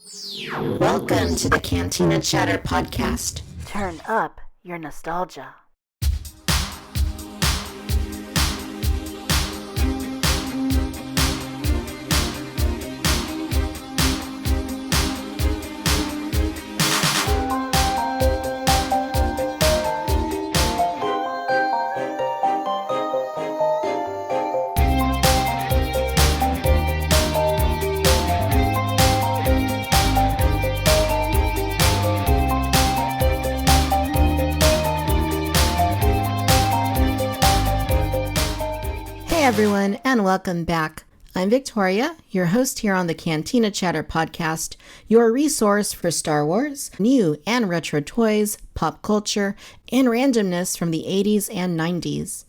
Welcome to the Cantina Chatter podcast. Turn up your nostalgia. Hey everyone, and welcome back. I'm Victoria, your host here on the Cantina Chatter podcast, your resource for Star Wars, new and retro toys, pop culture, and randomness from the 80s and 90s.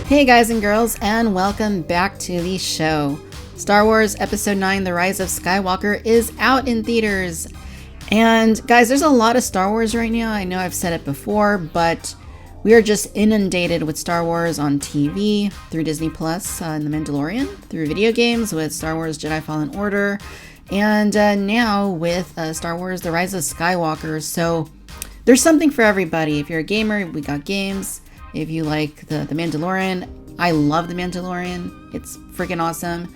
Hey guys and girls, and welcome back to the show. Star Wars Episode 9, The Rise of Skywalker is out in theaters. And guys, there's a lot of Star Wars right now. I know I've said it before, but we are just inundated with Star Wars on TV, through Disney Plus and The Mandalorian, through video games with Star Wars Jedi Fallen Order, and now with Star Wars The Rise of Skywalker. So there's something for everybody. If you're a gamer, we got games. If you like the Mandalorian, I love The Mandalorian. It's freaking awesome.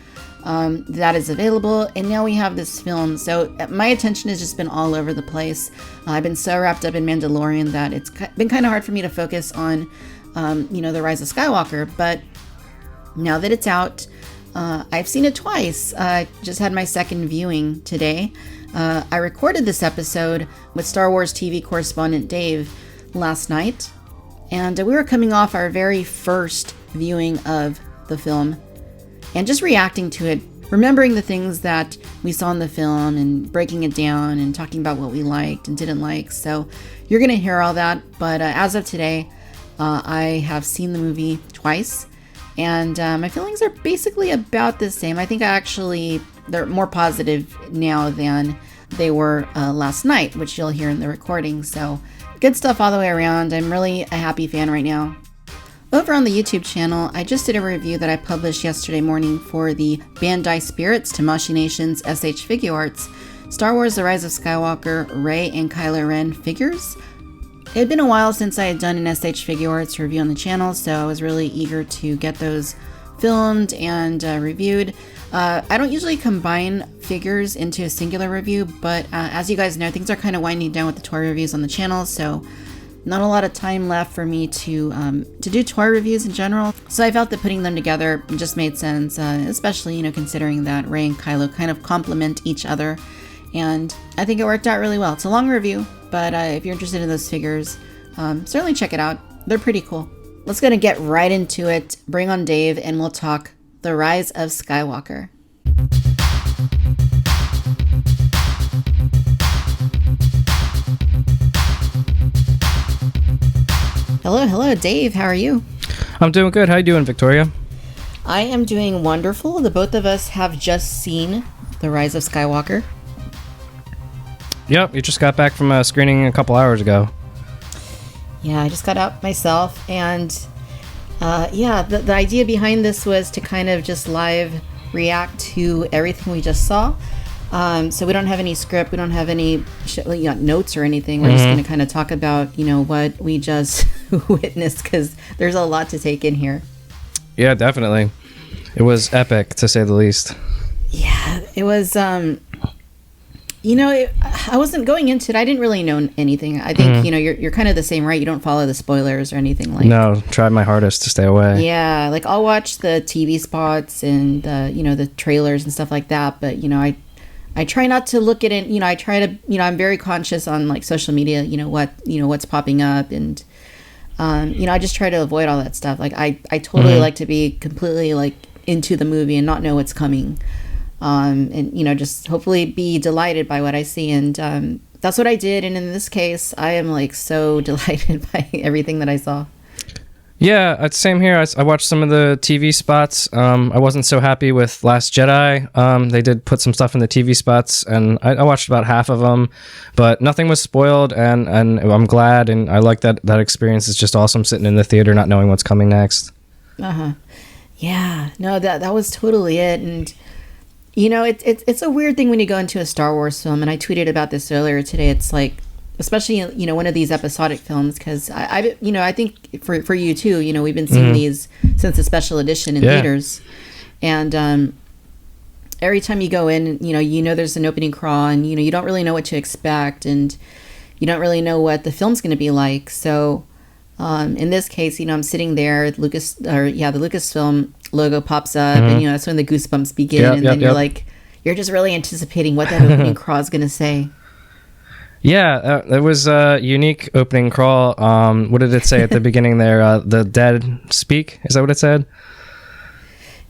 That is available. And now we have this film. So my attention has just been all over the place. I've been so wrapped up in Mandalorian that it's been kind of hard for me to focus on, The Rise of Skywalker. But now that it's out, I've seen it twice. I just had my second viewing today. I recorded this episode with Star Wars TV correspondent Dave last night. And we were coming off our very first viewing of the film and just reacting to it, remembering the things that we saw in the film and breaking it down and talking about what we liked and didn't like. So you're going to hear all that. But as of today, I have seen the movie twice, and my feelings are basically about the same. I think they're more positive now than they were last night, which you'll hear in the recording. So good stuff all the way around. I'm really a happy fan right now. Over on the YouTube channel, I just did a review that I published yesterday morning for the Bandai Spirits Tamashii Nations SH Figure Arts Star Wars The Rise of Skywalker Rey and Kylo Ren figures. It had been a while since I had done an SH Figure Arts review on the channel, so I was really eager to get those filmed and reviewed. I don't usually combine figures into a singular review, but as you guys know, things are kind of winding down with the toy reviews on the channel, so not a lot of time left for me to do toy reviews in general. So I felt that putting them together just made sense, especially considering that Rey and Kylo kind of complement each other, and I think it worked out really well. It's a long review, but if you're interested in those figures, certainly check it out. They're pretty cool. Let's go and get right into it. Bring on Dave, and we'll talk The Rise of Skywalker. Hello, Dave. How are you? I'm doing good. How you doing, Victoria? I am doing wonderful. The both of us have just seen The Rise of Skywalker. Yep, you just got back from a screening a couple hours ago. Yeah, I just got out myself, and the idea behind this was to kind of just live react to everything we just saw. So we don't have any script, we don't have any notes or anything. We're just going to kind of talk about what we just witnessed, because there's a lot to take in here. Yeah, definitely. It was epic, to say the least. Yeah, it was. I wasn't going into it. I didn't really know anything. I think you're kind of the same, right? You don't follow the spoilers or anything like. No, tried my hardest to stay away. Yeah, like I'll watch the TV spots and the trailers and stuff like that, but I try not to look at it. I try to I'm very conscious on like social media. What's popping up, and I just try to avoid all that stuff. Like I totally like to be completely like into the movie and not know what's coming. And just hopefully be delighted by what I see, and that's what I did. And in this case, I am like so delighted by everything that I saw. Yeah, same here. I watched some of the TV spots. I wasn't so happy with Last Jedi. They did put some stuff in the TV spots, and I watched about half of them, but nothing was spoiled, and I'm glad, and I like that experience. Is just awesome sitting in the theater not knowing what's coming next. Uh-huh. Yeah, no, that was totally it. And you know, it's a weird thing when you go into a Star Wars film, and I tweeted about this earlier today. It's like, especially, you know, one of these episodic films, because I think for you too, you know, we've been seeing these since the special edition in theaters, and every time you go in, you know there's an opening crawl, and you don't really know what to expect, and you don't really know what the film's going to be like. So in this case, I'm sitting there, the Lucasfilm logo pops up, and that's when the goosebumps begin, then you're just really anticipating what that opening crawl is going to say. Yeah, it was a unique opening crawl. What did it say at the beginning there? The dead speak? Is that what it said?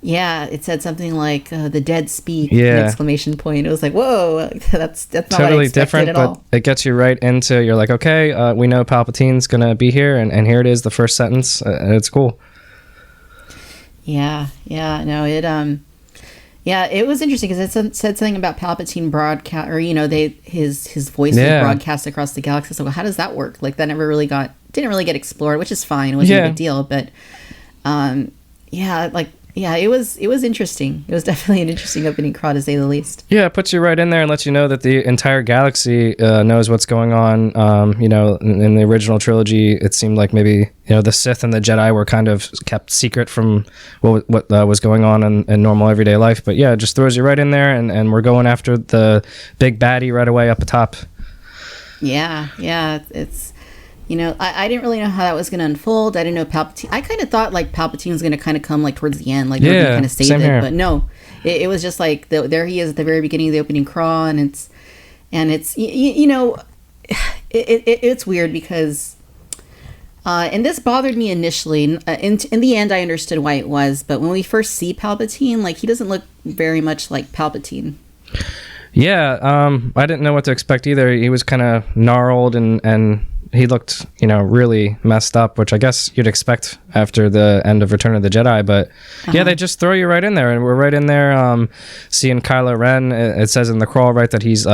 Yeah, it said something like the dead speak! Exclamation point. It was like, whoa, that's not totally what I expected different, at all. But it gets you right into. You're like, okay, we know Palpatine's gonna be here, and here it is, the first sentence. It's cool. Yeah, it was interesting because it said something about Palpatine broadcast, or his voice was broadcast across the galaxy. So how does that work? Like that never really didn't really get explored, which is fine. It wasn't a big deal, but it was interesting. It was definitely an interesting opening crawl, to say the least. Yeah, it puts you right in there and lets you know that the entire galaxy knows what's going on. In the original trilogy, it seemed like maybe the Sith and the Jedi were kind of kept secret from what was going on in normal everyday life. But yeah, it just throws you right in there, and we're going after the big baddie right away up atop. Yeah, it's. I didn't really know how that was going to unfold. I didn't know Palpatine. I kind of thought like Palpatine was going to kind of come like towards the end, like they're going to kind of save it. Here. But no, it was just like there he is at the very beginning of the opening crawl, and it's it's weird because and this bothered me initially. In the end, I understood why it was, but when we first see Palpatine, like he doesn't look very much like Palpatine. Yeah, I didn't know what to expect either. He was kind of gnarled and he looked, really messed up, which I guess you'd expect after the end of Return of the Jedi. But yeah, they just throw you right in there, and we're right in there seeing Kylo Ren. It says in the crawl, right, that he's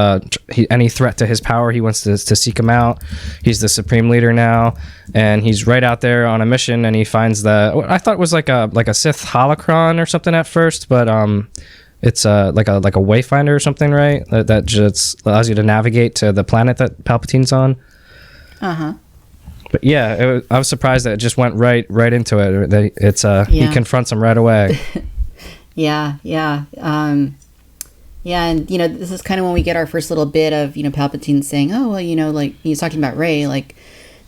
any threat to his power, he wants to seek him out. He's the supreme leader now, and he's right out there on a mission, and he finds I thought it was like a Sith holocron or something at first, but it's like a wayfinder or something, right? That just allows you to navigate to the planet that Palpatine's on. Uh-huh. But yeah, I was surprised that it just went right into it. That he confronts him right away. Yeah. And this is kind of when we get our first little bit of Palpatine saying, "Oh, well, like he's talking about Rey, like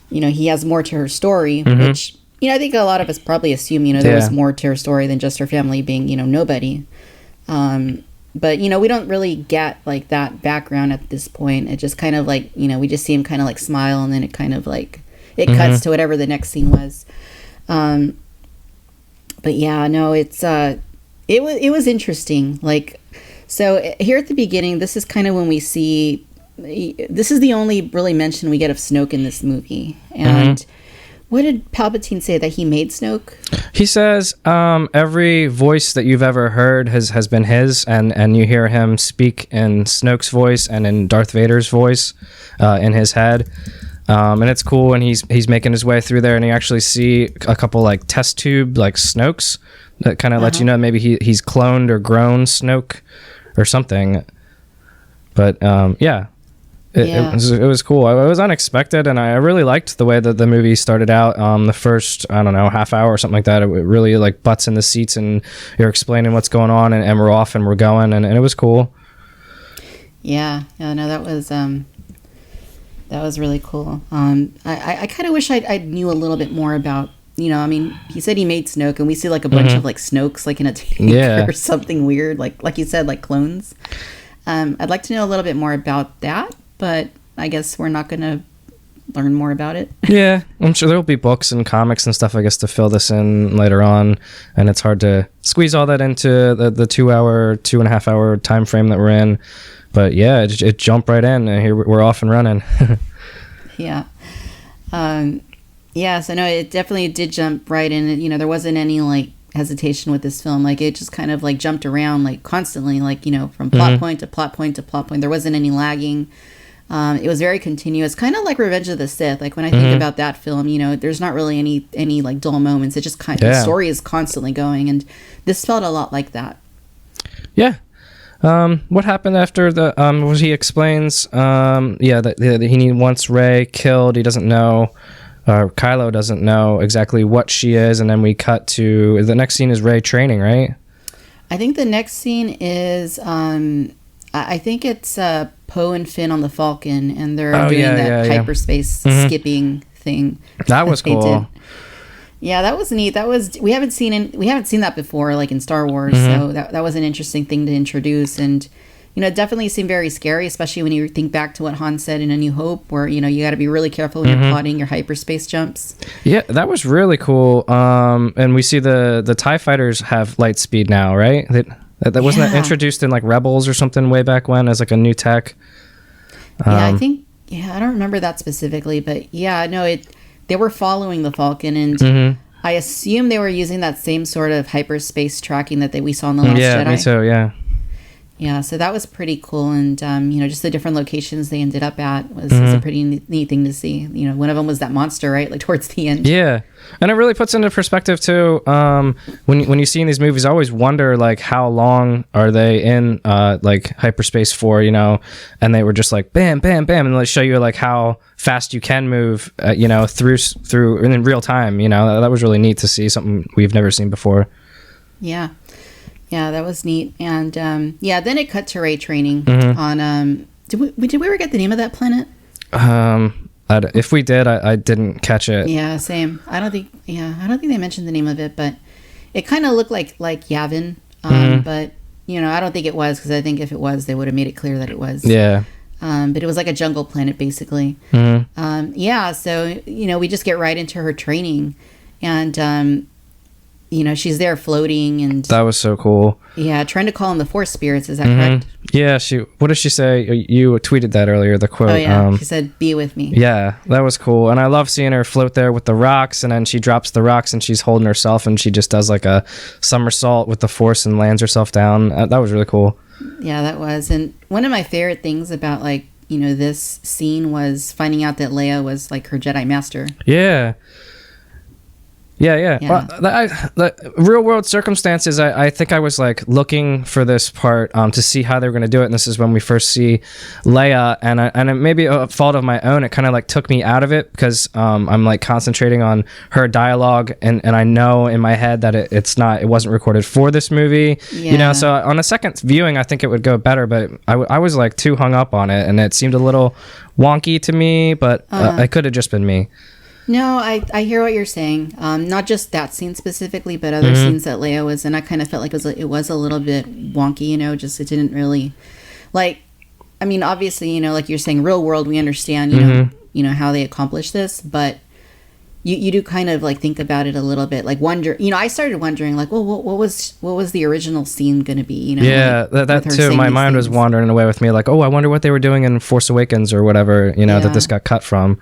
he has more to her story," which I think a lot of us probably assume there was more to her story than just her family being nobody. But, we don't really get, like, that background at this point. It just kind of, like, we just see him kind of, like, smile, and then it kind of, like, it cuts to whatever the next scene was. But, yeah, no, it was interesting. Like, so here at the beginning, this is kind of when we see, this is the only really mention we get of Snoke in this movie. And what did Palpatine say, that he made Snoke? He says every voice that you've ever heard has been his, and you hear him speak in Snoke's voice and in Darth Vader's voice in his head. And it's cool, and he's making his way through there, and you actually see a couple like test tube like Snokes that kind of let you know maybe he's cloned or grown Snoke or something. But It was cool. It was unexpected, and I really liked the way that the movie started out. The first, I don't know, half hour or something like that, it really like butts in the seats, and you're explaining what's going on, and we're off and we're going, and it was cool. Yeah, no, that was really cool. I kind of wish I knew a little bit more about. He said he made Snoke, and we see like a bunch of like Snokes, like in a tank or something weird, like you said, like clones. I'd like to know a little bit more about that. But I guess we're not going to learn more about it. Yeah, I'm sure there'll be books and comics and stuff, I guess, to fill this in later on. And it's hard to squeeze all that into the 2.5 hour time frame that we're in. But yeah, it jumped right in. And here we're off and running. Yeah. Yeah, so no, it definitely did jump right in. You know, there wasn't any like hesitation with this film. Like it just kind of like jumped around like constantly, like, you know, from plot point to plot point to plot point. There wasn't any lagging. It was very continuous, kind of like Revenge of the Sith. Like when I think about that film, you know, there's not really any like dull moments. It just kind of, the story is constantly going, and this felt a lot like that. Yeah. What happened after the was he explains that he wants Rey killed. He doesn't know, Kylo doesn't know exactly what she is, and then we cut to the next scene is Rey training, right? I think the next scene is I think it's Poe and Finn on the Falcon, and they're doing that hyperspace skipping thing. That was cool. Yeah, that was neat. We haven't seen that before, like in Star Wars. So that was an interesting thing to introduce, and you know, it definitely seemed very scary, especially when you think back to what Han said in A New Hope, where you know you got to be really careful when you're plotting your hyperspace jumps. Yeah, that was really cool. And we see the TIE fighters have light speed now, right? That wasn't that introduced in like Rebels or something way back when as like a new tech. I think I don't remember that specifically, but yeah, no, they were following the Falcon, and I assume they were using that same sort of hyperspace tracking that we saw in The Last Jedi. Yeah, me too, yeah. Yeah, so that was pretty cool, and you know, just the different locations they ended up at was a pretty neat thing to see. You know, one of them was that monster, right? Like towards the end. Yeah, and it really puts into perspective too. When you see in these movies, I always wonder like how long are they in like hyperspace for? You know, and they were just like bam, bam, bam, and they show you like how fast you can move. You know, through in real time. You know, that was really neat to see, something we've never seen before. Yeah. Yeah, that was neat. And then it cut to Rey training on did we ever get the name of that planet? If we did, I didn't catch it. Yeah, same. I don't think they mentioned the name of it, but it kind of looked like Yavin. But you know, I don't think it was, because I think if it was, they would have made it clear that it was. Yeah. But it was like a jungle planet basically. So you know, we just get right into her training, and you know, she's there floating, and that was so cool. Yeah, trying to call in the Force spirits. Is that correct? Yeah. What did she say? You tweeted that earlier. The quote. Oh yeah. She said, "Be with me." Yeah, that was cool, and I love seeing her float there with the rocks, and then she drops the rocks, and she's holding herself, and she just does like a somersault with the Force and lands herself down. That was really cool. Yeah, that was. And one of my favorite things about like, you know, this scene was finding out that Leia was like her Jedi master. Yeah. Well, the real world circumstances, I think I was like looking for this part to see how they were going to do it, and this is when we first see Leia, and it maybe a fault of my own, it kind of like took me out of it, because I'm like concentrating on her dialogue, and I know in my head that it wasn't recorded for this movie, you know, so on a second viewing I think it would go better, but I was like too hung up on it, and it seemed a little wonky to me, but it could have just been me. No, I hear what you're saying. Not just that scene specifically, but other scenes that Leia was in. I kind of felt like it was a little bit wonky, you know, just it didn't really, like, I mean, obviously, you know, like you're saying, real world, we understand, you know, how they accomplished this, but you do kind of like think about it a little bit, like wonder, you know, I started wondering like, well, what was the original scene going to be, you know? Yeah, like, that too. My mind was wandering away with me, like, oh, I wonder what they were doing in Force Awakens or whatever, you know, that this got cut from.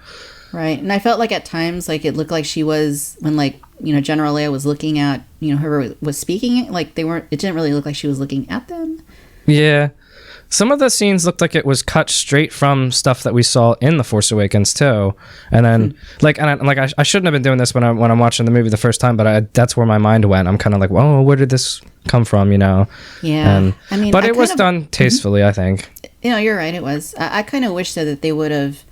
Right. And I felt like at times, like it looked like she was, when like, you know, General Leia was looking at, you know, whoever was speaking, like it didn't really look like she was looking at them. Yeah. Some of the scenes looked like it was cut straight from stuff that we saw in The Force Awakens too. And then I shouldn't have been doing this when I'm watching the movie the first time, but that's where my mind went. I'm kind of like, well, where did this come from, you know? Yeah. But it was done tastefully, I think. You know, you're right. It was. I kind of wish that they would have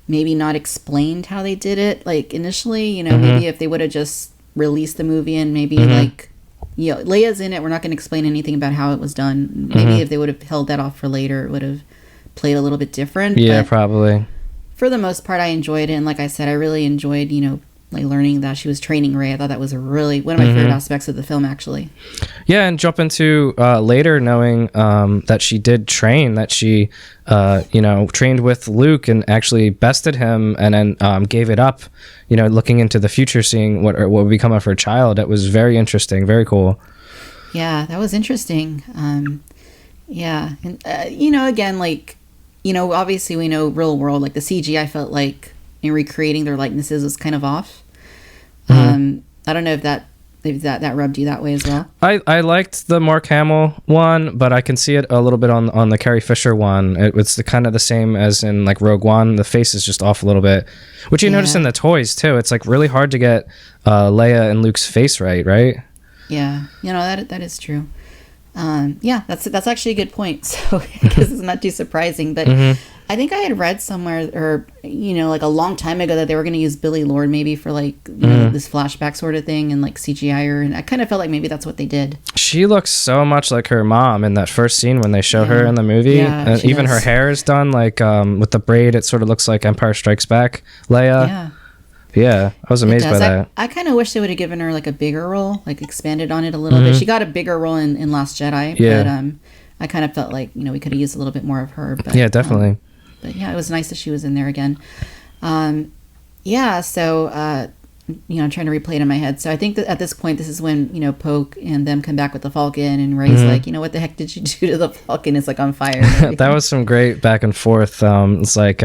maybe not explained how they did it, like initially, you know, maybe if they would have just released the movie and maybe like, you know, Leia's in it, we're not going to explain anything about how it was done. Maybe if they would have held that off for later, it would have played a little bit different. Yeah, probably. For the most part, I enjoyed it. And like I said, I really enjoyed, you know, like learning that she was training Rey. I thought that was one of my favorite aspects of the film, actually. Yeah, and jump into later knowing that she did train, that she, you know, trained with Luke and actually bested him, and then gave it up, you know, looking into the future, seeing what would become of her child. It was very interesting, very cool. Yeah, that was interesting. Yeah, and, you know, again, like, you know, obviously we know real world, like the CG, I felt like in recreating their likenesses was kind of off. I don't know if that rubbed you that way as well. I liked the Mark Hamill one, but I can see it a little bit on the Carrie Fisher one. It's the same as in like Rogue One. The face is just off a little bit, which you notice in the toys too. It's like really hard to get Leia and Luke's face right? Yeah, that is true. That's actually a good point. So I guess it's not too surprising, but I think I had read somewhere, or like a long time ago, that they were going to use Billie Lourd maybe for like this flashback sort of thing and like CGI her, and I kind of felt like maybe that's what they did. She looks so much like her mom in that first scine when they show her in the movie. Yeah, and even her hair is done like with the braid. It sort of looks like Empire Strikes Back Leia. Yeah, I was amazed by that. I kind of wish they would have given her like a bigger role, like expanded on it a little bit. She got a bigger role in Last Jedi, but I kind of felt like we could have used a little bit more of her. But, yeah, definitely. But yeah, it was nice that she was in there again. So I'm trying to replay it in my head. So I think that at this point, this is when Poe and them come back with the Falcon, and Rey's like, what the heck did you do to the Falcon? It's like on fire. That was some great back and forth. It's like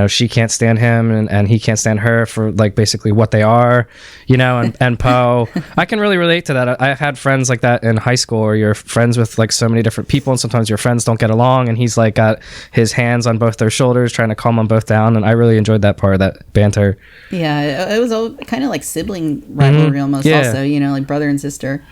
she can't stand him and he can't stand her for like basically what they are, and Poe. I can really relate to that. I've had friends like that in high school, where you're friends with like so many different people, and sometimes your friends don't get along, and he's like got his hands on both their shoulders trying to calm them both down, and I really enjoyed that part of that banter. Yeah, it was kind of like sibling rivalry almost, also, like brother and sister.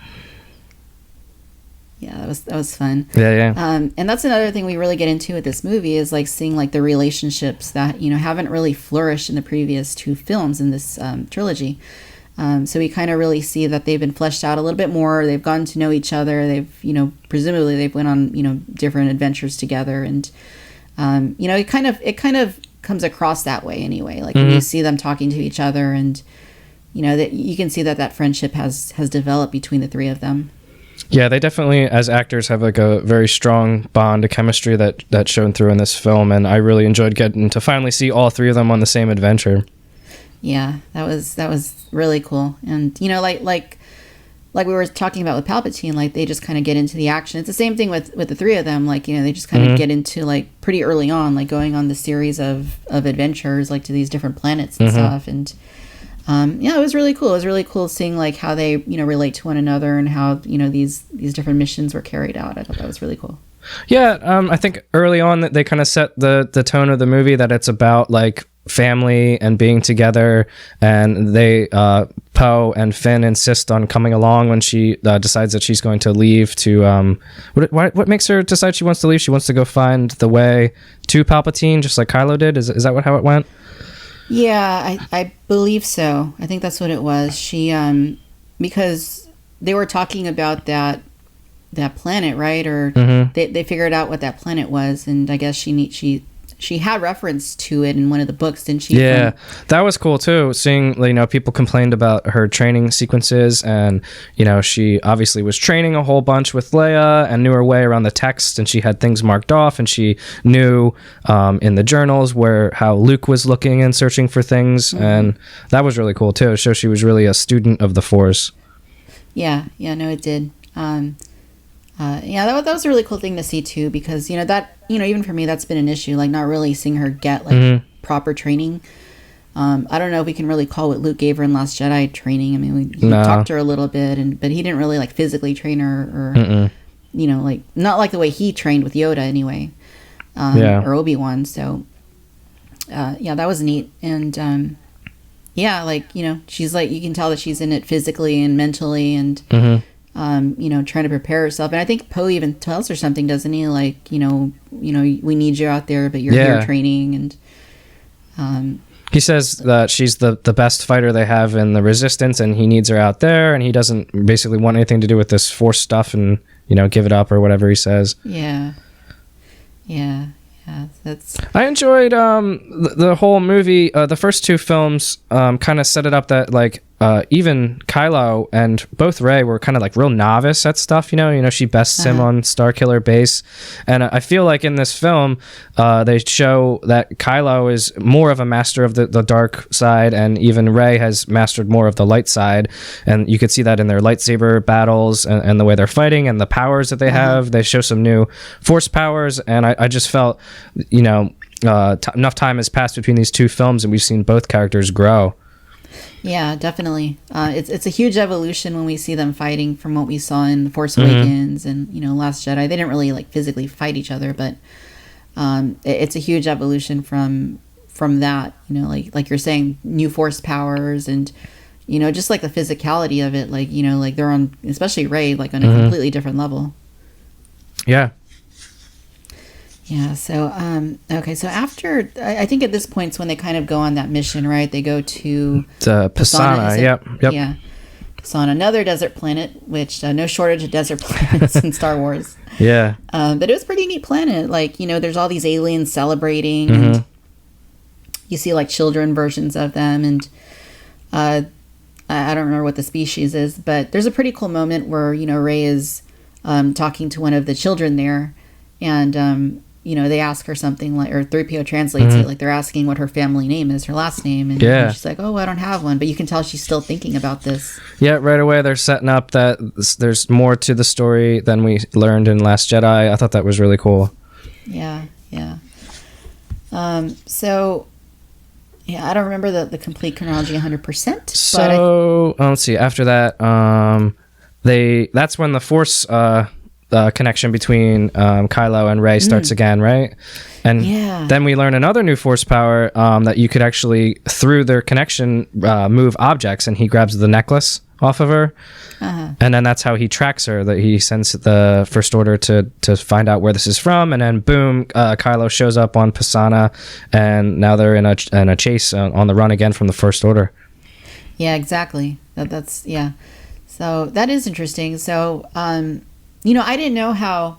Yeah, that was fun. Yeah. And that's another thing we really get into with this movie, is like seeing like the relationships that haven't really flourished in the previous two films in this trilogy. So we kind of really see that they've been fleshed out a little bit more. They've gotten to know each other. They've presumably they've went on different adventures together, and it kind of comes across that way anyway. Like when you see them talking to each other, and that you can see that friendship has developed between the three of them. Yeah, they definitely, as actors, have like a very strong bond, a chemistry that shone through in this film, and I really enjoyed getting to finally see all three of them on the same adventure. Yeah, that was really cool, and like we were talking about with Palpatine, like they just kind of get into the action. It's the same thing with the three of them, like they just kind of get into like pretty early on, like going on the series of adventures, like to these different planets and stuff, and. It was really cool. It was really cool seeing like how they, relate to one another, and how, these different missions were carried out. I thought that was really cool. Yeah. I think early on that they kind of set the tone of the movie, that it's about like family and being together, and they, Poe and Finn insist on coming along when she decides that she's going to leave to, what makes her decide she wants to leave? She wants to go find the way to Palpatine, just like Kylo did. Is that how it went? Yeah, I believe so. I think that's what it was. She, because they were talking about that planet, right? Or they figured out what that planet was, and I guess she had reference to it in one of the books, didn't she? Yeah, that was cool too. Seeing, people complained about her training sequences, and she obviously was training a whole bunch with Leia and knew her way around the text, and she had things marked off, and she knew in the journals how Luke was looking and searching for things, and that was really cool too. It shows she was really a student of the Force. Yeah, no, it did. That was a really cool thing to see too, because even for me, that's been an issue, like not really seeing her get like proper training. I don't know if we can really call what Luke gave her in Last Jedi training. I mean, he talked to her a little bit, but he didn't really like physically train her, or like not like the way he trained with Yoda anyway, or Obi-Wan. So that was neat, and she's like, you can tell that she's in it physically and mentally, and trying to prepare herself. And I think Poe even tells her something, doesn't he? Like, we need you out there, but you're here training. And he says that she's the best fighter they have in the Resistance, and he needs her out there, and he doesn't basically want anything to do with this Force stuff, and give it up or whatever he says. Yeah. I enjoyed the whole movie. The first two films kind of set it up that like even Kylo and both Rey were kind of like real novice at stuff. She bests him on Starkiller Base, and I feel like in this film they show that Kylo is more of a master of the dark side, and even Rey has mastered more of the light side, and you could see that in their lightsaber battles and the way they're fighting and the powers that they have. They show some new Force powers, and I just felt enough time has passed between these two films, and we've seen both characters grow. Yeah, definitely. It's a huge evolution when we see them fighting from what we saw in The Force Awakens and Last Jedi. They didn't really like physically fight each other, but it's a huge evolution from that. Like you're saying, new Force powers and just like the physicality of it. Like they're on, especially Rey, like on a completely different level. Yeah. Yeah. So okay. So after I think at this point's when they kind of go on that mission, right? They go to Pisana. Yep. Yeah. Pisana, another desert planet, which no shortage of desert planets in Star Wars. Yeah. But it was a pretty neat planet. Like there's all these aliens celebrating, and you see like children versions of them, and I don't remember what the species is, but there's a pretty cool moment where Rey is talking to one of the children there, and they ask her something like, or 3PO translates it, like they're asking what her family name is, her last name. And, and she's like, oh, I don't have one. But you can tell she's still thinking about this. Yeah, right away they're setting up that there's more to the story than we learned in Last Jedi. I thought that was really cool. Yeah. So, yeah, I don't remember the complete chronology 100%. So, let's see. After that, that's when the Force... connection between Kylo and Rey starts again, right? And then we learn another new Force power that you could actually, through their connection, move objects, and he grabs the necklace off of her, and then that's how he tracks her. That he sends the First Order to find out where this is from, and then boom, Kylo shows up on Pisana, and now they're in a chase on the run again from the First Order. Yeah, exactly. That's yeah. So that is interesting. So. I didn't know how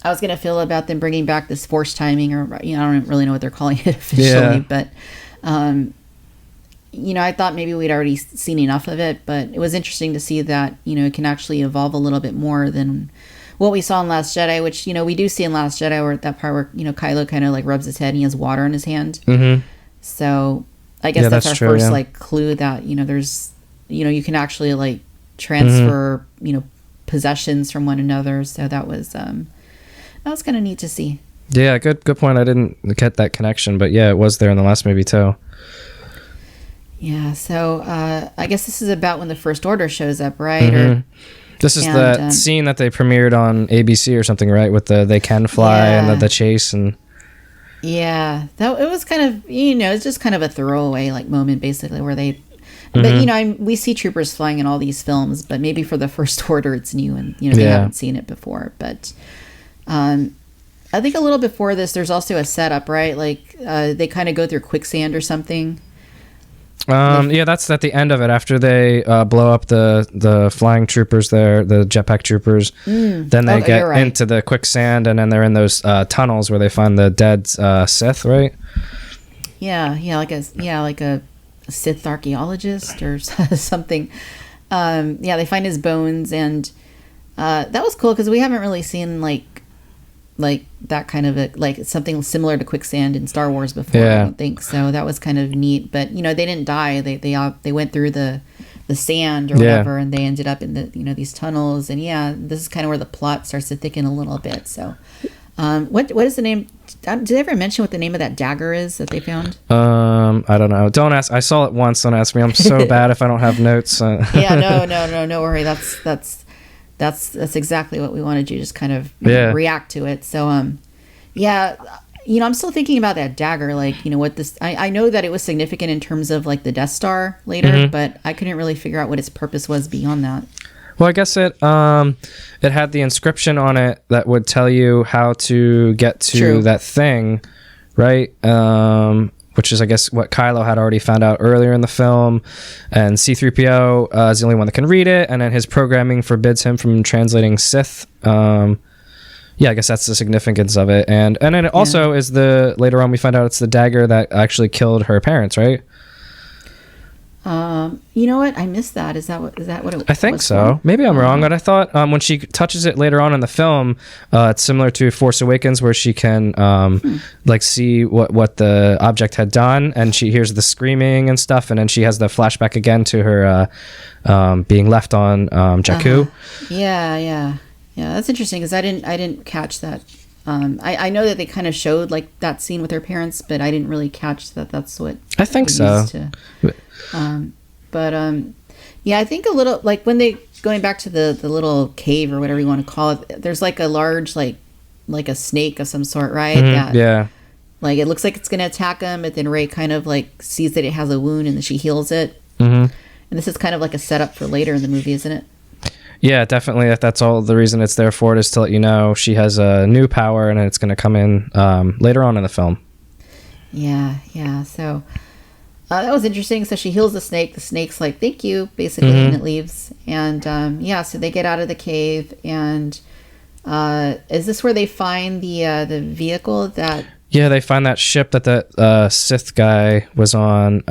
I was going to feel about them bringing back this force timing, or, I don't really know what they're calling it officially, but, I thought maybe we'd already seen enough of it, but it was interesting to see that, it can actually evolve a little bit more than what we saw in Last Jedi, which, we do see in Last Jedi, where that part where, Kylo kind of like rubs his head and he has water in his hand. So I guess that's our first like clue that, there's, you can actually like transfer, possessions from one another. So that was kind of neat to see. Yeah, good point. I didn't get that connection, but yeah, it was there in the last movie too. Yeah, so I guess this is about when the First Order shows up, right? This is the scene that they premiered on ABC or something, right? With the they can fly and the chase and. Yeah, that it was kind of it's just kind of a throwaway like moment basically where they. But we see troopers flying in all these films, but maybe for the First Order it's new and they haven't seen it before. But I think a little before this, there's also a setup, right? Like they kind of go through quicksand or something. That's at the end of it after they blow up the flying troopers there, the jetpack troopers. Then they get into the quicksand, and then they're in those tunnels where they find the dead Sith, right? Yeah, like a Sith archaeologist or something. They find his bones, and that was cool because we haven't really seen like that kind of like something similar to quicksand in Star Wars before. I don't think so. That was kind of neat, but they didn't die. They went through the sand or whatever, and they ended up in the these tunnels. And this is kind of where the plot starts to thicken a little bit. So what is the name? Did they ever mention what the name of that dagger is that they found? I don't know. Don't ask. I saw it once. Don't ask me. I'm so bad if I don't have notes. No worry. That's exactly what we wanted you to just kind of react to it. So I'm still thinking about that dagger. Like what this. I know that it was significant in terms of like the Death Star later, but I couldn't really figure out what its purpose was beyond that. Well, I guess it had the inscription on it that would tell you how to get to that thing, right? Which is, I guess, what Kylo had already found out earlier in the film. And C-3PO is the only one that can read it, and then his programming forbids him from translating Sith. I guess that's the significance of it. And then it also is later on we find out it's the dagger that actually killed her parents, right? You know what? I missed that. Is that what it was? I think so. Maybe I'm wrong, but I thought when she touches it later on in the film, it's similar to Force Awakens, where she can like see what the object had done, and she hears the screaming and stuff, and then she has the flashback again to her being left on Jakku. Yeah. That's interesting because I didn't catch that I know that they kind of showed like that scene with her parents, but I didn't really catch that that's what I think they so. used to. Yeah, I think a little like when they going back to the little cave or whatever you want to call it. There's like a large like a snake of some sort, right? Yeah. Like it looks like it's gonna attack him, but then Rey kind of like sees that it has a wound and then she heals it. And this is kind of like a setup for later in the movie, isn't it? Yeah, definitely. That's all the reason it's there for, it is to let you know she has a new power and it's going to come in later on in the film. Yeah. So that was interesting. So she heals the snake. The snake's like, thank you, basically, and it leaves. And so they get out of the cave. And is this where they find the vehicle that... Yeah, they find that ship that the Sith guy was on.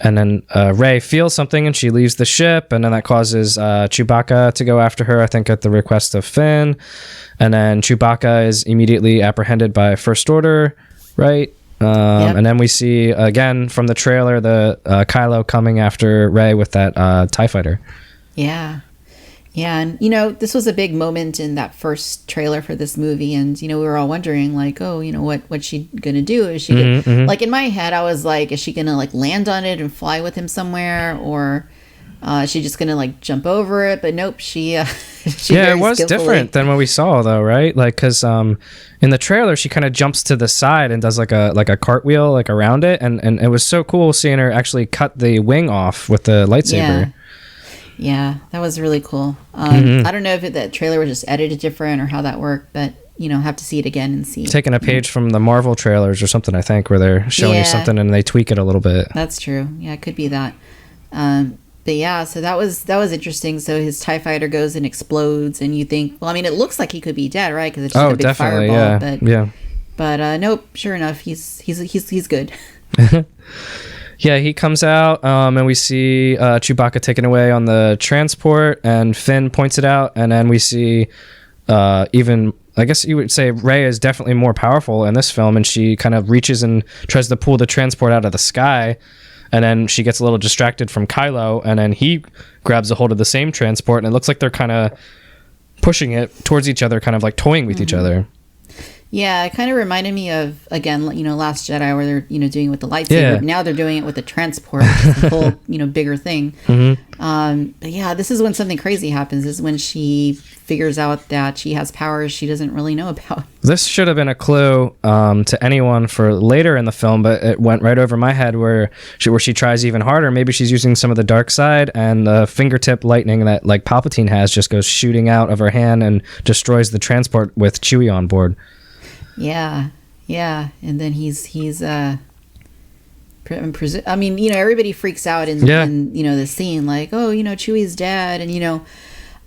And then Rey feels something and she leaves the ship, and then that causes Chewbacca to go after her, I think at the request of Finn. And then Chewbacca is immediately apprehended by First Order, right? Yep. And then we see, again, from the trailer, the Kylo coming after Rey with that TIE fighter. Yeah, and, this was a big moment in that first trailer for this movie, and, we were all wondering, like, oh, what's she gonna do? Is she gonna, like, in my head, I was like, is she gonna, like, land on it and fly with him somewhere, or is she just gonna, like, jump over it? But nope, she yeah, it was different than what we saw, though, right? Like, because in the trailer, she kind of jumps to the side and does, like a cartwheel, like, around it, and it was so cool seeing her actually cut the wing off with the lightsaber. Yeah, that was really cool. I don't know if that trailer was just edited different or how that worked, but, have to see it again and see. Taking a page from the Marvel trailers or something, I think, where they're showing you something and they tweak it a little bit. That's true. Yeah, it could be that. But yeah, so that was interesting. So his TIE fighter goes and explodes, and you think, well, I mean, it looks like he could be dead, right? Because it's just a big fireball. But nope, sure enough, he's good. Yeah, he comes out, and we see Chewbacca taken away on the transport, and Finn points it out, and then we see even, I guess you would say Rey is definitely more powerful in this film, and she kind of reaches and tries to pull the transport out of the sky, and then she gets a little distracted from Kylo, and then he grabs a hold of the same transport, and it looks like they're kind of pushing it towards each other, kind of like toying with each other. Yeah, it kind of reminded me of, again, Last Jedi, where they're, doing it with the lightsaber. Yeah. Now they're doing it with the transport, the whole, bigger thing. But yeah, this is when something crazy happens. This is when she figures out that she has powers she doesn't really know about. This should have been a clue to anyone for later in the film, but it went right over my head where she tries even harder. Maybe she's using some of the dark side, and the fingertip lightning that, like, Palpatine has just goes shooting out of her hand and destroys the transport with Chewie on board. Yeah, and then he's I mean, everybody freaks out in the scene, like, oh, Chewie's dead, and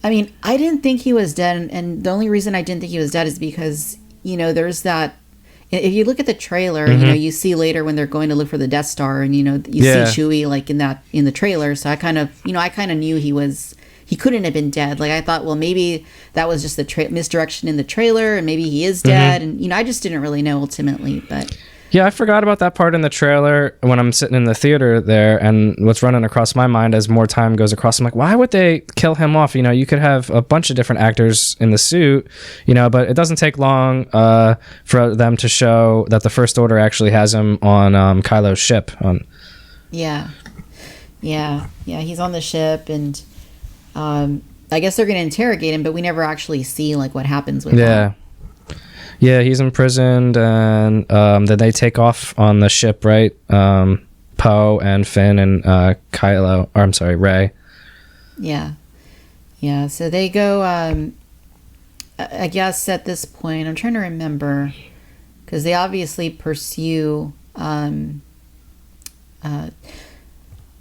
I mean, I didn't think he was dead, and the only reason I didn't think he was dead is because there's that. If you look at the trailer, you see later when they're going to look for the Death Star, and you see Chewie like in the trailer, so I kind of knew he couldn't have been dead. Like, I thought, well, maybe that was just the misdirection in the trailer, and maybe he is dead. And, I just didn't really know ultimately. But yeah, I forgot about that part in the trailer when I'm sitting in the theater there, and what's running across my mind as more time goes across, I'm like, why would they kill him off? You could have a bunch of different actors in the suit, but it doesn't take long for them to show that the First Order actually has him on Kylo's ship. Yeah, he's on the ship, and I guess they're going to interrogate him, but we never actually see like what happens with him. Yeah, he's imprisoned, and then they take off on the ship, right? Poe and Finn and Rey. Yeah. So they go. I guess at this point, I'm trying to remember, because they obviously pursue.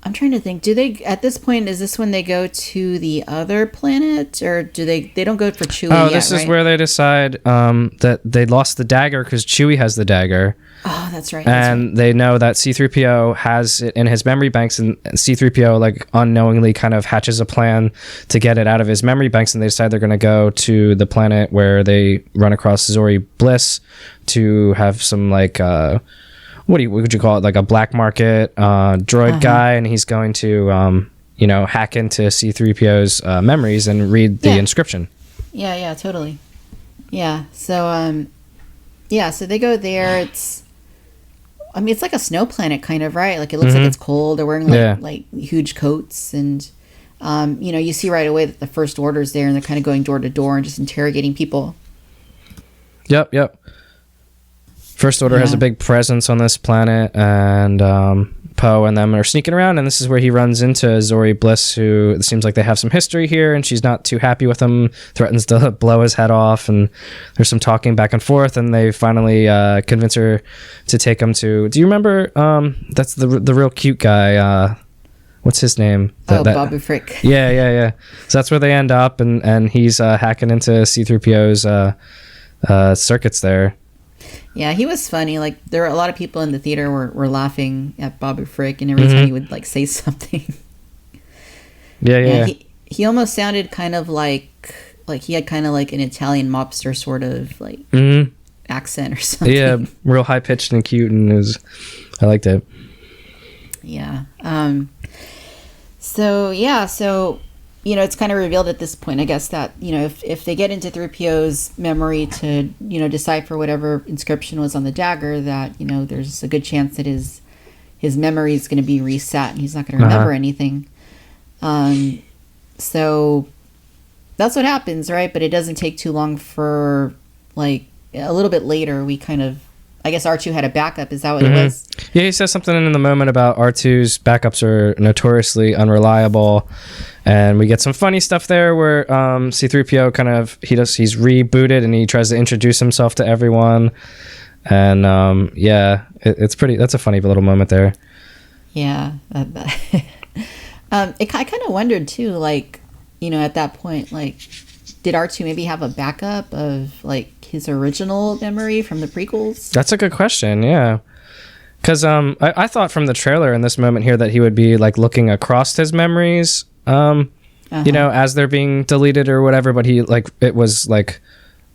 I'm trying to think. Do they, at this point, is this when they go to the other planet, or do they don't go for Chewie yet, this is where they decide that they lost the dagger because Chewie has the dagger. Oh, that's right. And they know that C-3PO has it in his memory banks, and C-3PO like unknowingly kind of hatches a plan to get it out of his memory banks, and they decide they're going to go to the planet where they run across Zori Bliss to have some like what would you call it, like a black market droid guy, and he's going to hack into C-3PO's memories and read the inscription. Yeah, totally. Yeah. So so they go there. It's like a snow planet kind of, right? Like it looks like it's cold. They're wearing like huge coats, and you see right away that the First Order's there, and they're kind of going door to door and just interrogating people. Yep. First Order has a big presence on this planet, and Poe and them are sneaking around, and this is where he runs into Zori Bliss, who it seems like they have some history here, and she's not too happy with him, threatens to blow his head off, and there's some talking back and forth, and they finally convince her to take him to... Do you remember... that's the real cute guy... what's his name? Babu Frick. Yeah. So that's where they end up, and he's hacking into C-3PO's circuits there. Yeah, he was funny. Like, there were a lot of people in the theater were laughing at Babu Frick, and every time he would, like, say something. Yeah. He almost sounded kind of like he had kind of like an Italian mobster sort of, like, accent or something. Yeah, real high-pitched and cute, and I liked it. Yeah. So it's kind of revealed at this point, I guess, that, if they get into 3PO's memory to, decipher whatever inscription was on the dagger, that, there's a good chance that his memory is going to be reset and he's not going to remember anything. So that's what happens, right? But it doesn't take too long for, like, a little bit later, we kind of, I guess R2 had a backup. Is that what it was? Yeah, he says something in the moment about R2's backups are notoriously unreliable. And we get some funny stuff there where C-3PO kind of, he's rebooted and he tries to introduce himself to everyone. And that's a funny little moment there. Yeah. I kind of wondered too, like, at that point, like, did R2 maybe have a backup of, like, his original memory from the prequels? That's a good question, yeah. Because I thought from the trailer in this moment here that he would be, like, looking across his memories, as they're being deleted or whatever, but he, like, it was, like,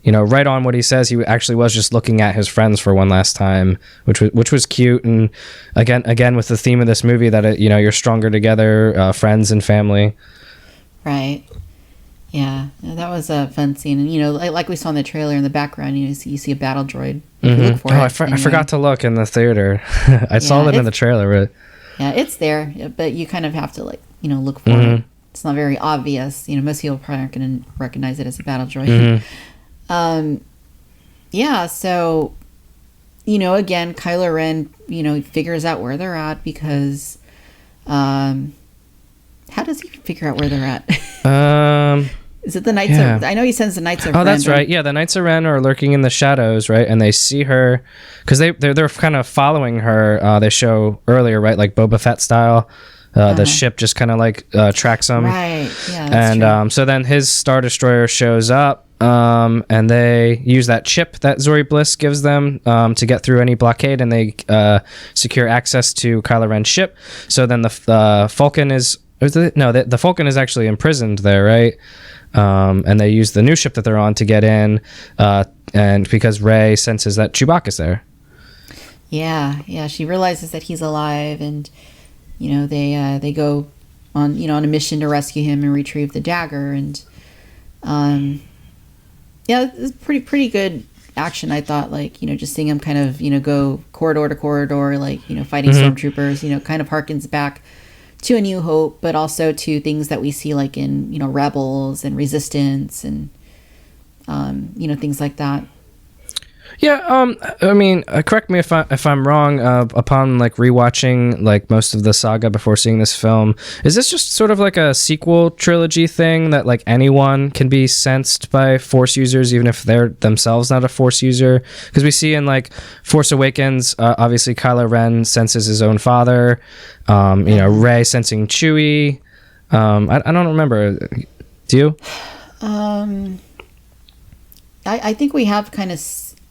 right on what he says, he actually was just looking at his friends for one last time, which was cute. And again with the theme of this movie that, you're stronger together, friends and family. Right. Yeah, that was a fun scene. And, like we saw in the trailer in the background, you see a battle droid. Look for I forgot to look in the theater. I saw that in the trailer. But... Yeah, it's there, but you kind of have to, like, look for it. It's not very obvious. Most people probably aren't going to recognize it as a battle droid. So, again, Kylo Ren, figures out where they're at because... how does he figure out where they're at? Is it the Knights of... I know he sends the Knights of Ren. Oh, that's right. Yeah, the Knights of Ren are lurking in the shadows, right? And they see her... Because they're kind of following her. They show earlier, right? Like Boba Fett style. The ship just kind of like tracks them. Right. Yeah, that's true. So then his Star Destroyer shows up. And they use that chip that Zori Bliss gives them to get through any blockade, and they secure access to Kylo Ren's ship. So then the Falcon is... the Falcon is actually imprisoned there, right? And they use the new ship that they're on to get in, and because Rey senses that Chewbacca's there. Yeah, she realizes that he's alive, and they go on on a mission to rescue him and retrieve the dagger, and it's pretty good action, I thought. Like, just seeing him kind of go corridor to corridor, like fighting stormtroopers, kind of harkens back to A New Hope, but also to things that we see like in Rebels and Resistance and things like that. Yeah, I mean, correct me if I'm wrong. Upon like rewatching like most of the saga before seeing this film, is this just sort of like a sequel trilogy thing that like anyone can be sensed by Force users, even if they're themselves not a Force user? Because we see in like Force Awakens, obviously Kylo Ren senses his own father. Rey sensing Chewie. I don't remember. Do you? I think we have kind of.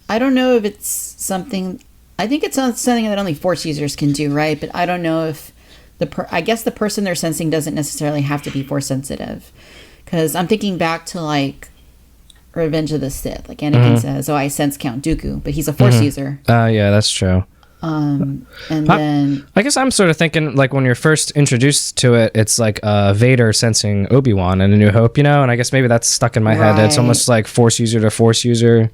I don't know if it's something... I think it's something that only Force users can do, right? But I don't know if... I guess the person they're sensing doesn't necessarily have to be Force sensitive. Because I'm thinking back to, like, Revenge of the Sith. Like, Anakin says, I sense Count Dooku. But he's a Force user. Yeah, that's true. And then I guess I'm sort of thinking like when you're first introduced to it, it's like Vader sensing Obi-Wan in A New Hope, and I guess maybe that's stuck in my head. It's almost like Force user to Force user.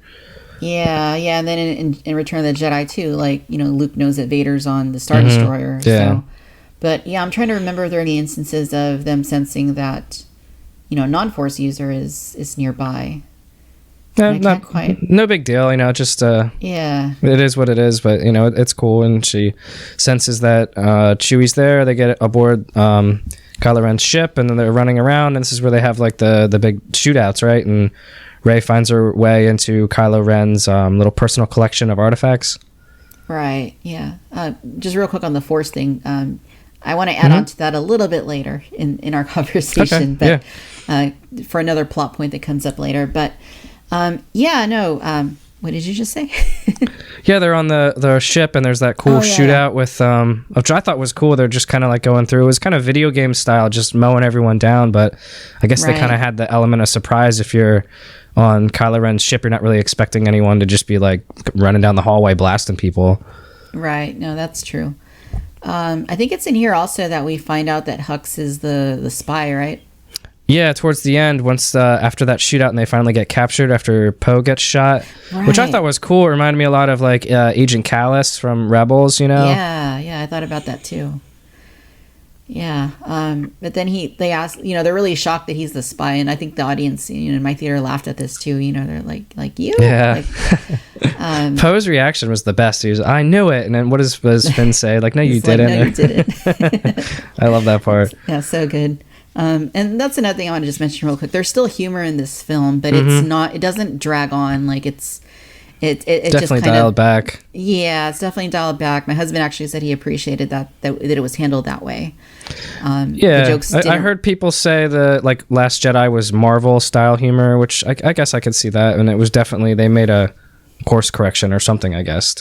Yeah, and then in Return of the Jedi too, like, Luke knows that Vader's on the Star Destroyer. Yeah. So, but yeah, I'm trying to remember if there are any instances of them sensing that, non-Force user is nearby. Not quite. No big deal, just yeah. It is what it is, but it's cool. And she senses that Chewie's there. They get aboard Kylo Ren's ship, and then they're running around. And this is where they have like the big shootouts, right? And Rey finds her way into Kylo Ren's little personal collection of artifacts. Right. Yeah. Just real quick on the Force thing. I want to add on to that a little bit later in our conversation, but for another plot point that comes up later. But what did you just say? Yeah, they're on the ship, and there's that cool shootout with which I thought was cool. They're just kind of like going through. It was kind of video game style, just mowing everyone down. But I guess they kind of had the element of surprise. If you're on Kylo Ren's ship, you're not really expecting anyone to just be like running down the hallway blasting people. Right. No, that's true. I think it's in here also that we find out that Hux is the spy, right? Yeah, towards the end, once after that shootout, and they finally get captured after Poe gets shot, which I thought was cool. It reminded me a lot of like Agent Callus from Rebels, Yeah, I thought about that too. Yeah, but then they ask, they're really shocked that he's the spy, and I think the audience, in my theater laughed at this too. They're like you. Yeah. Poe's reaction was the best. He was, I knew it, and then what does Finn say? Like, no, you didn't. No, you didn't. I love that part. Yeah, so good. And that's another thing I want to just mention real quick. There's still humor in this film, but it's not. It doesn't drag on. Like it's definitely just kind dialed back. Yeah, it's definitely dialed back. My husband actually said he appreciated that it was handled that way. The jokes I heard people say that like Last Jedi was Marvel style humor, which I guess I could see that, and it was definitely they made a course correction or something, I guess.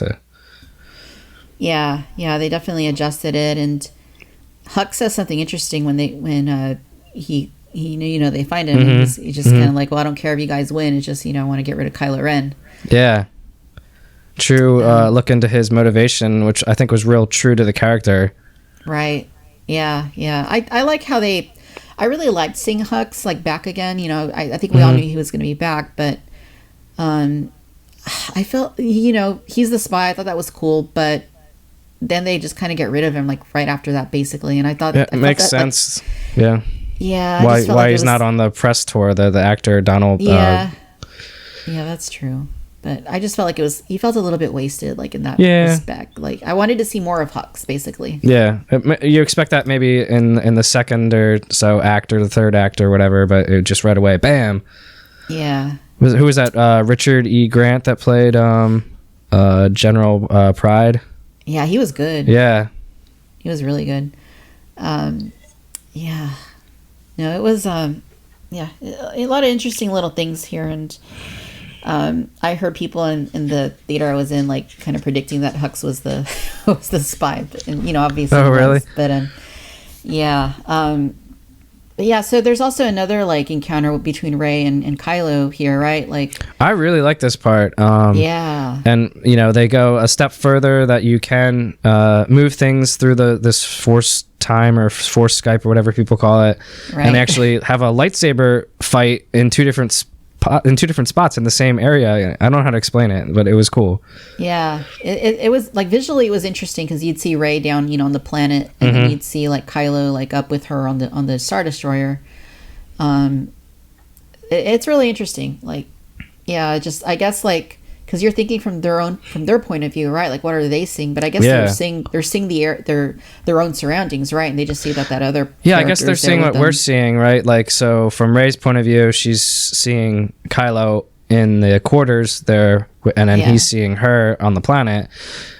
Yeah, they definitely adjusted it, and Hux says something interesting when they find him. And he's just kind of like, well, I don't care if you guys win. It's just I want to get rid of Kylo Ren. Yeah, true. Look into his motivation, which I think was real true to the character. Right. Yeah. I like how I really liked seeing Hux like back again. I think we all knew he was going to be back, but I felt he's the spy. I thought that was cool, but then they just kind of get rid of him like right after that, basically. And I thought it makes sense. Yeah. Why he's not on the press tour? The actor Donald. Yeah, that's true. But I just felt like he felt a little bit wasted, like in that respect. Like I wanted to see more of Hux, basically. Yeah, you expect that maybe in the second or so act or the third act or whatever, but it just right away, bam. Yeah. Who was that? Richard E. Grant that played General Pride. Yeah, he was good. Yeah. He was really good. Yeah. No, it was, a lot of interesting little things here. And I heard people in the theater I was in, like, kind of predicting that Hux was the spy. And, obviously. Oh, really? But, yeah, so there's also another like encounter between Rey and Kylo here, right? Like I really like this part. Yeah. And they go a step further that you can move things through this Force time or Force Skype or whatever people call it. Right. And they actually have a lightsaber fight in two different spots in the same area. I don't know how to explain it, but it was cool. Yeah, it was like visually it was interesting because you'd see Rey down, on the planet, and then you'd see like Kylo like up with her on the Star Destroyer. It's really interesting. Like, yeah, just I guess like because you're thinking from their point of view, right? Like, what are they seeing? But I guess they're seeing their own surroundings, right? And they just see that other. Yeah, I guess they're seeing what we're seeing, right? Like, so from Rey's point of view, she's seeing Kylo in the quarters there, and then he's seeing her on the planet.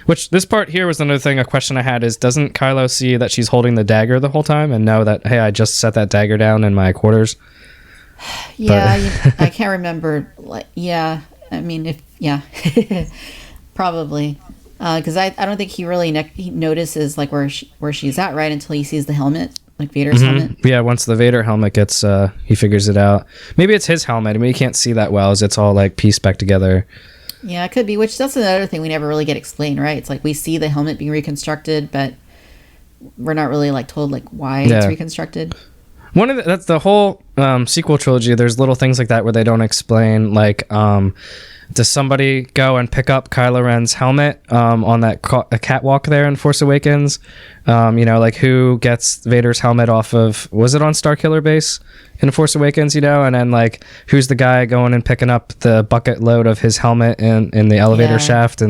Which this part here was another thing. A question I had is, doesn't Kylo see that she's holding the dagger the whole time and know that, hey, I just set that dagger down in my quarters? Yeah, I can't remember. Like, yeah. I mean, probably, because I don't think he really he notices like where she's at, right, until he sees the helmet, like Vader's helmet. Yeah, once the Vader helmet gets, he figures it out. Maybe it's his helmet. I mean, you can't see that well as it's all like pieced back together. Yeah, it could be, which that's another thing we never really get explained, right? It's like we see the helmet being reconstructed, but we're not really like told like why it's reconstructed. That's the whole sequel trilogy. There's little things like that where they don't explain, like does somebody go and pick up Kylo Ren's helmet on that catwalk there in Force Awakens? Like who gets Vader's helmet off of, was it on Starkiller Base in Force Awakens, and then like who's the guy going and picking up the bucket load of his helmet in the elevator shaft?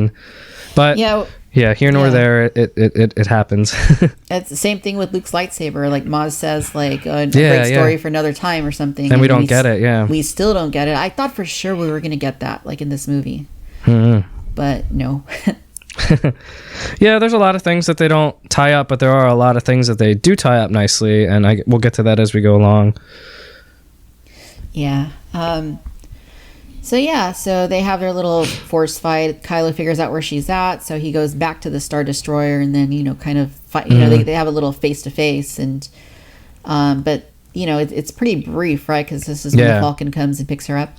Here nor there, it happens. It's the same thing with Luke's lightsaber. Like Maz says, like a great story for another time or something. And we don't get it. Yeah, we still don't get it. I thought for sure we were going to get that, like in this movie, but no. Yeah, there's a lot of things that they don't tie up, but there are a lot of things that they do tie up nicely, and we'll get to that as we go along. Yeah. So they have their little force fight. Kylo figures out where she's at, so he goes back to the Star Destroyer, and then kind of fight. They have a little face to face, and but it's pretty brief, right? Because this is when the Falcon comes and picks her up.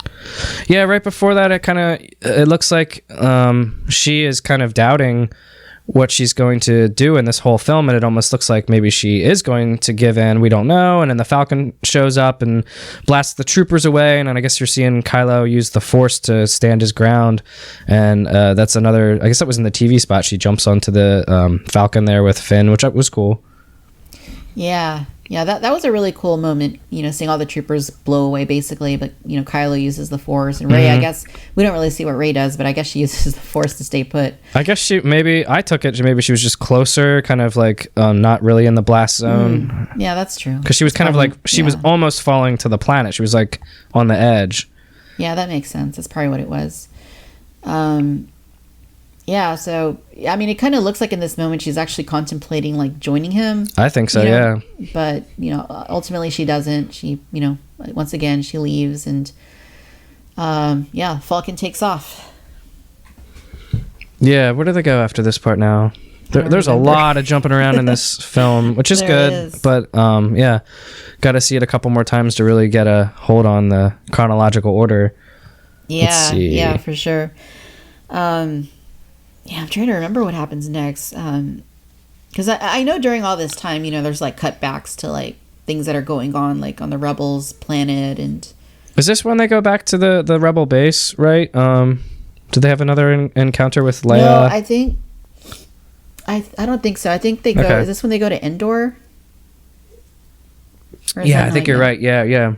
Yeah, right before that, it looks like she is kind of doubting what she's going to do in this whole film, and it almost looks like maybe she is going to give in. We don't know. And then the Falcon shows up and blasts the troopers away, and then I guess you're seeing Kylo use the Force to stand his ground, and that's another, I guess that was in the TV spot, she jumps onto the Falcon there with Finn, which was cool. Yeah, that was a really cool moment, seeing all the troopers blow away basically, but Kylo uses the Force, and Rey, I guess we don't really see what Rey does, but I guess she uses the Force to stay put. I guess I took it, maybe she was just closer, kind of like not really in the blast zone. Yeah, that's true. Because she was kind of like, she was almost falling to the planet. She was like on the edge. Yeah, that makes sense. That's probably what it was. Yeah, so I mean, it kind of looks like in this moment she's actually contemplating like joining him. I think so, yeah. But ultimately she doesn't. She, once again she leaves, and Falcon takes off. Yeah, where do they go after this part now? There's a lot of jumping around in this film, which is good, but got to see it a couple more times to really get a hold on the chronological order. Yeah, for sure. I'm trying to remember what happens next. Because I know during all this time, there's like cutbacks to like things that are going on, like on the Rebels planet. And is this when they go back to the Rebel base, right? Do they have another encounter with Leia? No, I think I don't think so. I think they go. Okay. Is this when they go to Endor? Yeah, I think you're right. Yeah.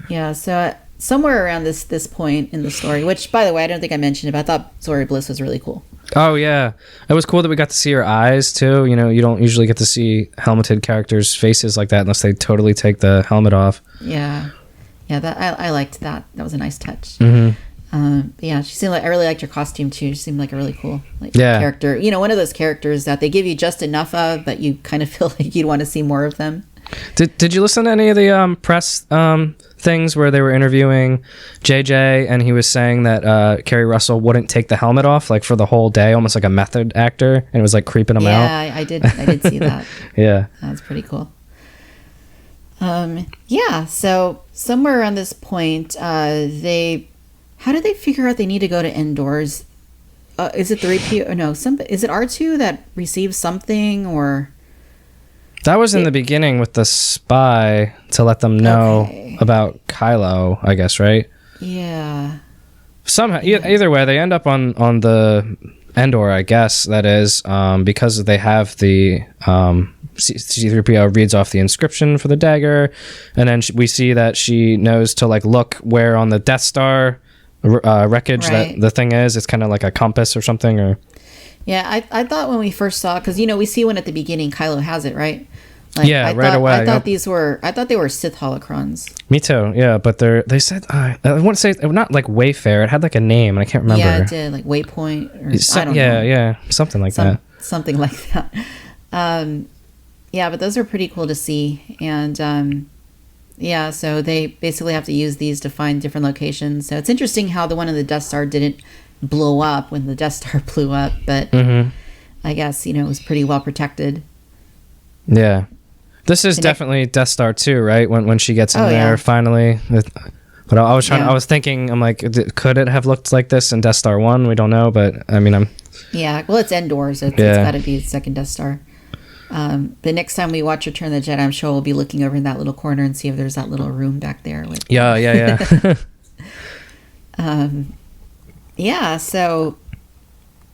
Yeah. So. Somewhere around this point in the story, which, by the way, I don't think I mentioned it, but I thought Zorii Bliss was really cool. Oh, yeah. It was cool that we got to see her eyes, too. You don't usually get to see helmeted characters' faces like that unless they totally take the helmet off. Yeah. That I liked that. That was a nice touch. Mm-hmm. She seemed like, I really liked her costume, too. She seemed like a really cool character. One of those characters that they give you just enough of, but you kind of feel like you'd want to see more of them. Did you listen to any of the press things where they were interviewing JJ, and he was saying that Kerry Russell wouldn't take the helmet off like for the whole day, almost like a method actor, and it was like creeping him out? Yeah, I did see that. Yeah, that's pretty cool. So somewhere around this point, how do they figure out they need to go to Endor's? Is it the repeat? Or no, is it R2 that receives something, or? That was in the beginning with the spy to let them know about Kylo, I guess, right? Yeah. Somehow, either way, they end up on the Endor, I guess, that is, because they have the C-3PO reads off the inscription for the dagger, and then we see that she knows to like look where on the Death Star wreckage that the thing is. It's kind of like a compass or something, or... Yeah, I thought when we first saw, because we see one at the beginning, Kylo has it, right? Right away. I thought they were Sith holocrons. Me too. Yeah, but they said I want to say not like Wayfair. It had like a name, and I can't remember. Yeah, it did, like Waypoint or I don't know. Yeah, something like that. Something like that. But those are pretty cool to see, and so they basically have to use these to find different locations. So it's interesting how the one in the Death Star didn't blow up when the Death Star blew up, but I guess it was pretty well protected. Yeah, this is definitely Death Star 2, right? When she gets in there finally. But I was trying. I was thinking. I'm like, could it have looked like this in Death Star 1? We don't know, but I mean, Yeah, well, it's Endor, so it's got to be the second Death Star. The next time we watch Return of the Jedi, I'm sure we'll be looking over in that little corner and see if there's that little room back there. Yeah. Yeah, so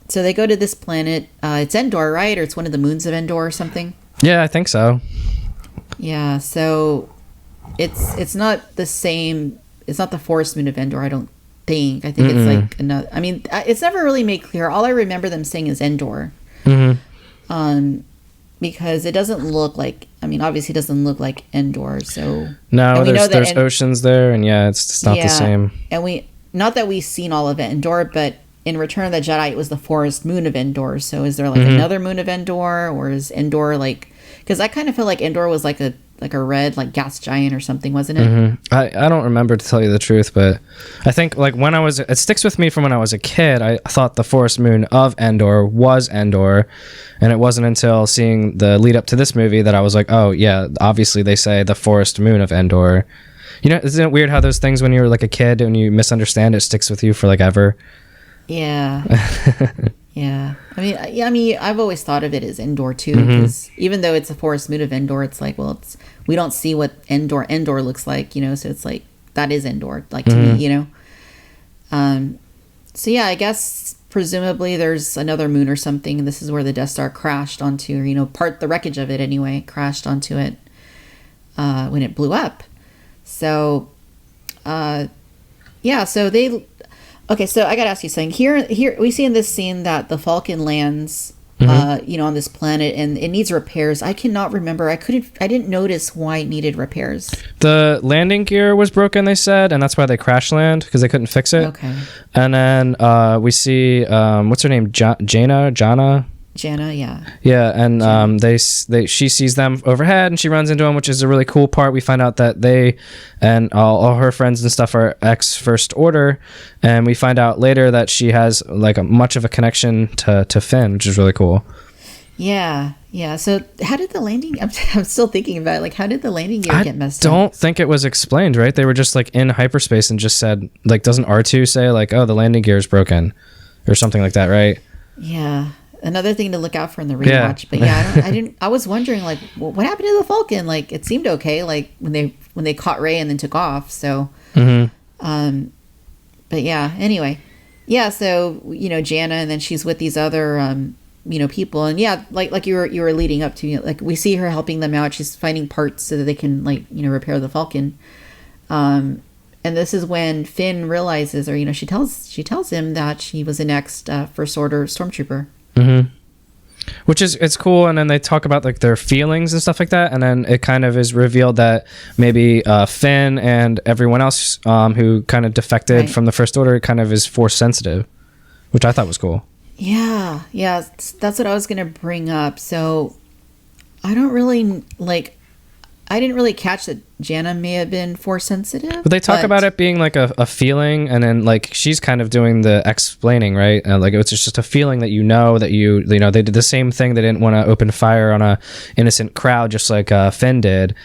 they go to this planet. It's Endor, right? Or it's one of the moons of Endor or something? Yeah, I think so. Yeah, so it's not the same. It's not the forest moon of Endor, I don't think. I think it's like another. I mean, it's never really made clear. All I remember them saying is Endor. Because it doesn't look like. I mean, obviously, it doesn't look like Endor. So no, there's oceans there, and it's not the same. And not that we've seen all of Endor, but in Return of the Jedi, it was the forest moon of Endor. So is there like another moon of Endor, or is Endor like? Because I kind of feel like Endor was like a red like gas giant or something, wasn't it? I don't remember, to tell you the truth, but I think like it sticks with me from when I was a kid. I thought the forest moon of Endor was Endor, and it wasn't until seeing the lead up to this movie that I was like, oh yeah, obviously they say the forest moon of Endor. Isn't it weird how those things when you're like a kid and you misunderstand, it sticks with you for like ever? Yeah. Yeah. I mean, I've always thought of it as Endor too, because even though it's a forest moon of Endor, it's like, well, we don't see what Endor looks like, so it's like, that is Endor, like to me, So yeah, I guess presumably there's another moon or something, and this is where the Death Star crashed onto, or the wreckage of it anyway, crashed onto it when it blew up. So, yeah, so okay, so I gotta ask you something. Here we see in this scene that the Falcon lands, on this planet, and it needs repairs. I cannot remember. I didn't notice why it needed repairs. The landing gear was broken, they said, and that's why they crash land, because they couldn't fix it. Okay. And then we see what's her name, Jana, yeah. Yeah, and she sees them overhead, and she runs into them, which is a really cool part. We find out that they and all her friends and stuff are ex-First Order, and we find out later that she has like much of a connection to Finn, which is really cool. Yeah. So how did the landing? I'm still thinking about it. Like, how did the landing gear get messed up? I don't think it was explained, right? They were just like in hyperspace and just said, like, doesn't R2 say like, oh, the landing gear is broken, or something like that, right? Yeah. Another thing to look out for in the rewatch. Yeah. But I was wondering, like, well, what happened to the Falcon? Like, it seemed okay, like when they caught Rey and then took off. So, but yeah. Anyway, yeah. So Jana, and then she's with these other people, and yeah, like you were leading up to, like we see her helping them out. She's finding parts so that they can repair the Falcon. And this is when Finn realizes, or she tells him that she was an ex-First Order stormtrooper. Which is, it's cool. And then they talk about like their feelings and stuff like that, and then it kind of is revealed that maybe Finn and everyone else who kind of defected from the First Order kind of is force sensitive, which I thought was cool. Yeah, that's what I was gonna bring up. So I didn't really catch that Jana may have been force sensitive. But they talk about it being like a feeling, and then like she's kind of doing the explaining, right? Like it's just a feeling that that they did the same thing. They didn't want to open fire on a innocent crowd, just like Finn did.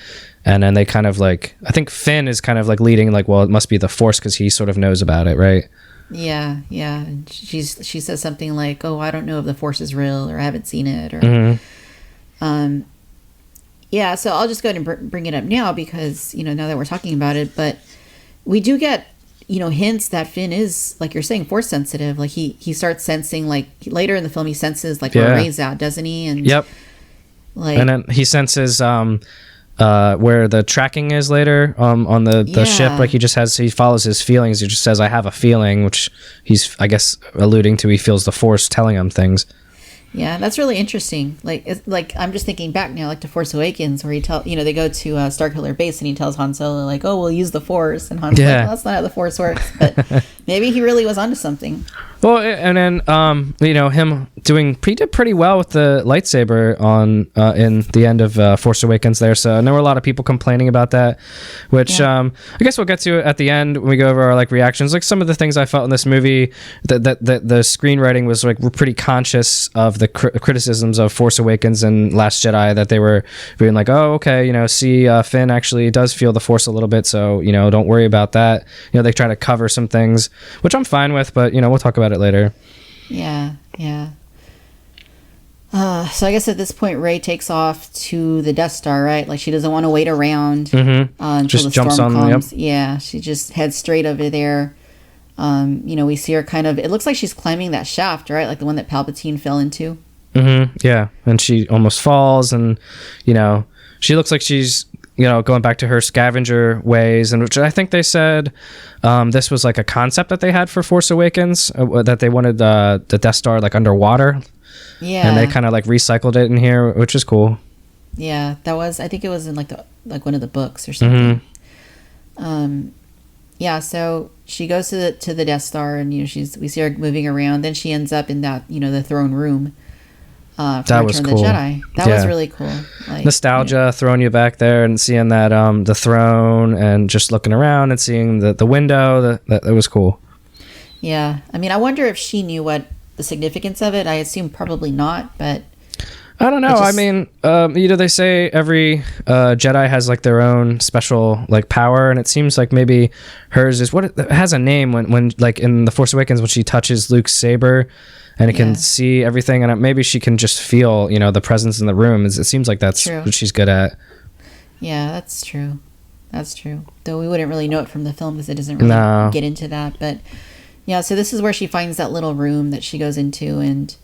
And then they kind of like, I think Finn is kind of like leading, like, well, it must be the Force because he sort of knows about it, right? Yeah. And she says something like, "Oh, I don't know if the Force is real, or I haven't seen it," or yeah, so I'll just go ahead and bring it up now because, now that we're talking about it, but we do get, hints that Finn is, like you're saying, force sensitive. Like he starts sensing, like later in the film, he senses like where Rey's out, doesn't he? And yep. Like, and then he senses where the tracking is later on the ship. Like he follows his feelings. He just says, "I have a feeling," which he's, I guess, alluding to. He feels the Force telling him things. Yeah, that's really interesting. Like I'm just thinking back now, like to Force Awakens, where they go to Starkiller Base, and he tells Han Solo, like, "Oh, we'll use the Force," and Han's like, "Well, that's not how the Force works." But Maybe he really was onto something. Well, and then him he did pretty well with the lightsaber on in the end of Force Awakens there. So and there were a lot of people complaining about that, which I guess we'll get to at the end when we go over our like reactions. Like some of the things I felt in this movie that the screenwriting was like pretty conscious of the criticisms of Force Awakens and Last Jedi, that they were being like, oh, okay, see, Finn actually does feel the Force a little bit, so don't worry about that. They try to cover some things, which I'm fine with, but we'll talk about it later. Yeah. So I guess at this point, Rey takes off to the Death Star, right? Like she doesn't want to wait around until just the jumps storm on. comes. Yep. Yeah, she just heads straight over there. We see her kind of. It looks like she's climbing that shaft, right? Like the one that Palpatine fell into. Yeah, and she almost falls, and she looks like she's going back to her scavenger ways, and which I think they said this was like a concept that they had for Force Awakens, that they wanted the Death Star like underwater. Yeah, and they kind of like recycled it in here, which is cool. Yeah, that was. I think it was in like one of the books or something. Yeah, so she goes to the Death Star, and we see her moving around. Then she ends up in that the throne room. That was cool. The Jedi. That was really cool. Like, nostalgia throwing you back there and seeing that the throne and just looking around and seeing the window. That was cool. Yeah, I mean, I wonder if she knew what the significance of it. I assume probably not, but I don't know. I mean, they say every Jedi has like their own special like power, and it seems like maybe hers is it has a name when like in The Force Awakens when she touches Luke's saber. And it can see everything, and maybe she can just feel, the presence in the room. It seems like that's true. What she's good at. Yeah, that's true. That's true. Though we wouldn't really know it from the film because it doesn't really get into that. But yeah, so this is where she finds that little room that she goes into, and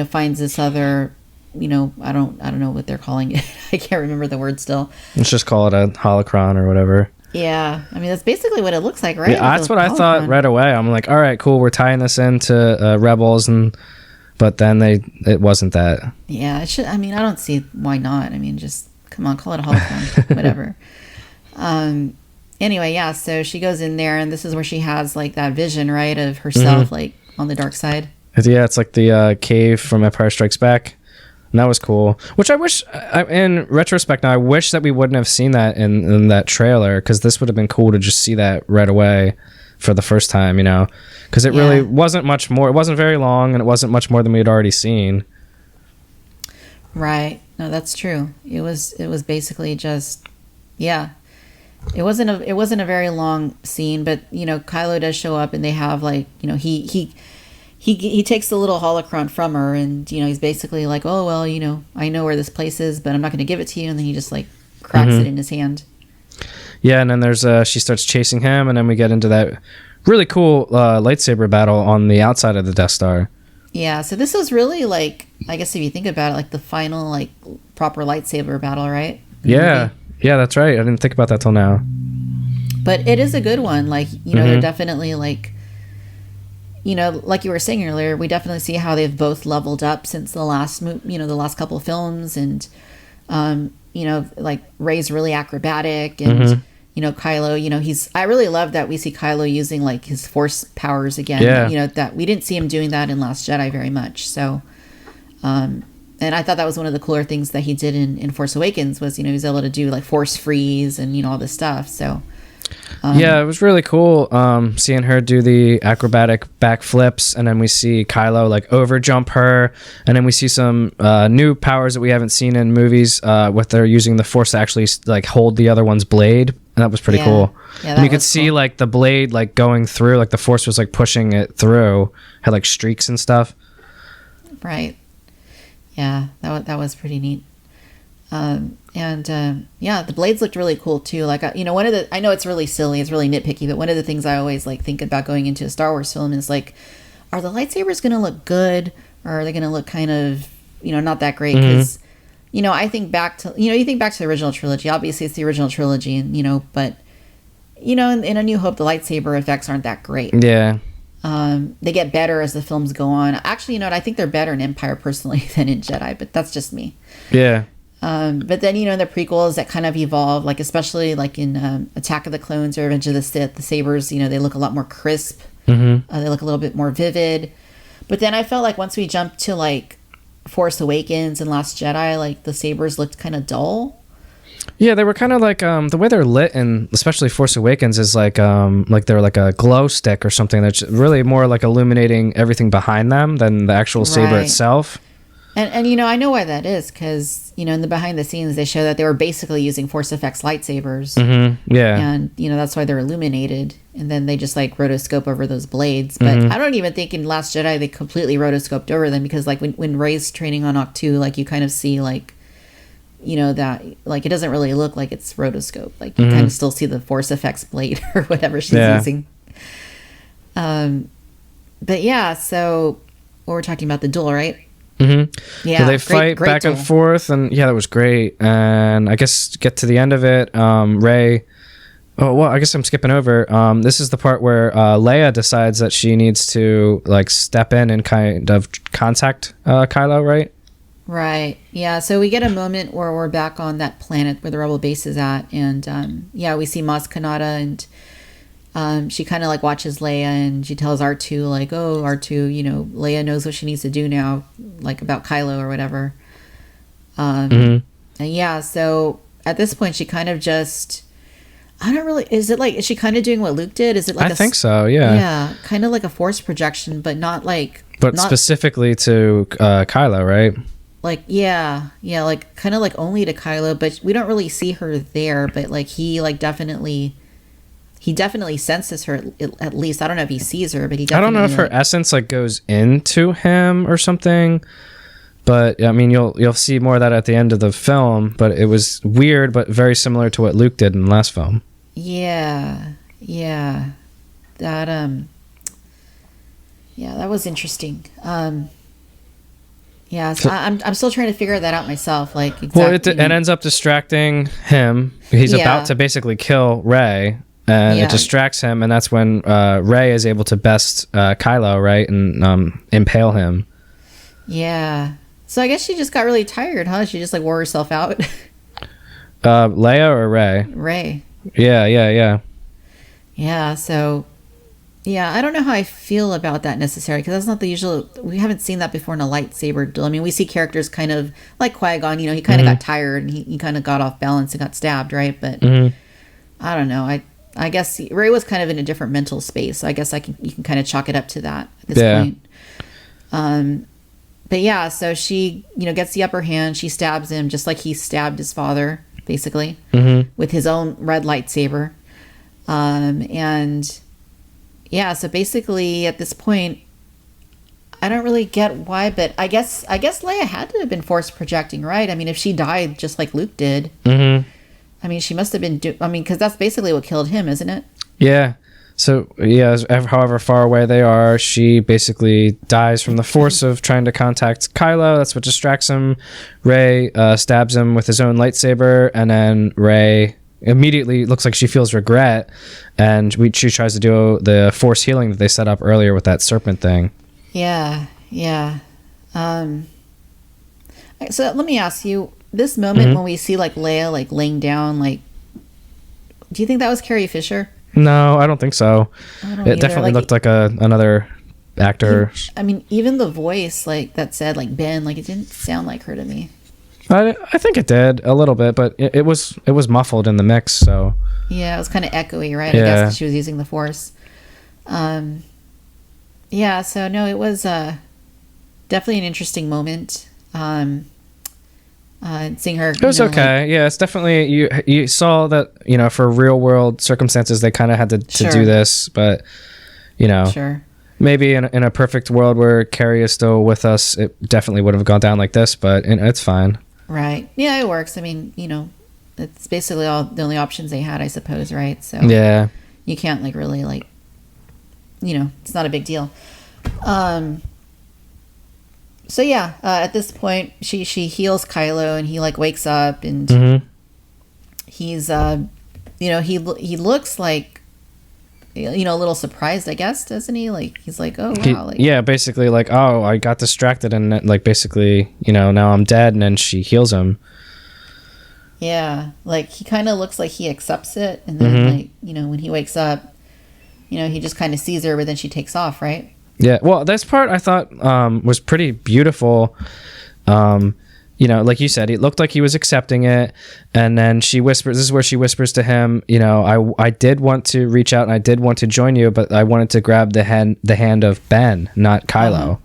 finds this other, I don't know what they're calling it. I can't remember the word still. Let's just call it a holocron or whatever. Yeah, I mean that's basically what it looks like, right? Yeah, that's what I thought right away. I'm like, all right, cool, we're tying this into Rebels, but then it wasn't that. Yeah, it should. I mean, I don't see why not. I mean, just come on, call it a hologram, whatever. Anyway, yeah. So she goes in there, and this is where she has like that vision, right, of herself like on the dark side. Yeah, it's like the cave from Empire Strikes Back. And that was cool. Which I wish, in retrospect now, I wish that we wouldn't have seen that in that trailer, because this would have been cool to just see that right away for the first time, because it really wasn't much more. It wasn't very long, and it wasn't much more than we had already seen. Right. No, that's true. It was basically just, yeah. It wasn't a very long scene, but Kylo does show up, and they have like he takes the little holocron from her, and he's basically like, oh well, I know where this place is, but I'm not going to give it to you. And then he just like cracks it in his hand. Yeah, and then there's she starts chasing him, and then we get into that really cool lightsaber battle on the outside of the Death Star. Yeah, so this was really like, I guess if you think about it, like the final like proper lightsaber battle, right? Yeah, that's right. I didn't think about that till now. But it is a good one. Like they're definitely like. Like you were saying earlier, we definitely see how they've both leveled up since the last couple of films, and like Rey's really acrobatic, and Kylo, I really love that we see Kylo using like his Force powers again. Yeah. That we didn't see him doing that in Last Jedi very much. So, and I thought that was one of the cooler things that he did in Force Awakens was he was able to do like Force freeze and all this stuff. So. Yeah, it was really cool seeing her do the acrobatic backflips, and then we see Kylo like over jump her, and then we see some new powers that we haven't seen in movies with they're using the Force to actually like hold the other one's blade, and that was pretty cool. Yeah, and you could see like the blade like going through, like the Force was like pushing it through, had like streaks and stuff. Right. Yeah, that was pretty neat. The blades looked really cool too. Like, one of the, I know it's really silly, it's really nitpicky, but one of the things I always like think about going into a Star Wars film is like, are the lightsabers going to look good, or are they going to look kind of, not that great? Because, I think back to, you think back to the original trilogy, obviously it's the original trilogy, and, but, in A New Hope, the lightsaber effects aren't that great. Yeah. They get better as the films go on. Actually, I think they're better in Empire personally than in Jedi, but that's just me. Yeah. But then, in the prequels that kind of evolve, like especially like in Attack of the Clones or Revenge of the Sith, the sabers, they look a lot more crisp. They look a little bit more vivid. But then I felt like once we jumped to like Force Awakens and Last Jedi, like the sabers looked kind of dull. Yeah, they were kind of like the way they're lit, and especially Force Awakens is like they're like a glow stick or something that's really more like illuminating everything behind them than the actual saber itself. And you know, I know why that is, because you know, in the behind the scenes they show that they were basically using Force Effects lightsabers. Yeah, and you know that's why they're illuminated, and then they just like rotoscope over those blades. But I don't even think in Last Jedi they completely rotoscoped over them, because like when Rey's training on Octu, like you kind of see like, you know, that like it doesn't really look like it's rotoscope. Like you kind of still see the Force Effects blade or whatever she's using. But yeah, so we're talking about the duel, right? Yeah, so they fight back and forth, and yeah, that was great. And I guess get to the end of it, Rey. Oh well, I guess I'm skipping over. This is the part where Leia decides that she needs to like step in and kind of contact Kylo, right? Right. Yeah. So we get a moment where we're back on that planet where the rebel base is at, and yeah, we see Maz Kanata, and she kind of like watches Leia, and she tells R2 like, "Oh, R2, you know, Leia knows what she needs to do now, like about Kylo or whatever." And yeah, so at this point, she kind of just, I don't really, is she kind of doing what Luke did? Is it like I think so, yeah. Yeah, kind of like a force projection, but not like, but specifically to Kylo, right? Like, yeah, like kind of like only to Kylo, but we don't really see her there. But like he definitely senses her, at least. I don't know if he sees her, but he definitely, I don't know if her essence like goes into him or something, but I mean you'll see more of that at the end of the film. But it was weird, but very similar to what Luke did in the last film. Yeah, that that was interesting. Yeah, so I'm still trying to figure that out myself. Like, exactly, well, it ends up distracting him. He's about to basically kill Rey, and it distracts him, and that's when Rey is able to best Kylo, right, and impale him. Yeah. So I guess she just got really tired, huh? She just like wore herself out. Leia or Rey? Rey. Yeah. Yeah. So. Yeah, I don't know how I feel about that necessarily, because that's not the usual. We haven't seen that before in a lightsaber duel. I mean, we see characters kind of like Qui-Gon, you know, he kind of got tired and he kind of got off balance and got stabbed, right? But I don't know. I guess Rey was kind of in a different mental space. So I guess you can kind of chalk it up to that at this point. But yeah, so she, you know, gets the upper hand. She stabs him just like he stabbed his father, basically, with his own red lightsaber. And yeah, so basically at this point, I don't really get why, but I guess Leia had to have been force projecting, right? I mean, if she died just like Luke did, I mean, she must have been. Because that's basically what killed him, isn't it? Yeah. So yeah, however far away they are, she basically dies from the force of trying to contact Kylo. That's what distracts him. Rey stabs him with his own lightsaber, and then Rey immediately looks like she feels regret, and she tries to do the force healing that they set up earlier with that serpent thing. Yeah. So let me ask you, this moment when we see like Leia like laying down, like, do you think that was Carrie Fisher? No, I don't think so. It definitely looked like another actor. I mean, even the voice like that said like Ben, like it didn't sound like her to me. I think it did a little bit, but it was muffled in the mix. So yeah, it was kind of echoey, right? Yeah. I guess 'cause she was using the force. Yeah. So no, it was definitely an interesting moment. Seeing her. It was okay. Like, yeah, it's definitely you saw that, you know, for real world circumstances they kind of had to do this, but you know, maybe in a perfect world where Carrie is still with us, it definitely would have gone down like this, but it's fine. Right. Yeah, it works. I mean, you know, it's basically the only options they had, I suppose, right? So yeah, you can't like really like, you know, it's not a big deal. So yeah, at this point, she heals Kylo, and he like wakes up, and he's you know, he looks like, you know, a little surprised, I guess, doesn't he? Like he's like, oh wow, like, yeah, basically like, oh, I got distracted, and like basically, you know, now I'm dead, and then she heals him. Yeah, like he kind of looks like he accepts it, and then like, you know, when he wakes up, he just kind of sees her, but then she takes off, right? Yeah. Well, this part I thought was pretty beautiful. Like you said, it looked like he was accepting it, and then she whispers. This is where she whispers to him, I did want to reach out and I did want to join you, but I wanted to grab the hand of Ben, not Kylo.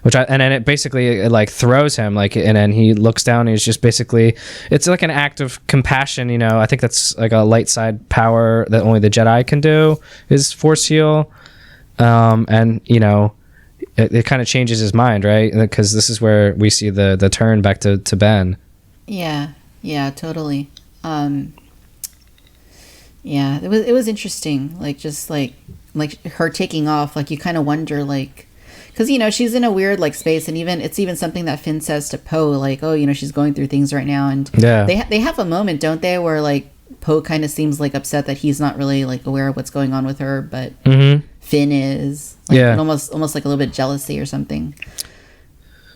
And then it basically like throws him, like, and then he looks down and he's just basically, it's like an act of compassion. I think that's like a light side power that only the Jedi can do, is force heal. It kind of changes his mind, right? Because this is where we see the turn back to Ben. Yeah, totally. It was interesting, like, just like her taking off, like, you kind of wonder, like, because she's in a weird like space, and it's even something that Finn says to Poe, like, oh, she's going through things right now, and they have a moment, don't they, where like Poe kind of seems like upset that he's not really like aware of what's going on with her, but Finn is, like, and almost like a little bit jealousy or something.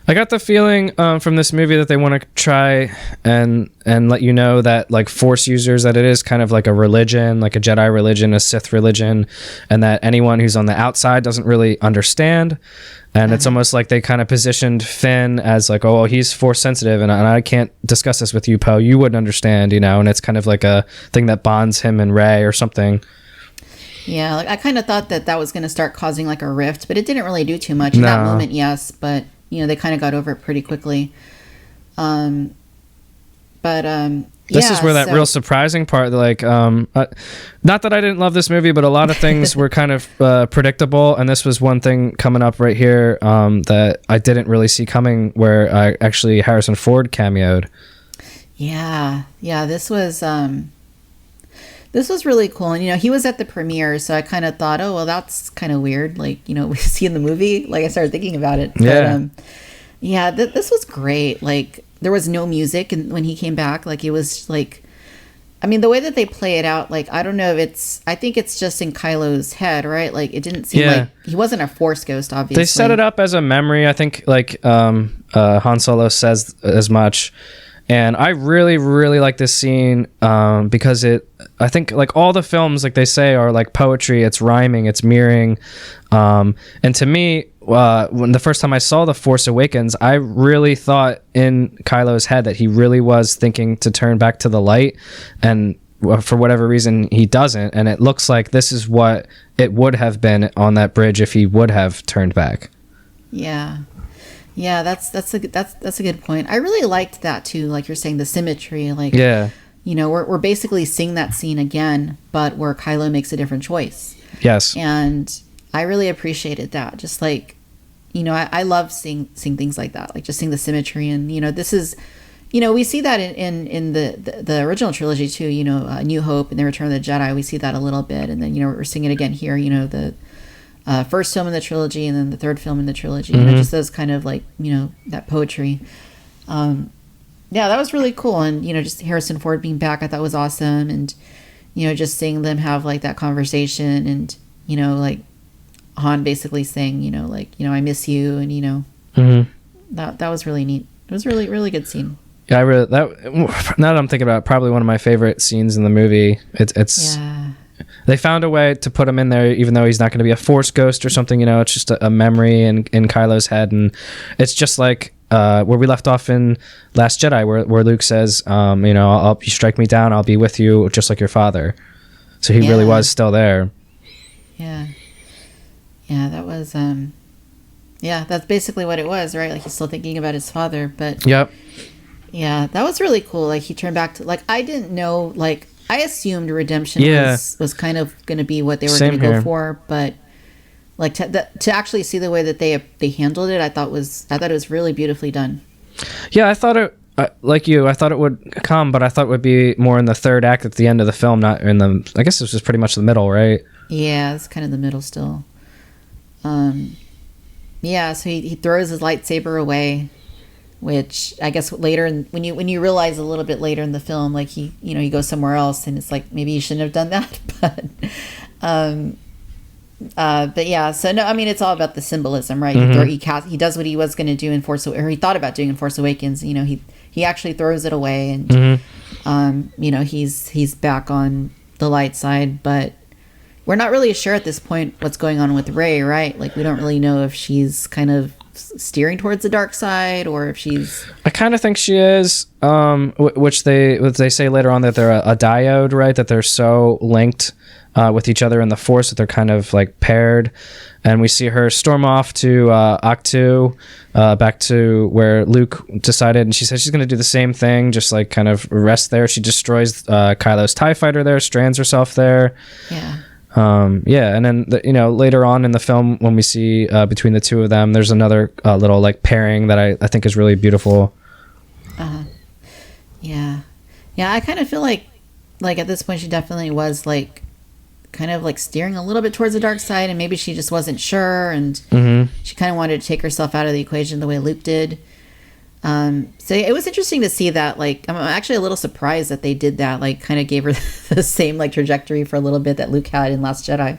I got the feeling from this movie that they want to try and let you know that, like, Force users, that it is kind of like a religion, like a Jedi religion, a Sith religion, and that anyone who's on the outside doesn't really understand. And it's almost like they kind of positioned Finn as like, oh, well, he's Force sensitive, and I can't discuss this with you, Poe. You wouldn't understand, and it's kind of like a thing that bonds him and Rey or something. Yeah, like, I kind of thought that was going to start causing like a rift, but it didn't really do too much in that moment. Yes, but they kind of got over it pretty quickly. This is where that real surprising part, like, not that I didn't love this movie, but a lot of things were kind of predictable, and this was one thing coming up right here that I didn't really see coming, where actually Harrison Ford cameoed. Yeah, this was really cool, and he was at the premiere, so I kind of thought, oh, well, that's kind of weird, like, we see in the movie, like, I started thinking about it. But, this was great. Like, there was no music, and when he came back, like, it was like, I mean, the way that they play it out, like, I don't know if I think it's just in Kylo's head, right? Like, it didn't seem like he wasn't a Force ghost, obviously. They set it up as a memory. I think, like, Han Solo says as much. And I really, really like this scene because I think, like, all the films, like they say, are like poetry. It's rhyming, it's mirroring. And to me, when the first time I saw The Force Awakens, I really thought in Kylo's head that he really was thinking to turn back to the light. And for whatever reason, he doesn't. And it looks like this is what it would have been on that bridge if he would have turned back. Yeah, that's a good point. I really liked that too, like you're saying, the symmetry, like, we're basically seeing that scene again, but where Kylo makes a different choice. Yes. And I really appreciated that. Just like, I love seeing things like that, like just seeing the symmetry, and this is, we see that in the original trilogy too. A New Hope and the Return of the Jedi, we see that a little bit, and then we're seeing it again here. The first film in the trilogy, and then the third film in the trilogy. Just those kind of like, that poetry. That was really cool. And, just Harrison Ford being back, I thought was awesome. And, just seeing them have like that conversation, and, like Han basically saying, I miss you. And, that was really neat. It was really, really good scene. Yeah, now that I'm thinking about it, probably one of my favorite scenes in the movie. It's They found a way to put him in there, even though he's not going to be a Force ghost or something. It's just a memory in Kylo's head, and it's just like where we left off in Last Jedi, where Luke says, you strike me down, I'll be with you, just like your father. So he really was still there. That was that's basically what it was, right? Like, he's still thinking about his father, but that was really cool. Like, he turned back to, like, I didn't know, like, I assumed redemption was kind of going to be what they were going to go for, but like to actually see the way that they handled it, I thought it was really beautifully done. Yeah, I thought it, like you, I thought it would come, but I thought it would be more in the third act at the end of the film, not in the. I guess this was pretty much the middle, right? Yeah, it's kind of the middle still. So he throws his lightsaber away, which I guess later when you realize a little bit later in the film, like he goes somewhere else, and it's like maybe he shouldn't have done that, but yeah. So no, I mean, it's all about the symbolism, right? He does what he was going to do in he thought about doing in Force Awakens. He actually throws it away, and he's back on the light side, but we're not really sure at this point what's going on with Rey, right? Like, we don't really know if she's kind of steering towards the dark side or if she's... I kind of think she is, which they say later on that they're a dyad, right? That they're so linked with each other in the Force that they're kind of like paired. And we see her storm off to Ahch-To, back to where Luke decided, and she says she's going to do the same thing, just like kind of rest there. She destroys Kylo's TIE fighter there, strands herself there. Yeah. And then later on in the film when we see between the two of them, there's another little like pairing that I think is really beautiful. Yeah I kind of feel like at this point she definitely was like kind of like steering a little bit towards the dark side, and maybe she just wasn't sure, and she kind of wanted to take herself out of the equation the way Luke did. So it was interesting to see that. Like, I'm actually a little surprised that they did that, like kind of gave her the same like trajectory for a little bit that Luke had in Last Jedi.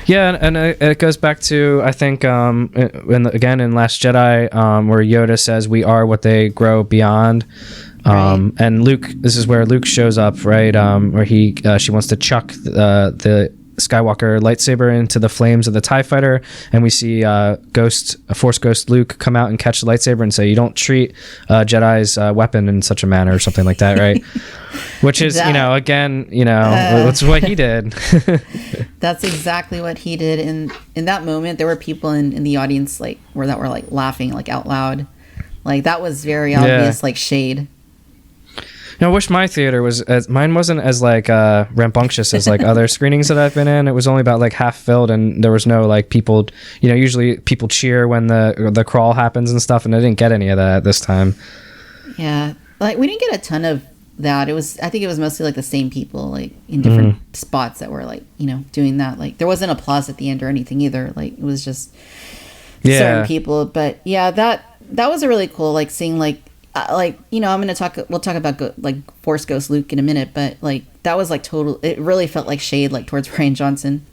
Yeah, and it goes back to, I think, again in Last Jedi, where Yoda says we are what they grow beyond. Right. And Luke, this is where Luke shows up, right? Where she wants to chuck the Skywalker lightsaber into the flames of the TIE fighter, and we see Force Ghost Luke come out and catch the lightsaber and say, "You don't treat Jedi's weapon in such a manner," or something like that, right? Which is, that's what he did. That's exactly what he did. In that moment, there were people in the audience that were like laughing like out loud, like that was very obvious, like shade. I wish my theater mine wasn't as like rambunctious as like other screenings that I've been in. It was only about like half filled, and there was no like people, usually people cheer when the crawl happens and stuff, and I didn't get any of that this time. Yeah. Like, we didn't get a ton of that. I think it was mostly like the same people, like in different spots that were like, doing that. Like, there wasn't applause at the end or anything either. Like, it was just certain people. But yeah, that was a really cool, like, seeing like, we'll talk about like Force Ghost Luke in a minute, but like that was like it really felt like shade like towards Rian Johnson.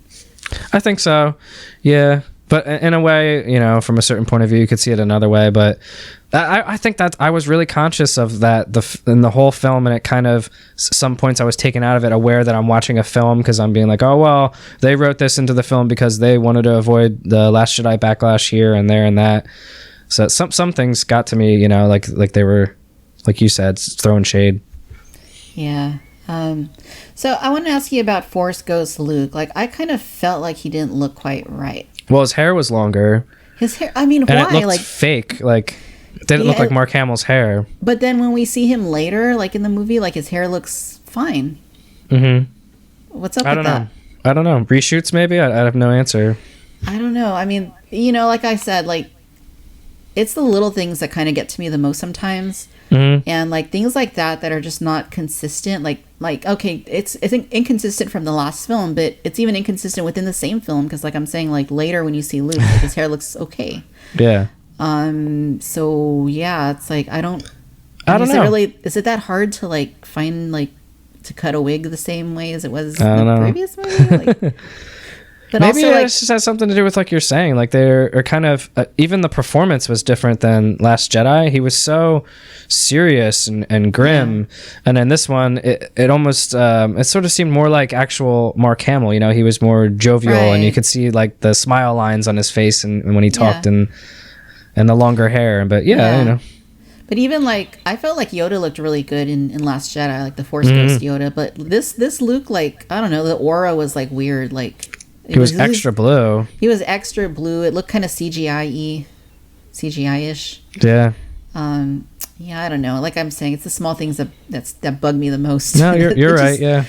I think so. Yeah. But in a way, from a certain point of view, you could see it another way. But I think that I was really conscious of that in the whole film, and it kind of, some points I was taken out of it, aware that I'm watching a film, because I'm being like, oh, well, they wrote this into the film because they wanted to avoid the Last Jedi backlash here and there and that. So some things got to me, like they were, like you said, throwing shade. Yeah. So I want to ask you about Force Ghost Luke. Like, I kind of felt like he didn't look quite right. Well, his hair was longer. His hair, I mean, and why? It looked like fake. Like, it didn't look like Mark Hamill's hair. But then when we see him later, like in the movie, like his hair looks fine. Mm-hmm. What's up with that? I don't know. Reshoots, maybe? I have no answer. I don't know. I mean, like I said, like, it's the little things that kind of get to me the most sometimes. Mm-hmm. And like things like that are just not consistent. Like okay, it's inconsistent from the last film, but it's even inconsistent within the same film, because like I'm saying, like later when you see Luke, like, his hair looks okay. Yeah. So yeah, it's like I don't know. Is it that hard to like find like to cut a wig the same way as it was in the previous movie? Like, but maybe also, it just has something to do with, like you're saying, like they're kind of even the performance was different than Last Jedi. He was so serious and grim, and then this one it almost it sort of seemed more like actual Mark Hamill. He was more jovial, and you could see like the smile lines on his face and when he talked, and the longer hair. But But even like I felt like Yoda looked really good in Last Jedi, like the Force Ghost Yoda. But this Luke, like I don't know, the aura was like weird, like. He was extra blue. He was extra blue. It looked kind of CGI-ish. Yeah. Yeah, I don't know. Like I'm saying, it's the small things that bug me the most. No, you're right. Yeah.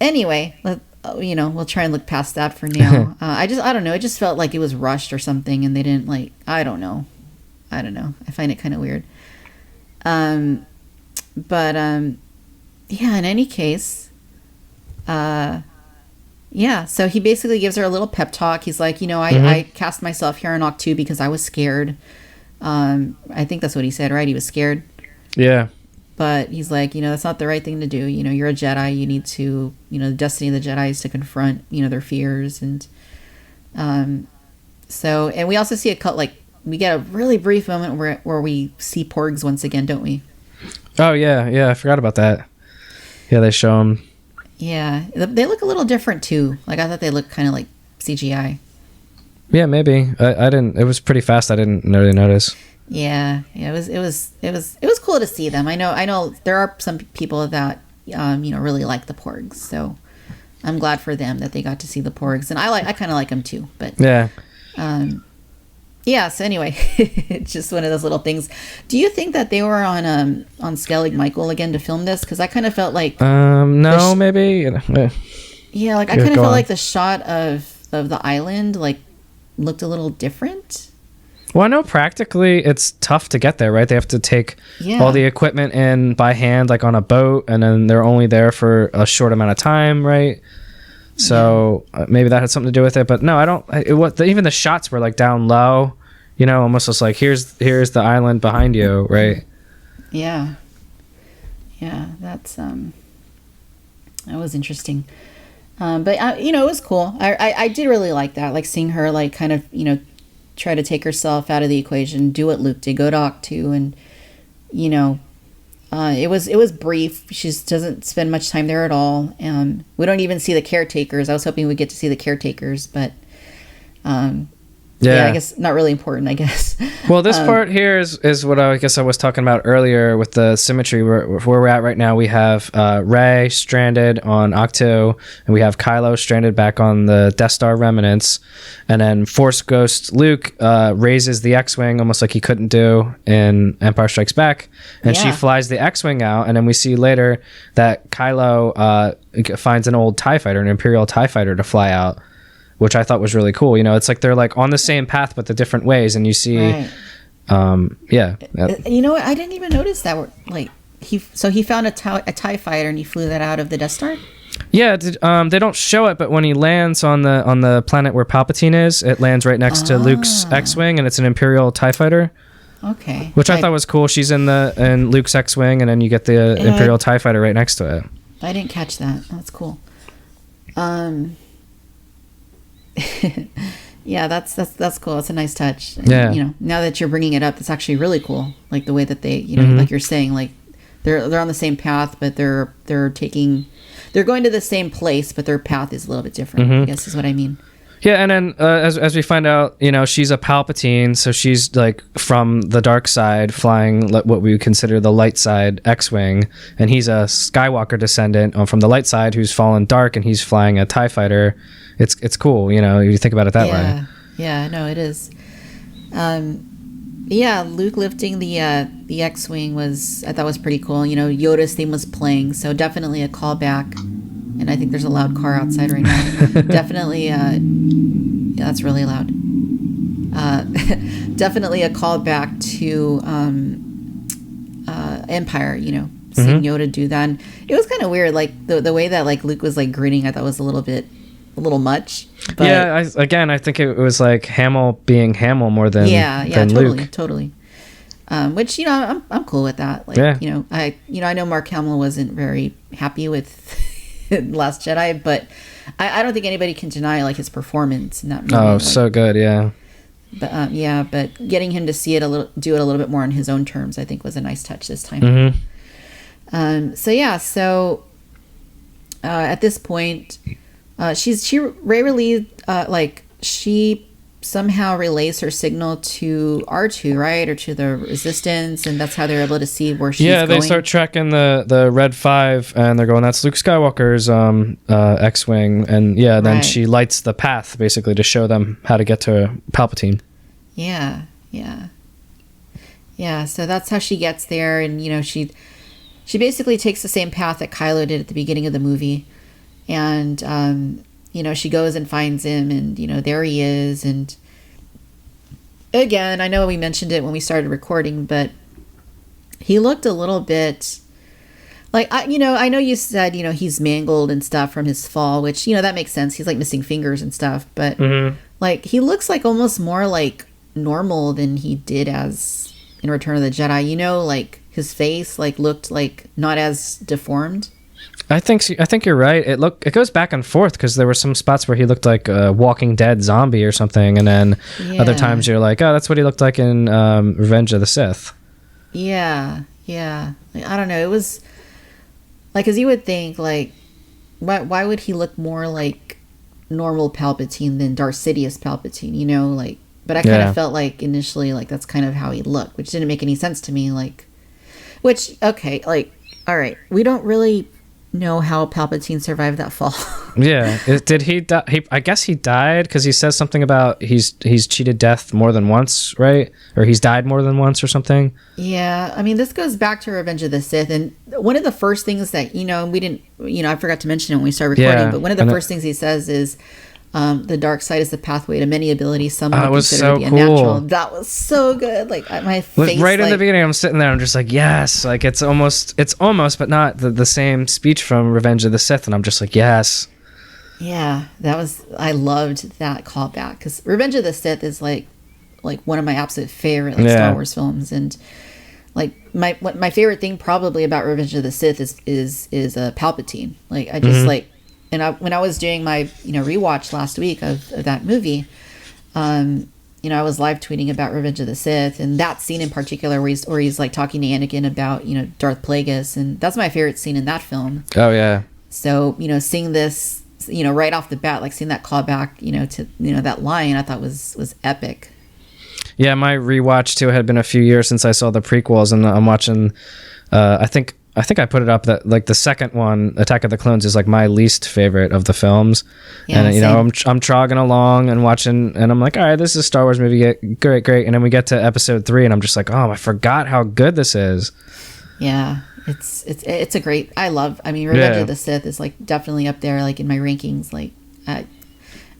Anyway, we'll try and look past that for now. I don't know. It just felt like it was rushed or something, and they didn't like. I don't know. I find it kind of weird. But yeah. In any case, yeah, so he basically gives her a little pep talk. He's like, I cast myself here on Ahch-To because I was scared. I think that's what he said, right? He was scared. Yeah. But he's like, that's not the right thing to do. You're a Jedi. You need to, the destiny of the Jedi is to confront, their fears. And and we also see we get a really brief moment where we see Porgs once again, don't we? Oh, yeah. Yeah, I forgot about that. Yeah, they show him. Yeah, they look a little different too. Like I thought they looked kind of like CGI. Yeah, maybe. I didn't. It was pretty fast. I didn't really notice. Yeah. It was cool to see them. I know. There are some people that really like the Porgs, so I'm glad for them that they got to see the Porgs, and I kind of like them too. But yeah. Yeah. So anyway, it's just one of those little things. Do you think that they were on Skellig Michael again to film this? Because I kind of felt like no, maybe. Yeah, like I kind of felt like the shot of the island like looked a little different. Well, I know practically it's tough to get there, right? They have to take all the equipment in by hand, like on a boat, and then they're only there for a short amount of time, right? So maybe that had something to do with it. But no, I don't. Even the shots were like down low, almost just like here's the island behind you, right? Yeah, that's that was interesting. But it was cool. I did really like that, like seeing her like kind of try to take herself out of the equation, do what Luke did, go to Octu, and it was brief. She doesn't spend much time there at all. We don't even see the caretakers. I was hoping we'd get to see the caretakers, but I guess not really important, I guess. Well, this part here is what I guess I was talking about earlier with the symmetry. Where we're at right now, we have Rey stranded on Octo, and we have Kylo stranded back on the Death Star remnants. And then Force Ghost Luke raises the X-Wing almost like he couldn't do in Empire Strikes Back. And she flies the X-Wing out, and then we see later that Kylo finds an old TIE fighter, an Imperial TIE fighter to fly out, which I thought was really cool. It's like they're like on the same path, but the different ways. And you see, right. You know what? I didn't even notice that. Like he found a TIE fighter and he flew that out of the Death Star. Yeah, they don't show it, but when he lands on the planet where Palpatine is, it lands right next to Luke's X-Wing, and it's an Imperial TIE fighter. Okay. Which I thought was cool. She's in Luke's X-Wing, and then you get the Imperial TIE fighter right next to it. I didn't catch that. That's cool. Yeah, that's cool. It's a nice touch. And, now that you're bringing it up, it's actually really cool. Like the way that they, like you're saying, like they're on the same path, but they're going to the same place, but their path is a little bit different. I guess is what I mean. Yeah, and then as we find out, she's a Palpatine, so she's like from the dark side, flying what we would consider the light side X-Wing, and he's a Skywalker descendant from the light side who's fallen dark, and he's flying a TIE fighter. It's cool, you think about it that way. Yeah, no, it is. Luke lifting the X-Wing I thought was pretty cool. Yoda's theme was playing, so definitely a callback. And I think there's a loud car outside right now. Definitely, that's really loud. Definitely a callback to Empire, seeing Yoda do that. And it was kind of weird, like the way that like Luke was like grinning, I thought was a little much. But I think it was like Hamill being Hamill more than Luke. Totally. Which I'm cool with that. Like I know Mark Hamill wasn't very happy with Last Jedi, but I don't think anybody can deny like his performance in that movie. Oh, so good, yeah. But but getting him to do it a little bit more on his own terms, I think was a nice touch this time. So at this point, Rey relieved she somehow relays her signal to R2, right? Or to the Resistance, and that's how they're able to see where she's going. Yeah, they start tracking the Red 5, and they're going, that's Luke Skywalker's X-Wing, and then she lights the path, basically, to show them how to get to Palpatine. Yeah, so that's how she gets there, and, she basically takes the same path that Kylo did at the beginning of the movie, and, she goes and finds him, and, there he is. And again, I know we mentioned it when we started recording, but he looked a little bit like, I know you said, he's mangled and stuff from his fall, which, that makes sense. He's like missing fingers and stuff, but like, he looks like almost more like normal than he did as in Return of the Jedi, like his face like looked like not as deformed. I think you're right. It goes back and forth because there were some spots where he looked like a Walking Dead zombie or something, and then other times you're like, oh, that's what he looked like in Revenge of the Sith. Yeah. Like, I don't know. It was like, because you would think like why would he look more like normal Palpatine than Darth Sidious Palpatine, you know, like, but I kind of felt like initially like that's kind of how he looked, which didn't make any sense to me, like, which, okay, like, all right, we don't really know how Palpatine survived that fall. Yeah. Did he die? I guess he died because he says something about he's cheated death more than once, right? Or he's died more than once or something. Yeah. I mean, this goes back to Revenge of the Sith. And one of the first things that, you know, we didn't, you know, I forgot to mention it when we started recording, but one of the first things he says is, the dark side is the pathway to many abilities some would consider to be unnatural. That was so good. Like my face, right in the beginning, I'm sitting there. I'm just like, yes, like it's almost, but not the same speech from Revenge of the Sith, and I'm just like, yes. Yeah, I loved that callback because Revenge of the Sith is like one of my absolute favorite Star Wars films, and like my favorite thing probably about Revenge of the Sith is Palpatine. Like I just like. And when I was doing my, you know, rewatch last week of that movie, you know, I was live tweeting about Revenge of the Sith and that scene in particular where he's like talking to Anakin about, you know, Darth Plagueis, and that's my favorite scene in that film. Oh yeah. So, you know, seeing this, you know, right off the bat, like seeing that callback, you know, to, you know, that line, I thought was epic. Yeah, my rewatch too had been a few years since I saw the prequels, and I'm watching. I think I put it up that like the second one, Attack of the Clones, is like my least favorite of the films. Yeah, and you know, I'm trogging along and watching, and I'm like, all right, this is a Star Wars movie, great. And then we get to episode 3, and I'm just like, oh, I forgot how good this is. Yeah, it's a great. I mean, Revenge of the Sith is like definitely up there, like in my rankings, like, and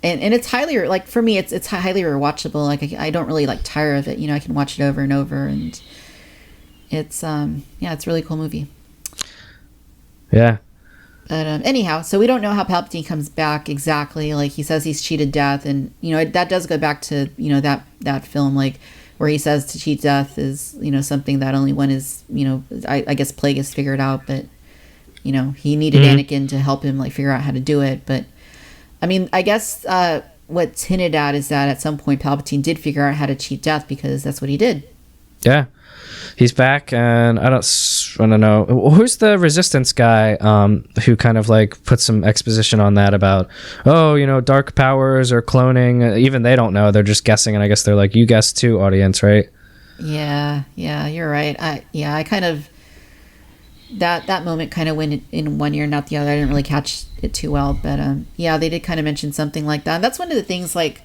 it's highly, like for me, it's highly rewatchable. Like I don't really like tire of it. You know, I can watch it over and over, and it's it's a really cool movie. Yeah. But anyhow, so we don't know how Palpatine comes back exactly. Like he says he's cheated death, and you know that does go back to, you know, that film, like where he says to cheat death is, you know, something that only one is, you know, I guess Plagueis figured out, but you know he needed Anakin to help him like figure out how to do it. But I mean, I guess what's hinted at is that at some point Palpatine did figure out how to cheat death because that's what he did. Yeah. He's back, and I don't know who's the Resistance guy who kind of like put some exposition on that about, oh, you know, dark powers or cloning. Even they don't know; they're just guessing, and I guess they're like, you guessed too, audience, right? Yeah, you're right. I kind of that moment kind of went in one ear, not the other. I didn't really catch it too well, but yeah, they did kind of mention something like that. And that's one of the things, like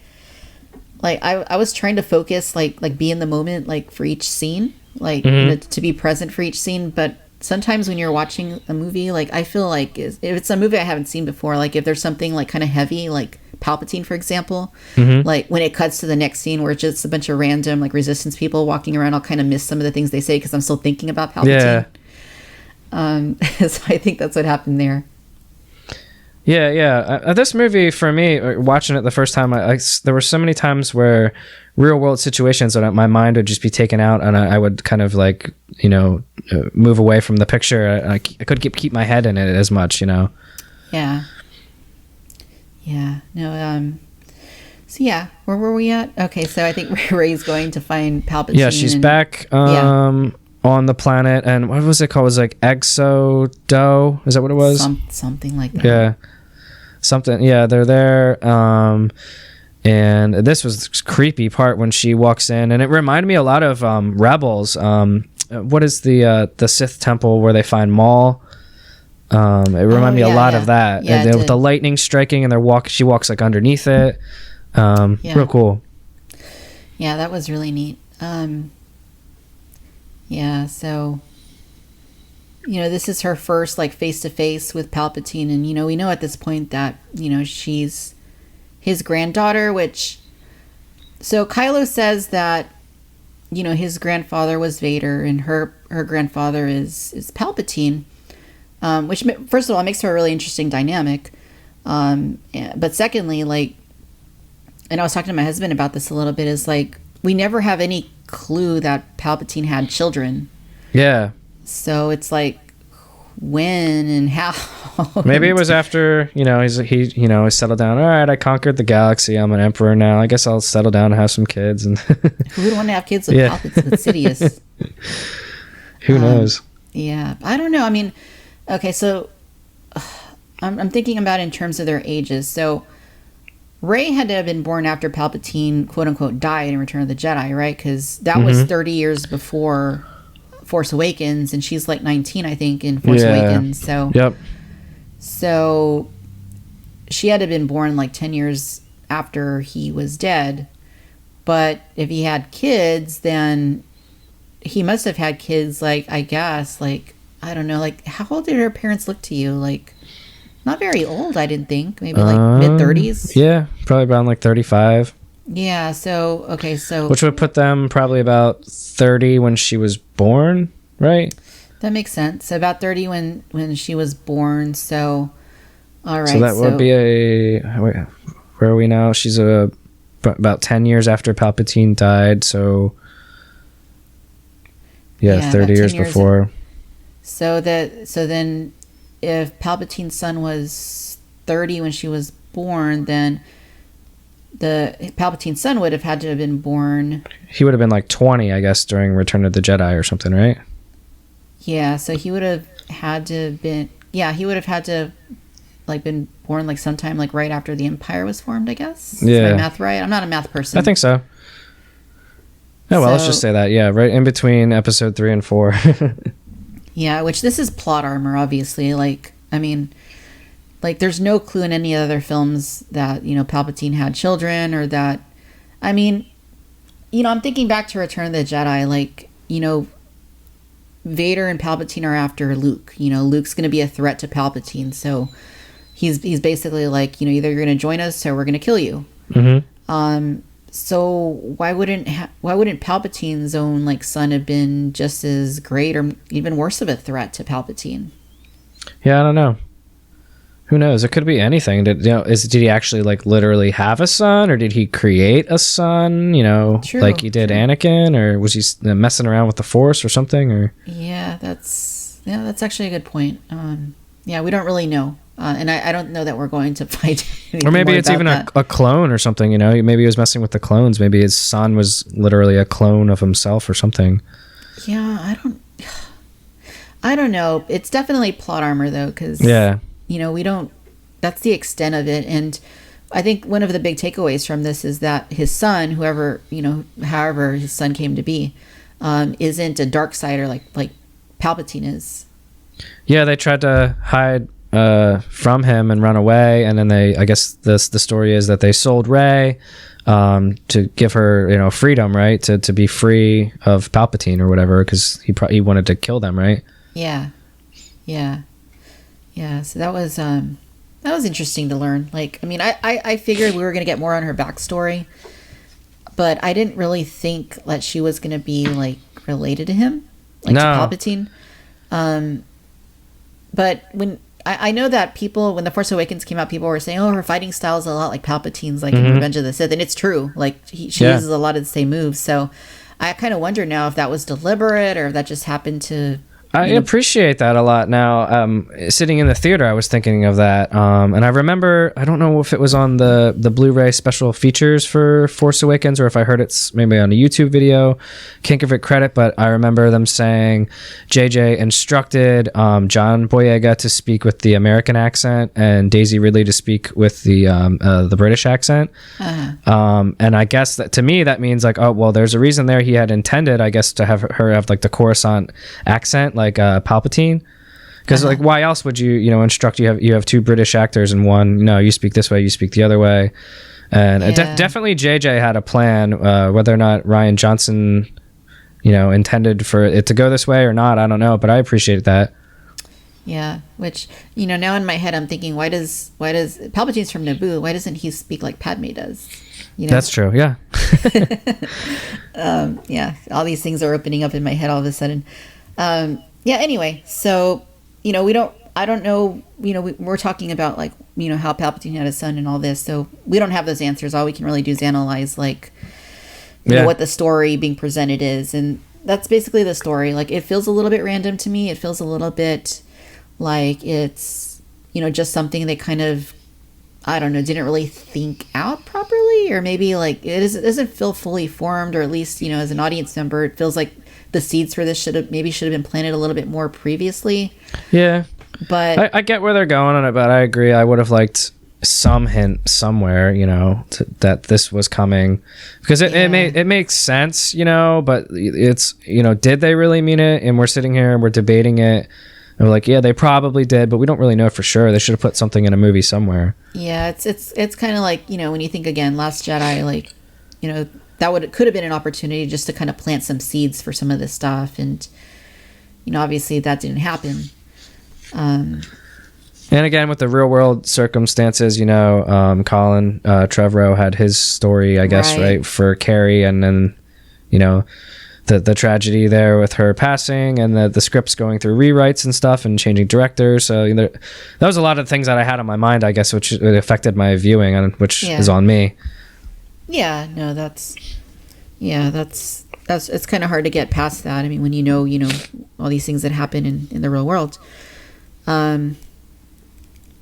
I was trying to focus, like be in the moment, like for each scene. Like you know, to be present for each scene, but sometimes when you're watching a movie, like I feel like if it's a movie I haven't seen before, like if there's something like kind of heavy, like Palpatine, for example, like when it cuts to the next scene where it's just a bunch of random like Resistance people walking around, I'll kind of miss some of the things they say because I'm still thinking about Palpatine. So I think that's what happened there. Yeah. This movie, for me, watching it the first time, there were so many times where real world situations that my mind would just be taken out, and I would kind of like, you know, move away from the picture. I couldn't keep my head in it as much, you know. Yeah. No. So yeah, where were we at? Okay, so I think Rey's going to find Palpatine. Yeah, she's back. On the planet, and what was it called? It was like Exo-Do. Is that what it was? Something like that. Yeah. Something. Yeah, they're there. And this was the creepy part when she walks in, and it reminded me a lot of Rebels. What is the Sith temple where they find Maul? It reminded me a lot of that. Yeah, with the lightning striking, and she walks like underneath it. Real cool. Yeah, that was really neat. Yeah, so, you know, this is her first, like, face-to-face with Palpatine, and, you know, we know at this point that, you know, she's his granddaughter, which, so Kylo says that, you know, his grandfather was Vader, and her grandfather is Palpatine, which, first of all, makes her a really interesting dynamic, but secondly, like, and I was talking to my husband about this a little bit, is, like, we never have any clue that Palpatine had children. Yeah. So it's like, when and how? Maybe it was after, you know, he settled down. All right, I conquered the galaxy. I'm an emperor now. I guess I'll settle down and have some kids. And who would want to have kids with Palpatine, with Sidious? Who knows? Yeah, I don't know. I mean, okay, so I'm thinking about it in terms of their ages. So Rey had to have been born after Palpatine, quote unquote, died in Return of the Jedi, right? Because that was 30 years before Force Awakens, and she's like 19, I think, in Force Awakens. So, so she had to have been born like 10 years after he was dead. But if he had kids, then he must have had kids, like, I guess, like, I don't know, like, how old did her parents look to you? Like, not very old, I didn't think. Maybe like mid-30s. Yeah, probably around like 35. Yeah, so, okay, so... Which would put them probably about 30 when she was born, right? That makes sense. So about 30 when she was born, so... All right, so that would be a... Wait, where are we now? She's about 10 years after Palpatine died, so... Yeah, 30 years before. So then if Palpatine's son was 30 when she was born, then Palpatine's son would have had to have been born. He would have been like 20, I guess, during Return of the Jedi or something, right? Yeah, so he would have had to have been... Yeah, he would have had to like been born like sometime like right after the Empire was formed, I guess. Yeah. Is my math right? I'm not a math person. I think so. Oh, well, let's just say that. Yeah, right in between episode 3 and 4. Yeah, which this is plot armor, obviously. Like, I mean, like, there's no clue in any other films that, you know, Palpatine had children or that... I mean, you know, I'm thinking back to Return of the Jedi, like, you know, Vader and Palpatine are after Luke. You know, Luke's going to be a threat to Palpatine, so he's basically like, you know, either you're going to join us or we're going to kill you. Mm-hmm. So why wouldn't Palpatine's own like son have been just as great or even worse of a threat to Palpatine? Yeah, I don't know. Who knows? It could be anything. Did he actually like literally have a son, or did he create a son? You know, like he did Anakin, or was he messing around with the Force or something? Or that's actually a good point. Yeah, we don't really know. And I don't know that we're going to find anything. Or maybe it's even a clone or something, you know? Maybe he was messing with the clones. Maybe his son was literally a clone of himself or something. Yeah, I don't know. It's definitely plot armor, though, because, you know, that's the extent of it. And I think one of the big takeaways from this is that his son, however his son came to be, isn't a dark sider like Palpatine is. Yeah, they tried to hide from him and run away, and then I guess the story is that they sold Rey to give her, you know, freedom, right, to be free of Palpatine or whatever, because he wanted to kill them, right? Yeah. So that was interesting to learn. Like, I mean, I figured we were gonna get more on her backstory, but I didn't really think that she was gonna be like related to him, like to Palpatine. But when I know that people, when The Force Awakens came out, people were saying, oh, her fighting style is a lot like Palpatine's, like in Revenge of the Sith. And it's true. Like, she uses a lot of the same moves. So I kind of wonder now if that was deliberate or if that just happened to... I appreciate that a lot now. Sitting in the theater, I was thinking of that. And I remember, I don't know if it was on the Blu-ray special features for Force Awakens or if I heard it's maybe on a YouTube video. Can't give it credit, but I remember them saying JJ instructed John Boyega to speak with the American accent and Daisy Ridley to speak with the British accent. And I guess that to me, that means like, oh, well, there's a reason there. He had intended, I guess, to have her have like the correspondent accent, like Palpatine, because like why else would you instruct you have two British actors and one, no, you speak this way, you speak the other way. And definitely JJ had a plan, whether or not Rian Johnson intended for it to go this way or not, I don't know, but I appreciate that. Yeah, which now in my head I'm thinking, why does Palpatine's from Naboo, why doesn't he speak like Padme does? That's true. Yeah. Yeah, all these things are opening up in my head all of a sudden. Anyway, so, I don't know, we're talking about like, how Palpatine had a son and all this. So we don't have those answers. All we can really do is analyze like, what the story being presented is. And that's basically the story. Like, it feels a little bit random to me. It feels a little bit like it's, just something they kind of, I don't know, didn't really think out properly, or maybe like it doesn't feel fully formed, or at least, as an audience member, it feels like the seeds for this should have been planted a little bit more previously. Yeah. But I get where they're going on it, but I agree. I would have liked some hint somewhere, that this was coming, because it makes sense, but it's, did they really mean it? And we're sitting here and we're debating it. And we're like, yeah, they probably did, but we don't really know for sure. They should have put something in a movie somewhere. Yeah, it's kind of like, when you think again, Last Jedi, like, that could have been an opportunity just to kind of plant some seeds for some of this stuff. And, obviously that didn't happen. And again, with the real world circumstances, Colin Trevorrow had his story, I guess, right, for Carrie, and then, the tragedy there with her passing, and the scripts going through rewrites and stuff and changing directors. So that was a lot of things that I had on my mind, I guess, which affected my viewing, which is on me. Yeah, no, that's it's kind of hard to get past that. I mean, when all these things that happen in the real world.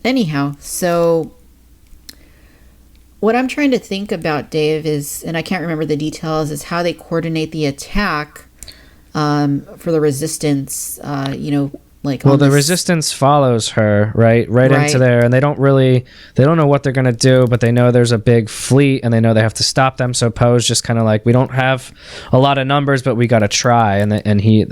Anyhow, so what I'm trying to think about, Dave, is, and I can't remember the details, is how they coordinate the attack for the resistance, the resistance follows her right into there, and they don't know what they're going to do, but they know there's a big fleet and they know they have to stop them. So Poe's just kind of like, we don't have a lot of numbers, but we got to try. And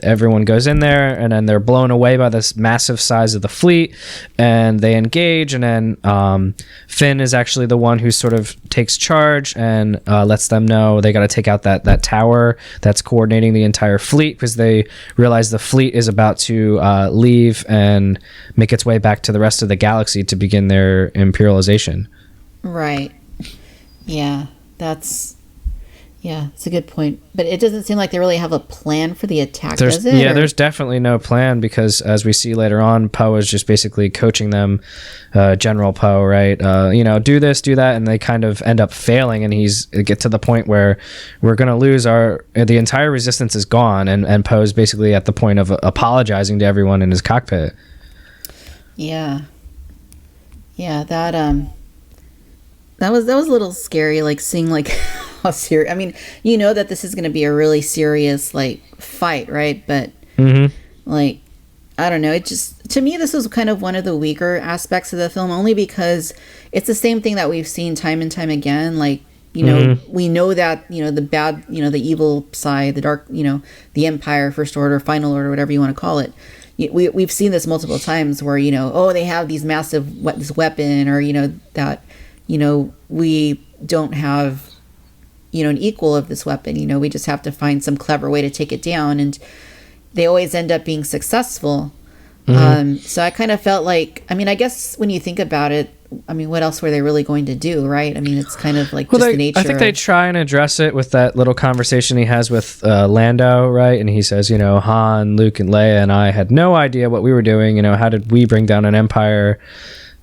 everyone goes in there, and then they're blown away by this massive size of the fleet, and they engage. And then Finn is actually the one who sort of takes charge and lets them know they got to take out that tower that's coordinating the entire fleet, because they realize the fleet is about to leave and make its way back to the rest of the galaxy to begin their imperialization. Right. Yeah, it's a good point. But it doesn't seem like they really have a plan for the attack, does it? Yeah, there's definitely no plan, because as we see later on, Poe is just basically coaching them, General Poe, right? Do this, do that, and they kind of end up failing, and get to the point where we're going to lose the entire resistance is gone, and Poe's basically at the point of apologizing to everyone in his cockpit. Yeah. Yeah, that was a little scary, like seeing like how serious. I mean, that this is going to be a really serious like fight, right? But like, I don't know. It just, to me, this was kind of one of the weaker aspects of the film, only because it's the same thing that we've seen time and time again. Like, we know that, the bad, the evil side, the dark, the Empire, First Order, Final Order, whatever you want to call it. We've seen this multiple times where, they have these massive, this weapon, or, that, we don't have, an equal of this weapon. We just have to find some clever way to take it down, and they always end up being successful. So I kind of felt like, I mean, I guess when you think about it, I mean, what else were they really going to do, right? I mean, it's kind of like the nature. I think they try and address it with that little conversation he has with Lando, right? And he says, Han, Luke, and Leia and I had no idea what we were doing. How did we bring down an empire?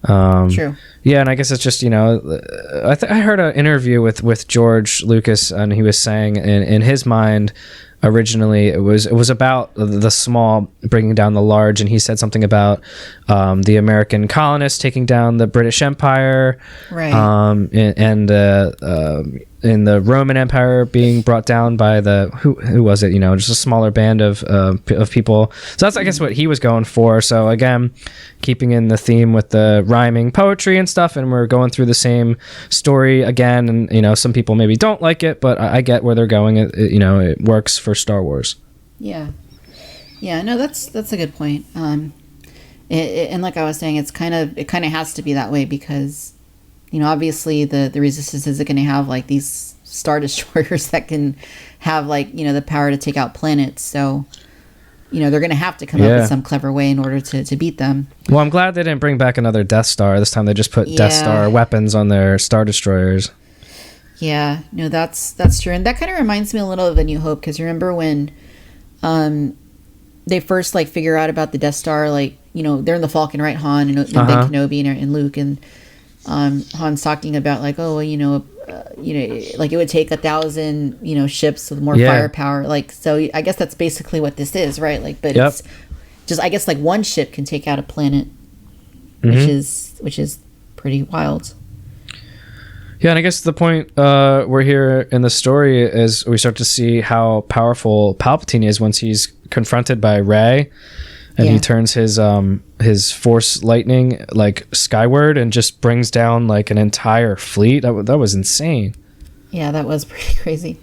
True. Yeah, and I guess it's just, I heard an interview with George Lucas, and he was saying in his mind, originally it was about the small bringing down the large, and he said something about the American colonists taking down the British Empire, right? And in the Roman Empire being brought down by who was it? Just a smaller band of people. So that's, I guess, what he was going for. So again, keeping in the theme with the rhyming poetry and stuff, and we're going through the same story again. And some people maybe don't like it, but I get where they're going. It works for Star Wars. Yeah. No, that's a good point. And like I was saying, it kind of has to be that way, because obviously the resistance isn't going to have like these star destroyers that can have like, the power to take out planets. So, they're going to have to come up with some clever way in order to beat them. Well, I'm glad they didn't bring back another Death Star. This time they just put Death Star weapons on their star destroyers. Yeah, no, that's true. And that kind of reminds me a little of A New Hope, because remember when they first like figure out about the Death Star, like, they're in the Falcon, right? Han and Ben Kenobi and Luke, and Han's talking about like, like it would take 1,000, ships with more firepower. Like, so I guess that's basically what this is, right? Like, but it's just, I guess like one ship can take out a planet, which is pretty wild. Yeah, and I guess the point we're here in the story is we start to see how powerful Palpatine is once he's confronted by Rey. and he turns his force lightning like skyward and just brings down like an entire fleet. That was insane. Yeah, that was pretty crazy.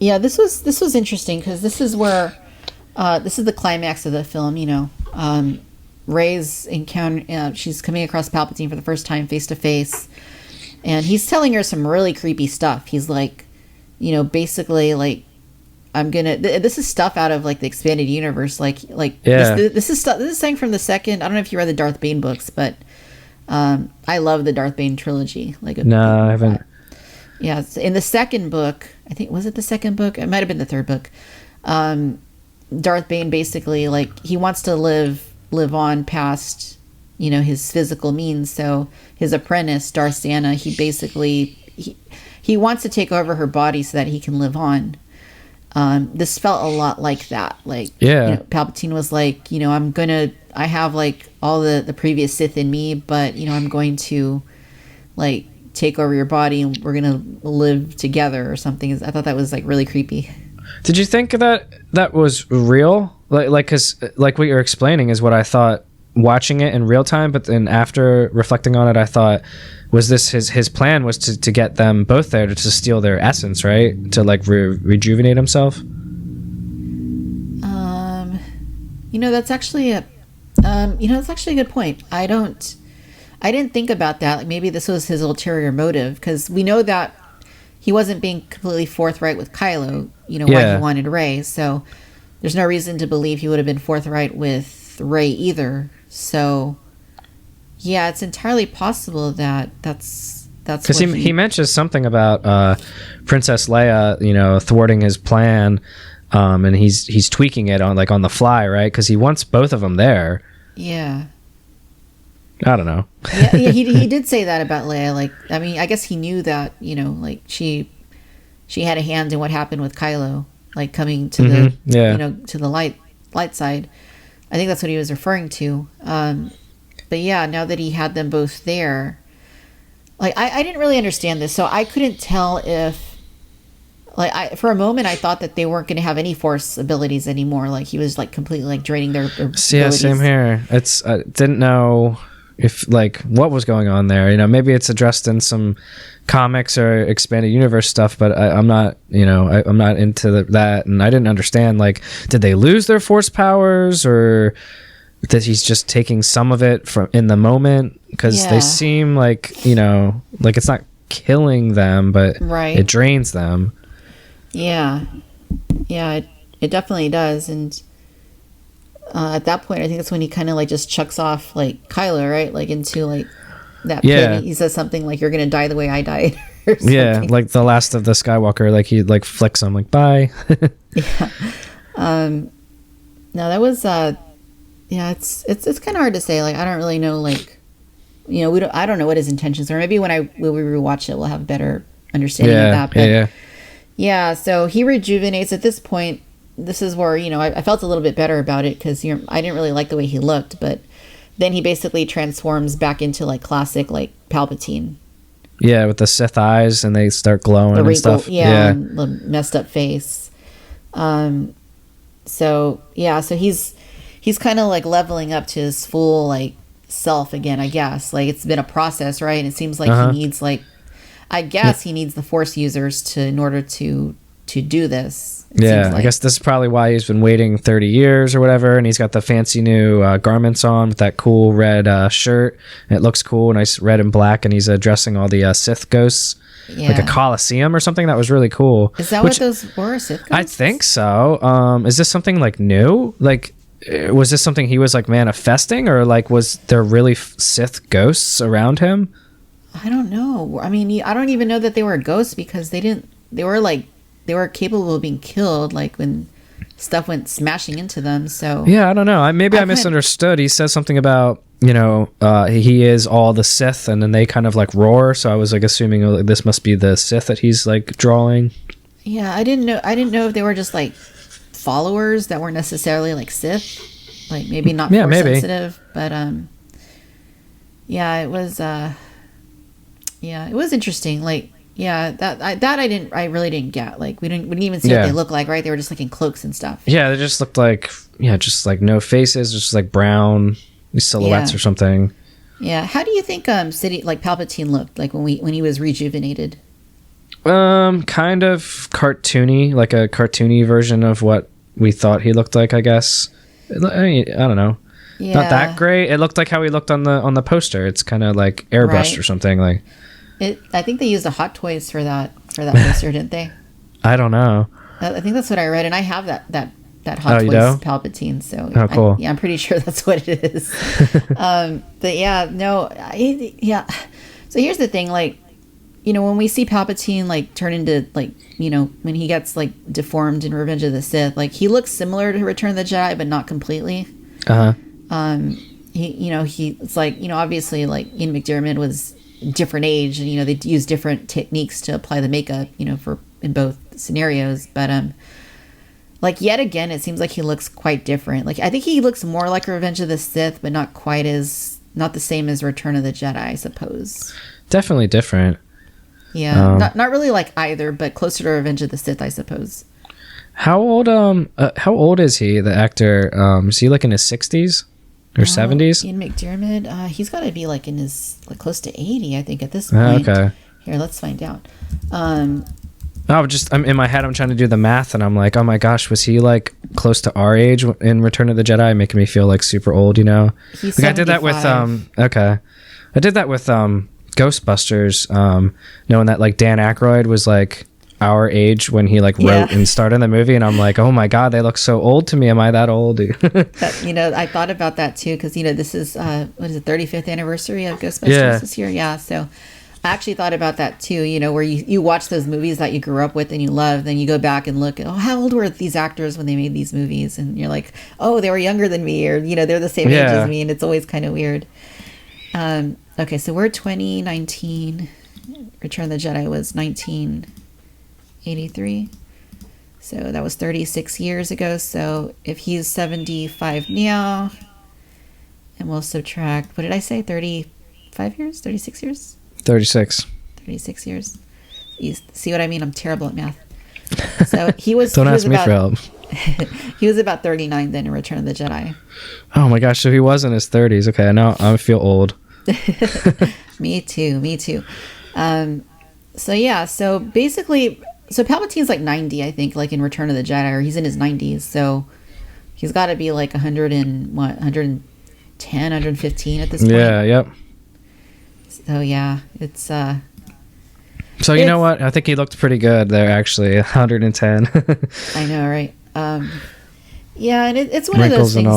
Yeah, this was interesting because this is where this is the climax of the film. You know, Rey's encounter. She's coming across Palpatine for the first time face to face, and he's telling her some really creepy stuff. He's like, you know, basically like, I'm gonna. This is stuff out of like the expanded universe. Like yeah. This is stuff. This is something from the second. I don't know if you read the Darth Bane books, but I love the Darth Bane trilogy. No, I haven't. Yeah, in the second book, I think, was it the second book? It might have been the third book. Darth Bane basically, like, he wants to live on past, you know, his physical means. So his apprentice, Darth Sana, he basically, he wants to take over her body so that he can live on. This felt a lot like that. Like, yeah. You know, Palpatine was like, you know, I have like all the previous Sith in me, but, you know, I'm going to like take over your body and we're gonna live together or something. I thought that was like really creepy. Did you think that was real? Because like what you're explaining is what I thought watching it in real time, but then after reflecting on it, I thought, was this his plan was to get them both there to steal their essence, right? To like rejuvenate himself? You know, that's actually a good point. I didn't think about that. Like, maybe this was his ulterior motive, because we know that he wasn't being completely forthright with Kylo, you know, why he wanted Rey. So there's no reason to believe he would have been forthright with Rey either. So yeah, it's entirely possible that's because he mentions something about Princess Leia, you know, thwarting his plan, and he's tweaking it on the fly, right? Because he wants both of them there. Yeah. I don't know. Yeah, he did say that about Leia. Like, I mean, I guess he knew that, you know, like she had a hand in what happened with Kylo, like coming to the you know, to the light side. I think that's what he was referring to. But yeah, now that he had them both there, like I didn't really understand this, so I couldn't tell if, like, for a moment I thought that they weren't going to have any force abilities anymore. Like, he was like completely like draining their abilities. Yeah, same here. It's didn't know if like what was going on there. You know, maybe it's addressed in some comics or expanded universe stuff, but I'm not, you know, I'm not into that, and I didn't understand, like, did they lose their force powers, or that he's just taking some of it from in the moment? Because they seem like, you know, like it's not killing them, but it drains them. Yeah, it definitely does. And at that point, I think that's when he kind of like just chucks off like Kylo, right? Like into like that pit. He says something like, "You're gonna die the way I died." Or something. Yeah, like the last of the Skywalker. Like he like flicks him like, "Bye." Yeah. No, that was yeah. It's kind of hard to say. Like, I don't really know. Like, you know, I don't know what his intentions are. Maybe when we rewatch it, we'll have a better understanding of that. But yeah. So he rejuvenates at this point. This is where, you know, I felt a little bit better about it, because I didn't really like the way he looked, but then he basically transforms back into like classic like Palpatine. Yeah, with the Sith eyes, and they start glowing and stuff. Yeah, and the messed up face. So he's kind of like leveling up to his full like self again, I guess. Like, it's been a process, right? And it seems like he needs like, I guess he needs the Force users in order to do this. Like. I guess this is probably why he's been waiting 30 years or whatever, and he's got the fancy new garments on with that cool red shirt, and it looks cool, nice red and black, and he's addressing all the Sith ghosts, like a Colosseum or something. That was really cool. Is that what those were, Sith ghosts? I think so. Is this something like new? Like, was this something he was like manifesting, or like was there really Sith ghosts around him? I don't know. I mean, I don't even know that they were ghosts, because they were capable of being killed, like when stuff went smashing into them. So yeah, I don't know. Maybe I misunderstood. He says something about, you know, he is all the Sith, and then they kind of like roar. So I was like assuming this must be the Sith that he's like drawing. Yeah, I didn't know if they were just like followers that weren't necessarily like Sith, like maybe not force sensitive, but yeah, it was interesting. Like, Yeah, I really didn't get. Like we didn't even see what they look like, right? They were just like in cloaks and stuff. Yeah, they just looked like just like no faces, just like brown silhouettes or something. Yeah. How do you think Palpatine looked like when he was rejuvenated? Kind of cartoony, like a cartoony version of what we thought he looked like, I guess. I don't know. Yeah. Not that great. It looked like how he looked on the poster. It's kind of like airbrushed or something like. I think they used the Hot Toys for that poster, didn't they? I don't know. I think that's what I read, and I have that Hot Toys Palpatine. So cool. I'm pretty sure that's what it is. But yeah, no, So here's the thing, like, you know, when we see Palpatine like turn into like, you know, when he gets like deformed in Revenge of the Sith, like he looks similar to Return of the Jedi, but not completely. It's like, you know, obviously like Ian McDiarmid was different age, and you know they use different techniques to apply the makeup, you know, for in both scenarios. But like yet again, it seems like he looks quite different. Like I think he looks more like Revenge of the Sith, but not the same as Return of the Jedi, I suppose. Definitely different. Yeah, not really like either, but closer to Revenge of the Sith, I suppose. How old is he, the actor? Is he like in his 60s or 70s? Ian McDiarmid, he's got to be like in his like close to 80, I think, at this point. Okay. Here, let's find out. I'm in my head. I'm trying to do the math, and I'm like, oh my gosh, was he like close to our age in Return of the Jedi, making me feel like super old? You know, he's like 75. I did that with I did that with Ghostbusters, knowing that like Dan Aykroyd was like our age when he like wrote and starred in the movie, and I'm like, oh my god, they look so old to me. Am I that old? You know, I thought about that too, because you know this is what is it, 35th anniversary of Ghostbusters this year? Yeah, so I actually thought about that too. You know, where you watch those movies that you grew up with and you love, then you go back and look at, oh, how old were these actors when they made these movies, and you're like, oh, they were younger than me, or you know, they're the same age as me, and it's always kind of weird. Okay, so we're 2019. Return of the Jedi was 1983. So that was 36 years ago. So if he's 75 now, and we'll subtract, what did I say? 35 years? 36 years? 36. 36 years. You see what I mean? I'm terrible at math. So he was. Don't ask me for help. He was about 39 then in Return of the Jedi. Oh my gosh, so he was in his 30s. Okay, now I feel old. Me too. So yeah, so basically, so Palpatine's like 90, I think, like in Return of the Jedi, or he's in his 90s, so he's got to be like 110, 115 at this point. Yeah, yep. So yeah, it's so you know what? I think he looked pretty good there, actually. 110. I know, right? Yeah, and it's one of those things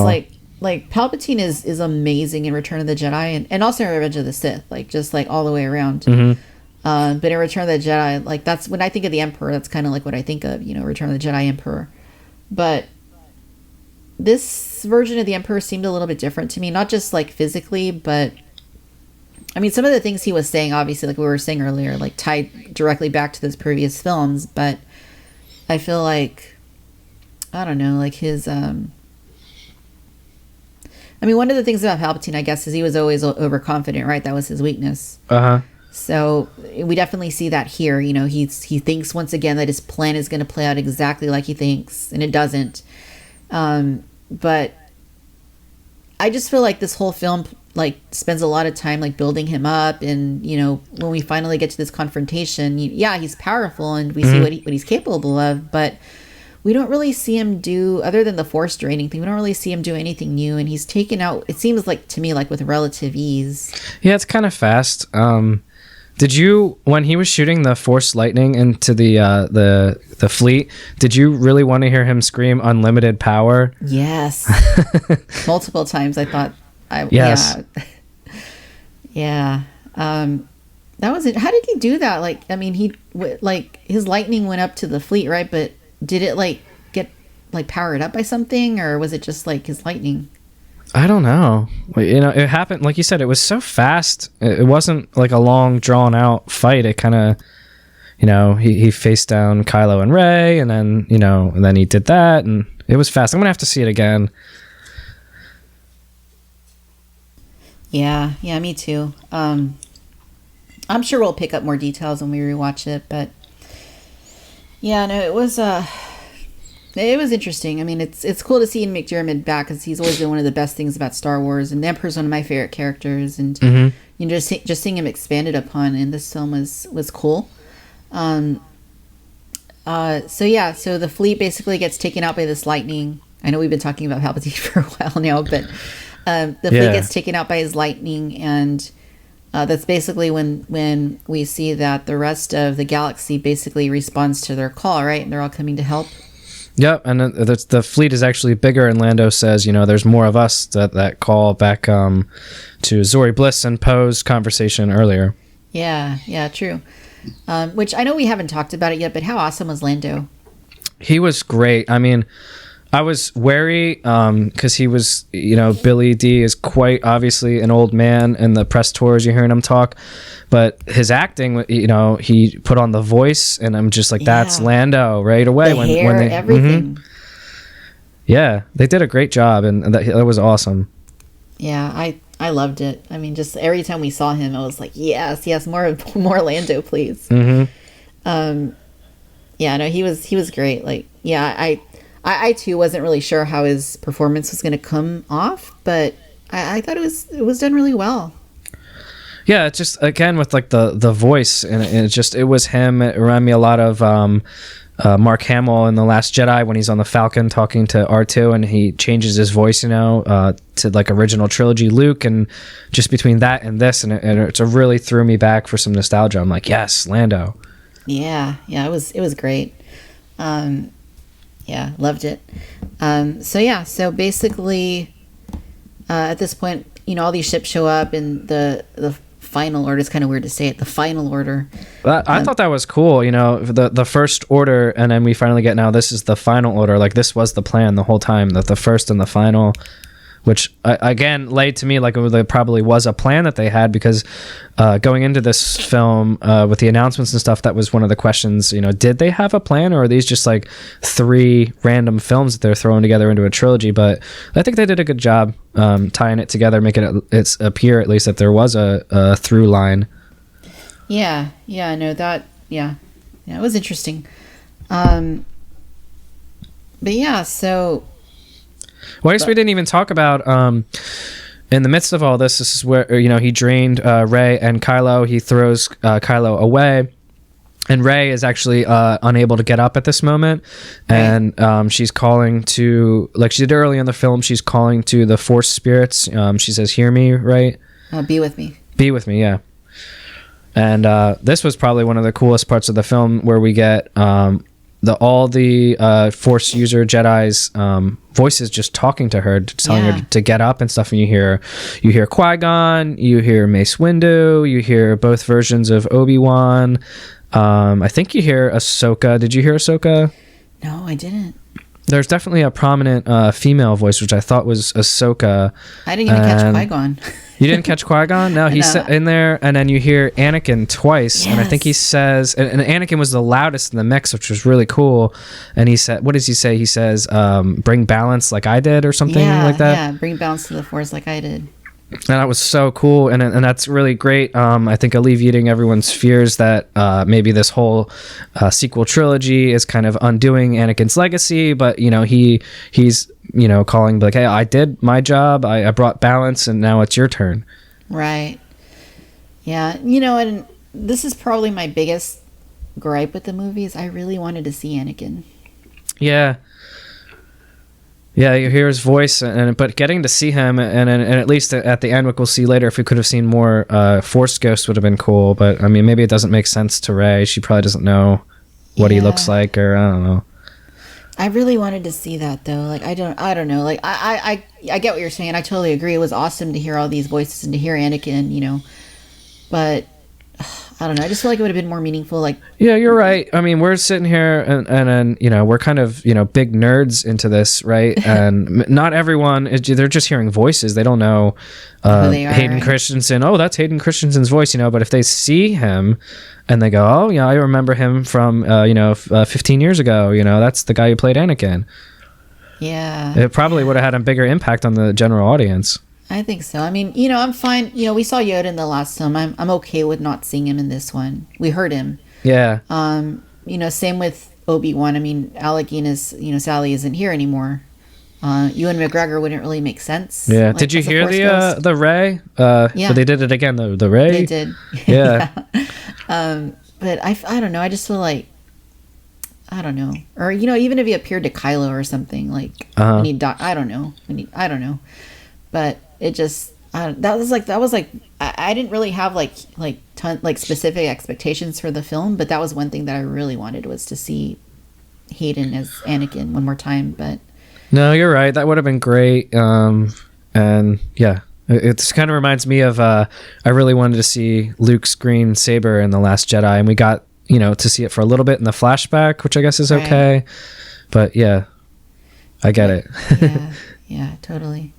like Palpatine is amazing in Return of the Jedi, and also in Revenge of the Sith, like just like all the way around. Mm-hmm. But in Return of the Jedi, like that's when I think of the Emperor, that's kind of like what I think of, you know, Return of the Jedi Emperor. But this version of the Emperor seemed a little bit different to me, not just like physically, but I mean, some of the things he was saying, obviously, like we were saying earlier, like tied directly back to those previous films, but I feel like, I don't know, like his, I mean, one of the things about Palpatine, I guess, is he was always overconfident, right? That was his weakness. So we definitely see that here. You know, he thinks once again that his plan is going to play out exactly like he thinks, and it doesn't. But I just feel like this whole film like spends a lot of time like building him up, and you know, when we finally get to this confrontation, he's powerful, and we see what he's capable of, but we don't really see him do, other than the force draining thing, we don't really see him do anything new, and he's taken out, it seems like to me, like with relative ease. Yeah, it's kind of fast. Did you, when he was shooting the force lightning into the fleet, did you really want to hear him scream unlimited power? Yes. Multiple times I thought yeah. That was it. How did he do that? Like, I mean, his lightning went up to the fleet, right? But did it like get like powered up by something, or was it just like his lightning? I don't know. You know, it happened, like you said, it was so fast. It wasn't like a long drawn out fight. It kind of, you know, he faced down Kylo and Rey, and then, you know, and then he did that, and it was fast. I'm gonna have to see it again. Yeah, me too. I I'm sure we'll pick up more details when we rewatch it, but yeah, no, it was interesting. I mean, it's cool to see Ian McDiarmid back because he's always been one of the best things about Star Wars, and the Emperor's one of my favorite characters, and you know, just seeing him expanded upon in this film was cool. So the fleet basically gets taken out by this lightning. I know we've been talking about Palpatine for a while now, but the fleet gets taken out by his lightning, and that's basically when we see that the rest of the galaxy basically responds to their call, right? And they're all coming to help. Yep, and the fleet is actually bigger, and Lando says, you know, there's more of us, that call back to Zori Bliss and Poe's conversation earlier. Yeah, true. Which I know we haven't talked about it yet, but how awesome was Lando? He was great. I mean, I was wary because he was, you know, Billy D is quite obviously an old man in the press tours. You're hearing him talk, but his acting, you know, he put on the voice, and I'm just like, that's Lando right away. The hair, everything. Yeah, they did a great job, and that was awesome. Yeah, I loved it. I mean, just every time we saw him, I was like, yes, more Lando, please. Yeah, no, he was great. Like, yeah, I too wasn't really sure how his performance was going to come off, but I thought it was done really well. Yeah, it's just, again, with like the voice, and it was him. It reminded me a lot of Mark Hamill in The Last Jedi when he's on the Falcon talking to R2, and he changes his voice, you know, to like original trilogy Luke, and just between that and this, and it really threw me back for some nostalgia. I'm like, yes, Lando. Yeah, it was great. Yeah, loved it. So basically, at this point, you know, all these ships show up, and the final order, it's kind of weird to say it, the final order. I thought that was cool, you know, the first order, and then we finally get, now this is the final order. Like, this was the plan the whole time, that the first and the final, which again laid to me like there probably was a plan that they had, because going into this film with the announcements and stuff, that was one of the questions, you know, did they have a plan, or are these just like 3 random films that they're throwing together into a trilogy? But I think they did a good job tying it together, making it appear at least that there was a through line. Yeah, no, that, yeah, it was interesting. But yeah, so... Well, I guess we didn't even talk about, in the midst of all this, this is where, you know, he drained Rey and Kylo. He throws Kylo away, and Rey is actually unable to get up at this moment. Right. And she's calling to, like she did early in the film, she's calling to the Force spirits. She says, hear me, right? Be with me. Be with me, yeah. And this was probably one of the coolest parts of the film, where we get all the Force user Jedi's voices just talking to her, telling her to get up and stuff. And you hear Qui-Gon, you hear Mace Windu, you hear both versions of Obi-Wan. I think you hear Ahsoka. Did you hear Ahsoka? No, I didn't. There's definitely a prominent female voice, which I thought was Ahsoka. I didn't even catch Qui-Gon. You didn't catch Qui-Gon? No, he's in there, and then you hear Anakin twice, and I think he says, and Anakin was the loudest in the mix, which was really cool. And he said, what does he say? He says, bring balance like I did, or something like that. Yeah, bring balance to the Force like I did. And that was so cool, and that's really great. I think alleviating everyone's fears that maybe this whole sequel trilogy is kind of undoing Anakin's legacy, but you know, he's you know, calling like, hey, I did my job, I brought balance, and now it's your turn. Right. Yeah, you know, and this is probably my biggest gripe with the movies. I really wanted to see Anakin. Yeah, you hear his voice, but getting to see him, and at least at the end, what we'll see later, if we could have seen more Force Ghosts, would have been cool. But I mean, maybe it doesn't make sense to Rey. She probably doesn't know what he looks like, or I don't know. I really wanted to see that though. Like, I don't know. Like, I get what you're saying. I totally agree. It was awesome to hear all these voices and to hear Anakin, you know. But I don't know. I just feel like it would have been more meaningful. Like, yeah, you're right. I mean, we're sitting here and you know, we're kind of, you know, big nerds into this, right? And not everyone they're just hearing voices. They don't know Hayden Christensen. Oh, that's Hayden Christensen's voice, you know. But if they see him and they go, oh, yeah, I remember him from 15 years ago. You know, that's the guy who played Anakin. Yeah. It probably would have had a bigger impact on the general audience. I think so. I mean, I'm fine. We saw Yoda in the last film. I'm okay with not seeing him in this one. We heard him. Yeah. Same with Obi-Wan. I mean, Alec Guinness, Sally isn't here anymore. Ewan McGregor wouldn't really make sense. Yeah. Like, did you as a hear Force ghost. the Rey? Yeah. But they did it again, the Rey. They did. Yeah. But I don't know. I just feel like, I don't know. Or, even if he appeared to Kylo or something, like, when he died, I don't know. I don't know. But it just, that was like, I didn't really have like specific expectations for the film, but that was one thing that I really wanted, was to see Hayden as Anakin one more time. But no, you're right. That would have been great. And yeah, it kind of reminds me of, I really wanted to see Luke's green saber in The Last Jedi, and we got, to see it for a little bit in the flashback, which I guess is okay. Right. But yeah, I get it. Yeah, totally.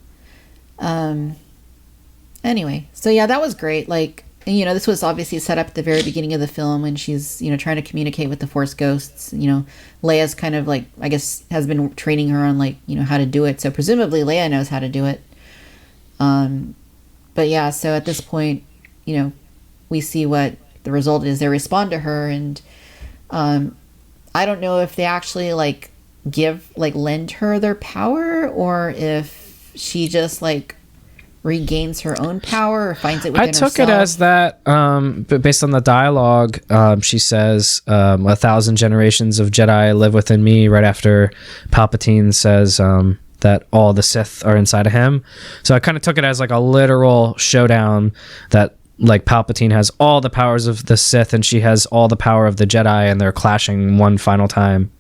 Anyway, so yeah, that was great. Like, this was obviously set up at the very beginning of the film when she's, trying to communicate with the Force ghosts. Leia's kind of like, I guess, has been training her on like, how to do it. So presumably Leia knows how to do it. But yeah, so at this point, we see what the result is. They respond to her, and I don't know if they actually like lend her their power, or if she just like regains her own power or finds it within herself. I took it as that, but based on the dialogue, she says 1,000 generations of Jedi live within me, right after Palpatine says that all the Sith are inside of him. So I kind of took it as like a literal showdown, that like Palpatine has all the powers of the Sith and she has all the power of the Jedi, and they're clashing one final time.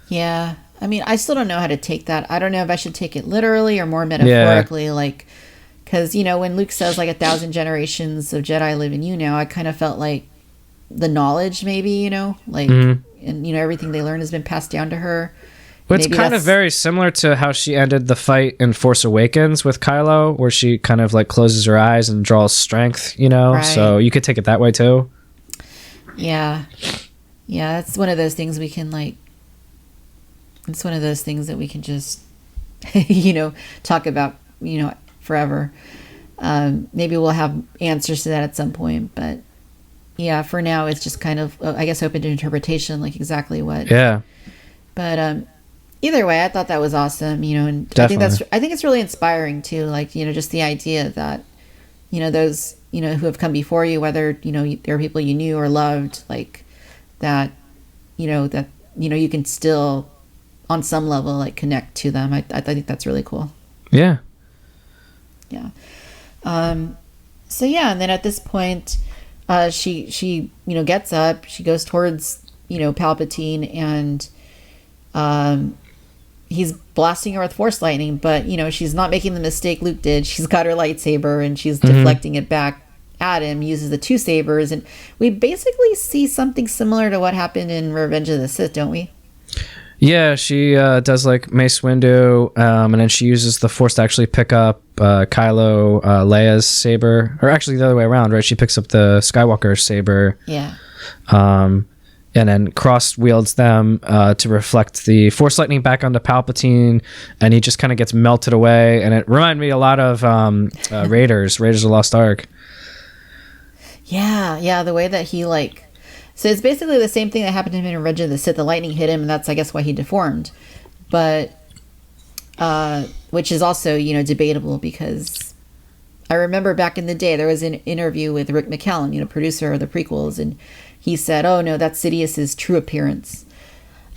Yeah. I mean, I still don't know how to take that. I don't know if I should take it literally or more metaphorically, like, because, when Luke says like 1,000 generations of Jedi live in you now, I kind of felt like the knowledge maybe, like, and, everything they learn has been passed down to her. Well, it's kind of very similar to how she ended the fight in Force Awakens with Kylo, where she kind of like closes her eyes and draws strength, Right. So you could take it that way too. Yeah. Yeah, it's one of those things we can like, it's one of those things that we can just, talk about, forever. Maybe we'll have answers to that at some point, but yeah, for now it's just kind of, I guess, open to interpretation, like exactly what. Yeah. But either way, I thought that was awesome, and Definitely. I think it's really inspiring too, like, just the idea that, those, who have come before you, whether, there are people you knew or loved, like that, you can still on some level like connect to them. I think that's really cool. Yeah. Yeah. So yeah, and then at this point, she gets up, she goes towards, Palpatine, and he's blasting her with Force lightning, but she's not making the mistake Luke did. She's got her lightsaber and she's deflecting it back at him, uses the two sabers, and we basically see something similar to what happened in Revenge of the Sith, don't we? Yeah, she does like Mace Windu, and then she uses the Force to actually pick up Kylo, Leia's saber, or actually the other way around, right? She picks up the Skywalker saber. Yeah. And then cross wields them to reflect the Force lightning back onto Palpatine, and he just kind of gets melted away. And it reminded me a lot of Raiders of the Lost Ark. Yeah, the way that he like. So it's basically the same thing that happened to him in Revenge of the Sith. The lightning hit him, and that's, I guess, why he deformed. But, which is also, debatable, because I remember back in the day, there was an interview with Rick McCallum, producer of the prequels, and he said, "Oh no, that's Sidious's true appearance."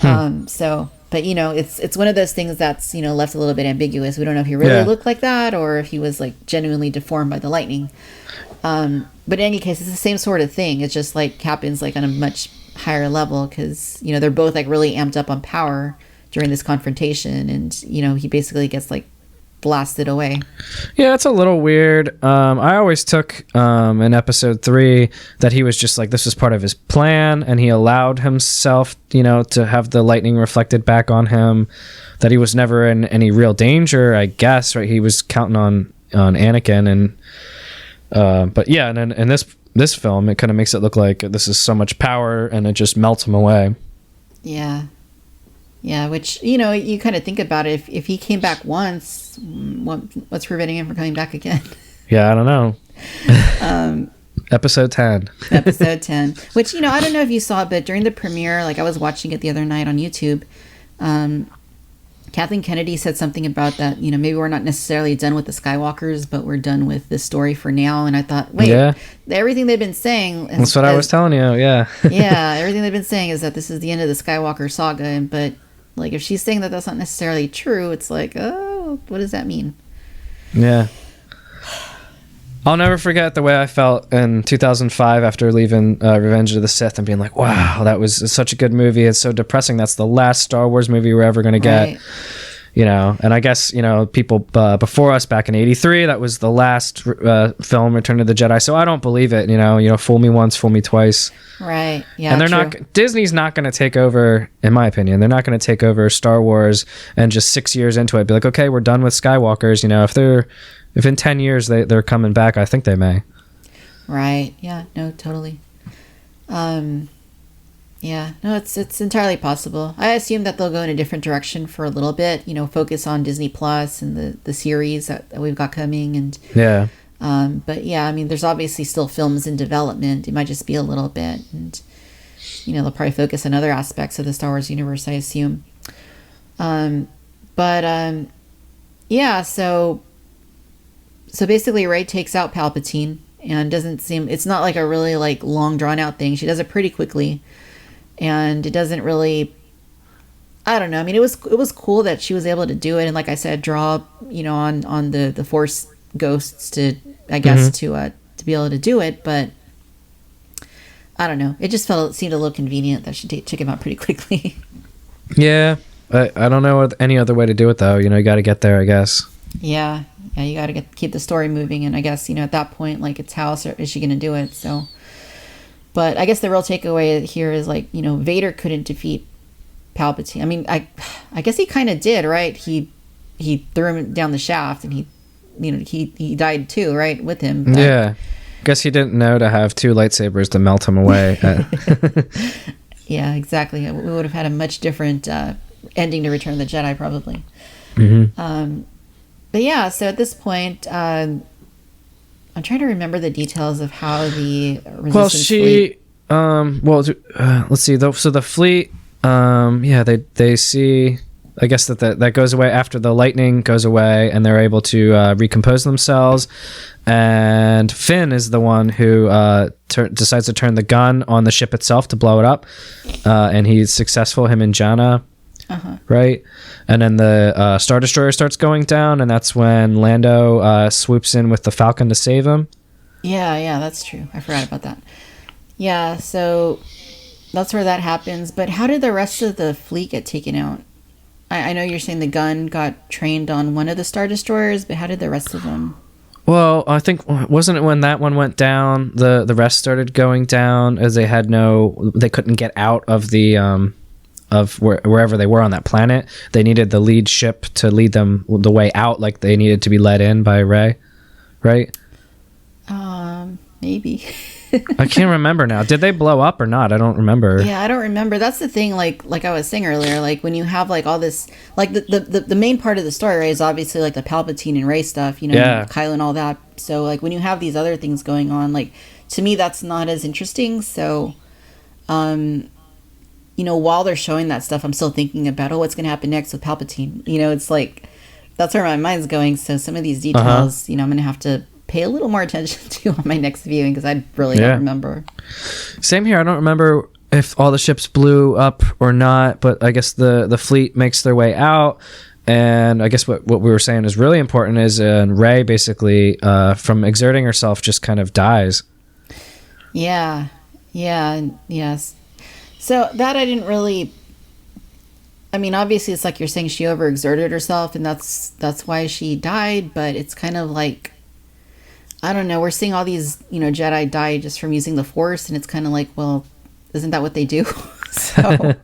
But it's one of those things that's, left a little bit ambiguous. We don't know if he really looked like that, or if he was like genuinely deformed by the lightning. But in any case, it's the same sort of thing. It just like happens like on a much higher level, because they're both like really amped up on power during this confrontation, and he basically gets like blasted away. Yeah, it's a little weird. I always took in episode 3 that he was just like, this was part of his plan, and he allowed himself to have the lightning reflected back on him, that he was never in any real danger, I guess, right? He was counting on Anakin, and but yeah, and then in this film, it kind of makes it look like this is so much power, and it just melts him away. Yeah, which you kind of think about it. If he came back once, what's preventing him from coming back again? Yeah, I don't know. Episode 10. Episode 10. Which, I don't know if you saw it, but during the premiere, like I was watching it the other night on YouTube, Kathleen Kennedy said something about that, maybe we're not necessarily done with the Skywalkers, but we're done with this story for now. And I thought, wait, everything they've been saying... That's what I was telling you, yeah. Yeah, everything they've been saying is that this is the end of the Skywalker saga. But, like, if she's saying that that's not necessarily true, it's like, oh, what does that mean? Yeah. I'll never forget the way I felt in 2005 after leaving Revenge of the Sith and being like, wow, that was such a good movie. It's so depressing. That's the last Star Wars movie we're ever going to get. Right. And I guess, people before us back in 83, that was the last film, Return of the Jedi. So I don't believe it. Fool me once, fool me twice. Right. Yeah. And Disney's not going to take over, in my opinion, they're not going to take over Star Wars and just 6 years into it be like, okay, we're done with Skywalkers. If in 10 years they're coming back, I think they may. Right. Yeah. No, totally. Yeah. No, it's entirely possible. I assume that they'll go in a different direction for a little bit, focus on Disney Plus and the series that we've got coming. And yeah. But yeah, I mean, there's obviously still films in development. It might just be a little bit. And, they'll probably focus on other aspects of the Star Wars universe, I assume. Yeah, So basically, Rey takes out Palpatine, and it's not like a really like long drawn out thing. She does it pretty quickly, and it doesn't really, I don't know. I mean, it was cool that she was able to do it, and like I said, draw on the Force ghosts to, I guess, to be able to do it. But I don't know. It just seemed a little convenient that she took him out pretty quickly. Yeah, I don't know any other way to do it though. You got to get there, I guess. Yeah, you got to keep the story moving, and I guess at that point, like, it's how is she going to do it? So, but I guess the real takeaway here is like Vader couldn't defeat Palpatine. I mean, I guess he kind of did, right? He threw him down the shaft, and he died too, right, with him. But, yeah, guess he didn't know to have two lightsabers to melt him away. Yeah, exactly. We would have had a much different ending to Return of the Jedi, probably. Mm-hmm. But yeah, so at this point, I'm trying to remember the details of how the Resistance fleet... let's see. So the fleet, they see... I guess that goes away after the lightning goes away, and they're able to recompose themselves. And Finn is the one who decides to turn the gun on the ship itself to blow it up. And he's successful, him and Janna. Right? And then the Star Destroyer starts going down, and that's when Lando swoops in with the Falcon to save him. Yeah, that's true. I forgot about that. Yeah, so that's where that happens. But how did the rest of the fleet get taken out? I know you're saying the gun got trained on one of the Star Destroyers, but how did the rest of them? Well, I think, wasn't it when that one went down, the rest started going down, as they couldn't get out of the... of wherever they were on that planet. They needed the lead ship to lead them the way out, like they needed to be led in by Rey, right? Maybe. I can't remember now. Did they blow up or not? I don't remember. Yeah, I don't remember. That's the thing, like I was saying earlier, like when you have like all this, like the main part of the story, right, is obviously like the Palpatine and Rey stuff, Kylo and all that. So like when you have these other things going on, like to me that's not as interesting. So while they're showing that stuff, I'm still thinking about, what's going to happen next with Palpatine? It's like, that's where my mind's going. So some of these details, I'm going to have to pay a little more attention to on my next viewing, because I really don't remember. Same here. I don't remember if all the ships blew up or not, but I guess the fleet makes their way out. And I guess what we were saying is really important is Rey basically, from exerting herself, just kind of dies. Yeah. Yes. So that I didn't really... I mean, obviously, it's like you're saying she overexerted herself, and that's why she died, but it's kind of like... I don't know, we're seeing all these, Jedi die just from using the Force, and it's kind of like, well, isn't that what they do? So,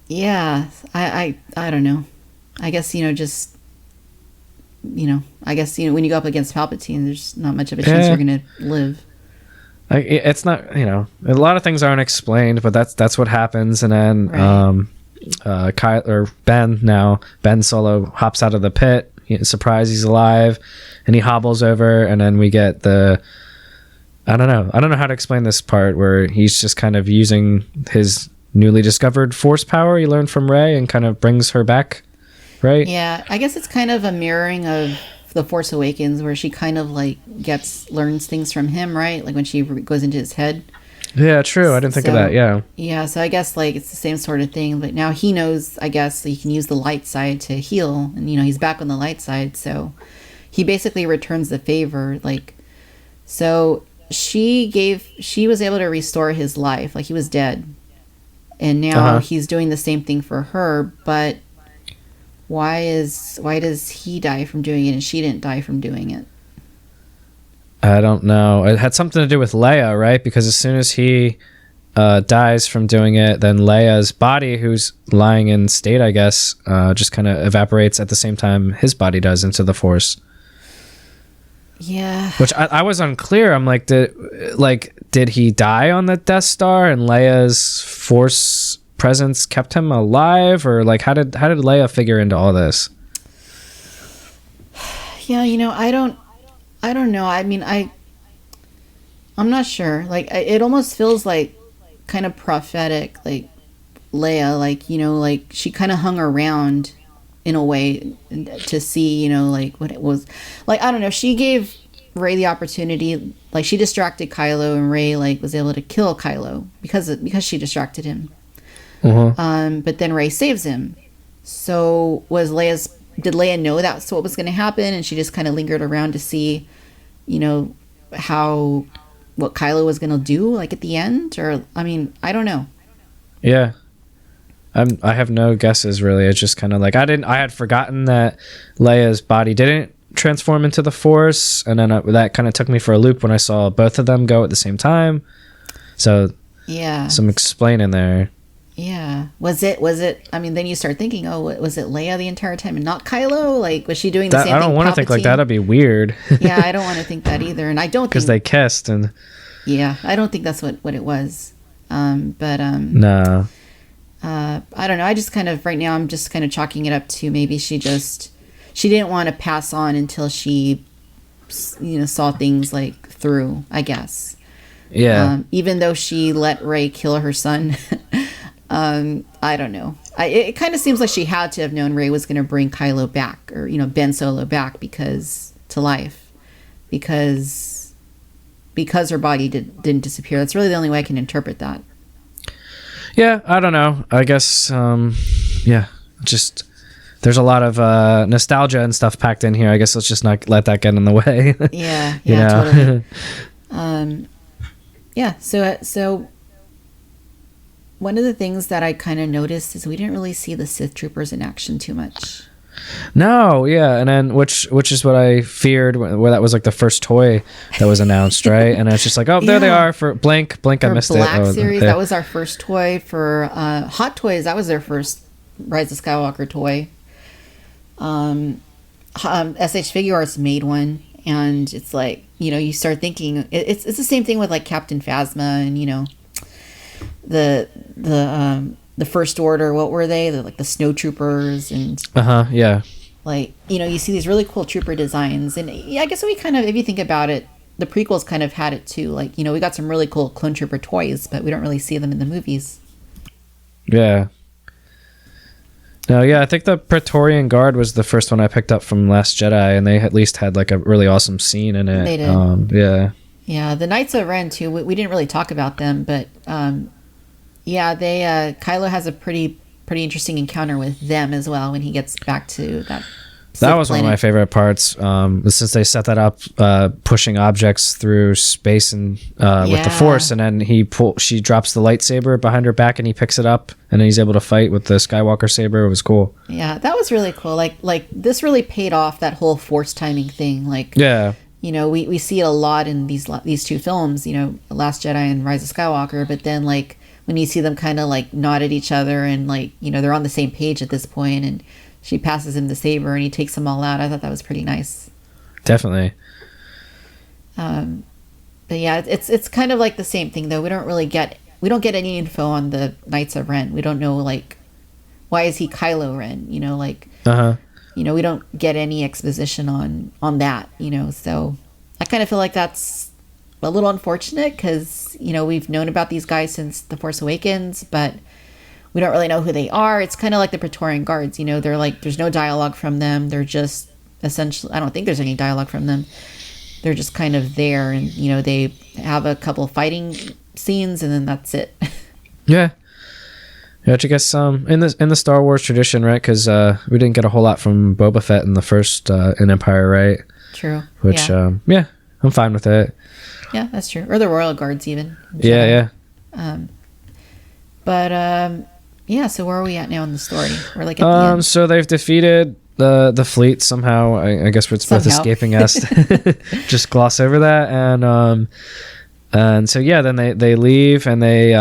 yeah, I don't know. I guess, just... I guess, when you go up against Palpatine, there's not much of a chance you're going to live. It's not, a lot of things aren't explained, but that's what happens. And then, right. Kyle or Ben Solo hops out of the pit, surprise he's alive, and he hobbles over, and then we get I don't know how to explain this part where he's just kind of using his newly discovered force power he learned from Rey and kind of brings her back, right? Yeah, I guess it's kind of a mirroring of The Force Awakens, where she kind of like learns things from him, right? Like when she goes into his head. Yeah, true. I didn't think of that. Yeah. Yeah, so I guess like it's the same sort of thing, but now he knows, I guess, that he can use the light side to heal, and he's back on the light side, so he basically returns the favor. Like, so she was able to restore his life, like he was dead, and now he's doing the same thing for her, but why does he die from doing it and she didn't die from doing it? I don't know. It had something to do with Leia, right? Because as soon as he dies from doing it, then Leia's body, who's lying in state, I guess, just kind of evaporates at the same time his body does into the Force. Yeah. Which I was unclear. I'm like, did he die on the Death Star and Leia's Force presence kept him alive, or like how did Leia figure into all this? Yeah, I don't know. I mean, I'm not sure. Like, it almost feels like kind of prophetic, like Leia, like, like she kind of hung around in a way to see, like what it was. Like, I don't know. She gave Rey the opportunity, like she distracted Kylo, and Rey like was able to kill Kylo because she distracted him. But then Rey saves him. So did Leia know that's what was going to happen, and she just kind of lingered around to see, what Kylo was going to do, like at the end? Or, I mean, I don't know. Yeah. I have no guesses, really. It's just kind of like, I had forgotten that Leia's body didn't transform into the Force, and then that kind of took me for a loop when I saw both of them go at the same time. So, yeah. Some explaining there. Yeah. Was it, I mean, then you start thinking, was it Leia the entire time and not Kylo? Like, was she doing the same thing? I don't want to think like that. That'd be weird. Yeah, I don't want to think that either. And I don't think... Because they kissed and... Yeah, I don't think that's what it was. No. I don't know. I just kind of, right now, I'm just kind of chalking it up to maybe she didn't want to pass on until she, saw things like through, I guess. Yeah. Even though she let Rey kill her son... I don't know. It kind of seems like she had to have known Rey was going to bring Kylo back, or Ben Solo back to life, because her body didn't disappear. That's really the only way I can interpret that. Yeah, I don't know. I guess just there's a lot of nostalgia and stuff packed in here. I guess let's just not let that get in the way. Yeah, totally. Yeah. So. One of the things that I kind of noticed is we didn't really see the Sith troopers in action too much. No, yeah, and then which is what I feared where that was like the first toy that was announced, right? And it's just like, there they are for Blink. I missed it. Black Series, that was our first toy. For Hot Toys, that was their first Rise of Skywalker toy. SH Figure Arts made one, and it's like, you start thinking it's the same thing with like Captain Phasma and the First Order. What were they? Like the Snow Troopers and yeah. Like, you see these really cool trooper designs, and yeah, I guess we kind of, if you think about it, the prequels kind of had it too. Like, we got some really cool clone trooper toys, but we don't really see them in the movies. Yeah. No, yeah, I think the Praetorian Guard was the first one I picked up from Last Jedi, and they at least had like a really awesome scene in it. They did. Yeah. Yeah, the Knights of Ren too. We didn't really talk about them, but yeah, they Kylo has a pretty interesting encounter with them as well when he gets back to that. That was one of my favorite parts, since they set that up, pushing objects through space and with the Force, and then she drops the lightsaber behind her back, and he picks it up, and then he's able to fight with the Skywalker saber. It was cool. Yeah, that was really cool. Like this really paid off, that whole Force timing thing. Like, yeah, we see it a lot in these two films, Last Jedi and Rise of Skywalker, but then like when you see them kind of like nod at each other and like they're on the same page at this point, and she passes him the saber and he takes them all out. I thought that was pretty nice. Definitely. But yeah, it's kind of like the same thing though. We don't get any info on the Knights of Ren. We don't know, like, why is he Kylo Ren? You know, like, you know, we don't get any exposition on that, you know. So I kind of feel like that's a little unfortunate because, you know, we've known about these guys since The Force Awakens, but we don't really know who they are. It's kind of like the Praetorian Guards, you know, they're like, there's no dialogue from them. They're just essentially, I don't think there's any dialogue from them. They're just kind of there, and, you know, they have a couple fighting scenes and then that's it. Yeah. Yeah, I guess in the Star Wars tradition, right? Because we didn't get a whole lot from Boba Fett in the first in Empire, right? True. Which, yeah, I'm fine with it. Yeah, that's true. Or the Royal Guards even. Yeah. Yeah, so where are we at now in the story? We're like at the end. So they've defeated the fleet somehow. I guess it's both escaping us. Just gloss over that, and so yeah, then they leave, and they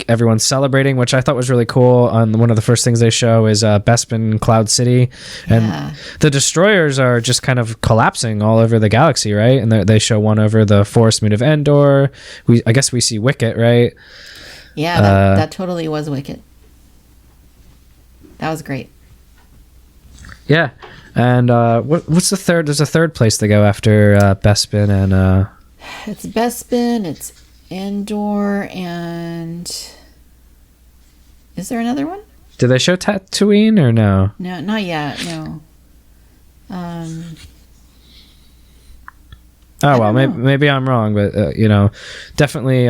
everyone's celebrating, which I thought was really cool. One of the first things they show is Bespin Cloud City, and the destroyers are just kind of collapsing all over the galaxy, right? And they show one over the forest moon of Endor. I guess we see Wicket, right? Yeah, that totally was Wicket. That was great. Yeah, and what's the third? There's a third place to go after Bespin and. It's Bespin, it's Endor, and is there another one? Did they show Tatooine or no? No, not yet. No. Oh well, maybe I'm wrong, but you know, definitely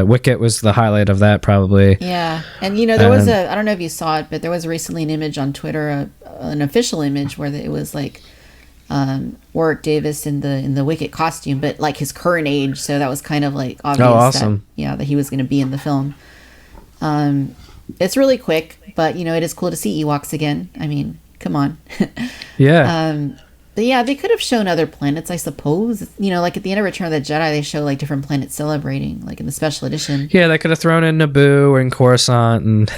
Wicket was the highlight of that probably. Yeah, and you know there was I don't know if you saw it, but there was recently an image on Twitter, an official image where it was like Warwick Davis in the Wicket costume, but like his current age, so that was kind of like obvious. Oh, awesome! That he was going to be in the film. It's really quick, but you know it is cool to see Ewoks again. I mean, come on. Yeah. But yeah, they could have shown other planets, I suppose. You know, like at the end of Return of the Jedi, they show like different planets celebrating, like in the special edition. Yeah, they could have thrown in Naboo and Coruscant and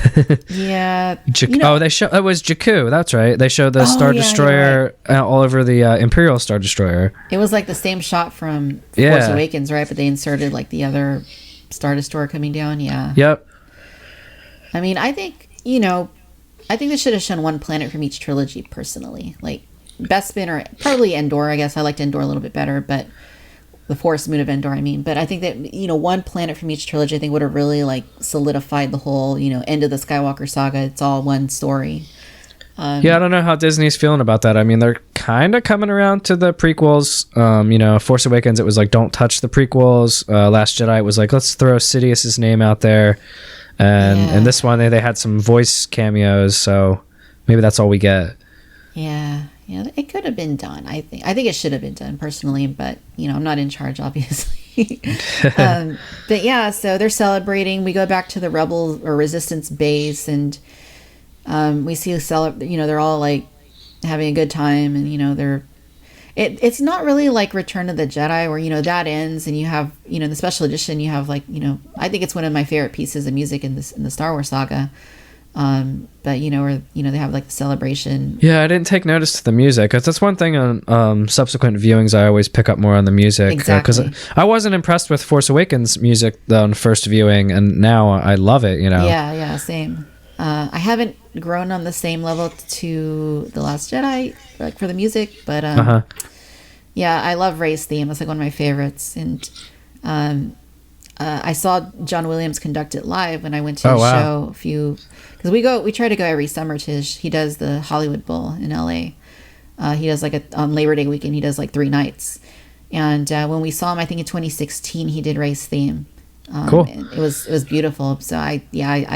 yeah. They show it was Jakku. That's right. They showed the Star Destroyer all over the Imperial Star Destroyer. It was like the same shot from Force Awakens, right? But they inserted like the other Star Destroyer coming down. Yeah. Yep. I mean, I think they should have shown one planet from each trilogy. Personally, like Bespin or probably Endor. I guess I liked Endor a little bit better, but the Forest Moon of Endor, I mean. But I think that, you know, one planet from each trilogy, I think would have really like solidified the whole, you know, end of the Skywalker saga. It's all one story. Yeah, I don't know how Disney's feeling about that. I mean, they're kind of coming around to the prequels. You know, Force Awakens, it was like, don't touch the prequels. Last Jedi, it was like, let's throw Sidious's name out there. And this one, they had some voice cameos, so maybe that's all we get. Yeah, it could have been done. I think it should have been done personally, but you know, I'm not in charge, obviously. But yeah, so they're celebrating. We go back to the Rebel or Resistance base, and we see they're all like having a good time, and you know, it's not really like Return of the Jedi where, you know, that ends and you have, you know, in the special edition you have like, you know, I think it's one of my favorite pieces of music in the Star Wars saga. But you know, or you know, they have like the celebration. Yeah, I didn't take notice to the music. That's one thing on subsequent viewings. I always pick up more on the music. Exactly. Because I wasn't impressed with Force Awakens music on first viewing, and now I love it. You know. Yeah, same. I haven't grown on the same level to The Last Jedi, like for the music, but yeah, I love Rey's theme. It's like one of my favorites, and I saw John Williams conduct it live when I went to his show because we try to go every summer to he does the Hollywood Bowl in LA. He does like on Labor Day weekend, he does like 3 nights. And when we saw him, I think in 2016, he did Rey's theme. Cool. It was beautiful. So I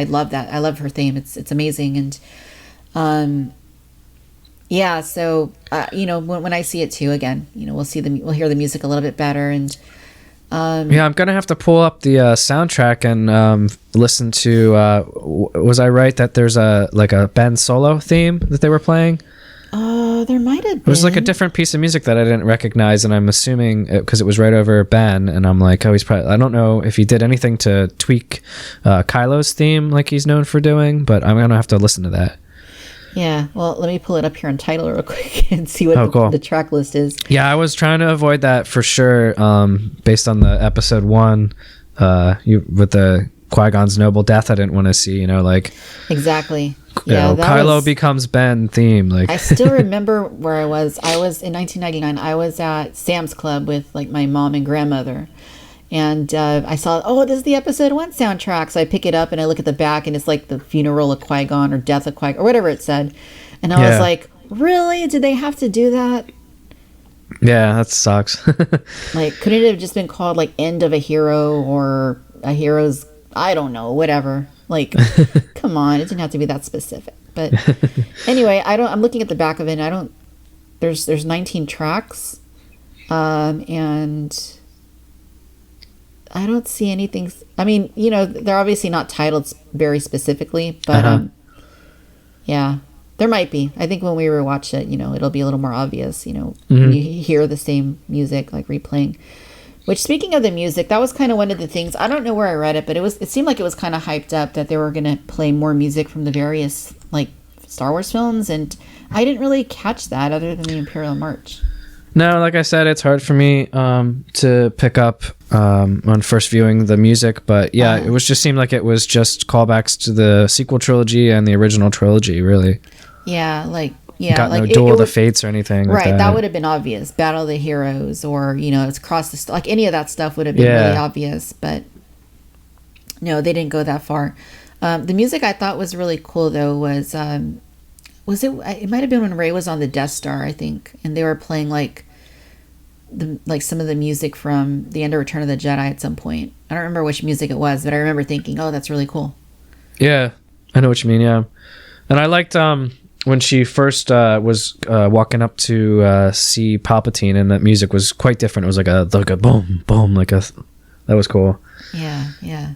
love that. I love her theme. It's amazing. And yeah, so you know, when I see it too again, you know, we'll hear the music a little bit better. And yeah, I'm gonna have to pull up the soundtrack and listen to. Was I right that there's a Ben Solo theme that they were playing? There might have been. It was like a different piece of music that I didn't recognize, and I'm assuming because it was right over Ben, and I'm like, oh, he's probably. I don't know if he did anything to tweak Kylo's theme like he's known for doing, but I'm gonna have to listen to that. Yeah, well, let me pull it up here on Tidal real quick and see what the track list is. Yeah, I was trying to avoid that for sure, based on the episode 1, with the Qui-Gon's noble death I didn't want to see, like Exactly. Yeah, Kylo becomes Ben theme. Like I still remember where I was. I was in 1999. I was at Sam's Club with like my mom and grandmother, and I saw, oh, this is the episode 1 soundtrack. So I pick it up and I look at the back, and it's like the funeral of Qui-Gon or death of Qui-Gon or whatever it said, and I was like, really? Did they have to do that? Yeah, that sucks. Like, couldn't it have just been called like End of a Hero or a Hero's? I don't know, whatever. Like, come on, it didn't have to be that specific. But anyway, I'm looking at the back of it, and there's 19 tracks, and I don't see anything. I mean, they're obviously not titled very specifically, but yeah, there might be. I think when we rewatch it, it'll be a little more obvious, when you hear the same music like replaying. Which, speaking of the music, that was kind of one of the things. I don't know where I read it, but it seemed like it was kind of hyped up that they were going to play more music from the various like Star Wars films, and I didn't really catch that other than the Imperial March. No, like I said, it's hard for me to pick up on first viewing the music, but yeah, it just seemed like it was just callbacks to the sequel trilogy and the original trilogy, really. Yeah, like. Yeah, got like no Duel of the Fates or anything. Right, like that would have been obvious. Battle of the Heroes, or it's across like any of that stuff would have been really obvious. But no, they didn't go that far. The music I thought was really cool though was it? It might have been when Rey was on the Death Star, I think, and they were playing like some of the music from the end of Return of the Jedi at some point. I don't remember which music it was, but I remember thinking, oh, that's really cool. Yeah, I know what you mean. Yeah, and I liked when she first was walking up to see Palpatine, and that music was quite different. It was like a boom, boom, that was cool. Yeah.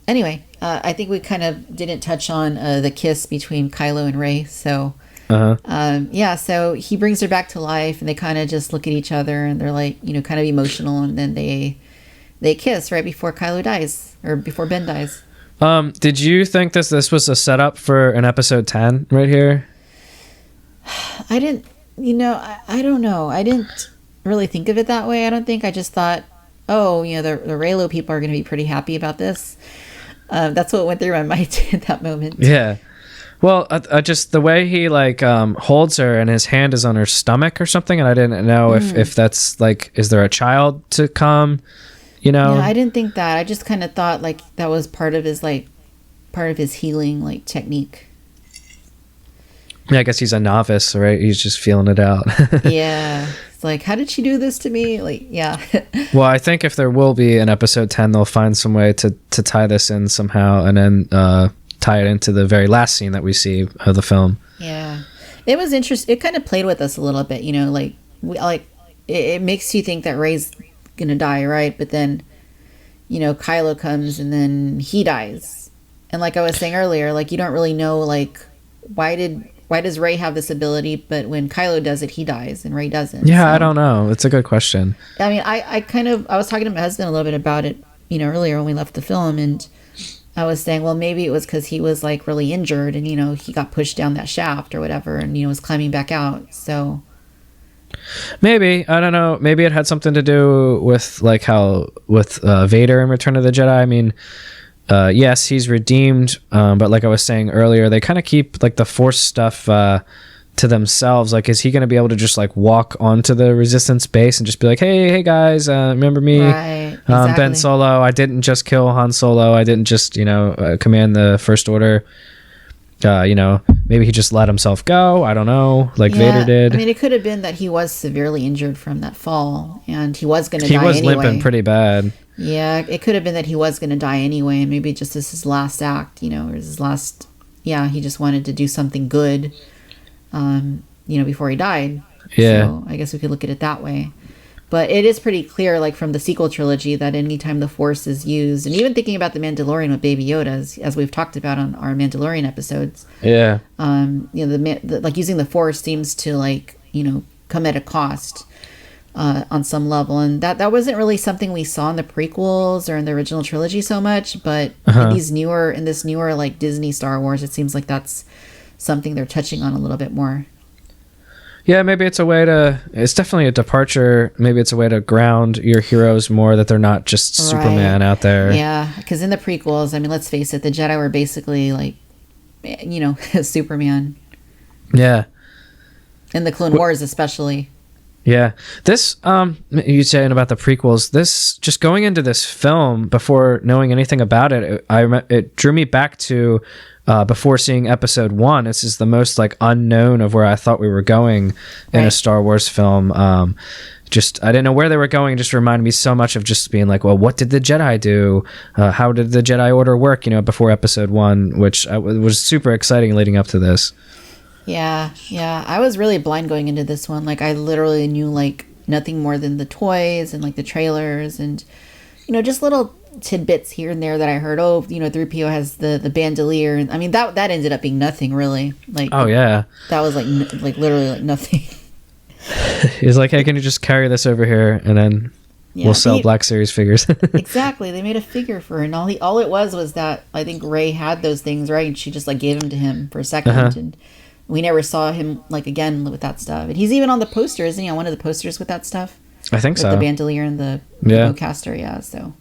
Anyway, I think we kind of didn't touch on the kiss between Kylo and Rey. So, so he brings her back to life, and they kind of just look at each other, and they're like, kind of emotional, and then they kiss right before Kylo dies, or before Ben dies. Did you think this was a setup for an episode 10 right here? I didn't, I don't know. I didn't really think of it that way. I don't think. I just thought, oh, the Reylo people are going to be pretty happy about this. That's what went through my mind at that moment. Yeah. Well, I just the way he holds her and his hand is on her stomach or something, and I didn't know if that's like, is there a child to come? Yeah, I didn't think that. I just kind of thought like that was part of his healing technique. Yeah, I guess he's a novice, right? He's just feeling it out. Yeah. It's like, how did she do this to me? Like, yeah. Well, I think if there will be an episode 10, they'll find some way to tie this in somehow, and then tie it into the very last scene that we see of the film. Yeah. It was interesting. It kind of played with us a little bit, it makes you think that Rey's gonna die, right? But then Kylo comes, and then he dies, and like I was saying earlier, like you don't really know why does Rey have this ability, but when Kylo does it, he dies and Rey doesn't. Yeah, so, I don't know, it's a good question. I mean, I was talking to my husband a little bit about it earlier when we left the film, and I was saying, well, maybe it was because he was really injured, and he got pushed down that shaft or whatever, and was climbing back out. So maybe, I don't know, maybe it had something to do with Vader in Return of the Jedi. I mean, yes, he's redeemed, but like I was saying earlier, they kind of keep the Force stuff to themselves. Like, is he going to be able to just walk onto the Resistance base and just be like, hey guys, remember me? Right, exactly. Ben Solo, I didn't just kill Han Solo, I didn't just command the First Order. Maybe he just let himself go. I don't know, Vader did. I mean, it could have been that he was severely injured from that fall, and he was going to die anyway. He was limping pretty bad. Yeah, it could have been that he was going to die anyway, and maybe just as his last act, or his last... Yeah, he just wanted to do something good, before he died. Yeah. So I guess we could look at it that way. But it is pretty clear, from the sequel trilogy, that anytime the Force is used, and even thinking about the Mandalorian with Baby Yoda, as we've talked about on our Mandalorian episodes, yeah, using the Force seems to come at a cost on some level, and that wasn't really something we saw in the prequels or in the original trilogy so much, but in this newer Disney Star Wars, it seems like that's something they're touching on a little bit more. Yeah, maybe it's a way to. It's definitely a departure. Maybe it's a way to ground your heroes more, that they're not just Superman out there. Yeah, because in the prequels, I mean, let's face it, the Jedi were basically like, Superman. Yeah. In the Clone Wars, especially. Yeah. This, you saying about the prequels, this, just going into this film before knowing anything about it, it drew me back to before seeing episode 1. This is the most like unknown of where I thought we were going in a Star Wars film. I didn't know where they were going. It just reminded me so much of just being like, well, what did the Jedi do? How did the Jedi Order work, before episode 1, which was super exciting leading up to this. Yeah. I was really blind going into this one. Like, I literally knew like nothing more than the toys and like the trailers and, just little tidbits here and there that I heard. 3PO has the bandolier. I mean, that ended up being nothing really. Like, oh yeah, that was like literally like nothing. He's like, hey, can you just carry this over here and then we'll sell Black Series figures. Exactly. They made a figure for her, and all it was that I think Rey had those things, right? And she just like gave them to him for a second, and we never saw him like again with that stuff. And he's even on the poster, isn't he? On one of the posters with that stuff. I think so. The bandolier and the bowcaster, yeah. So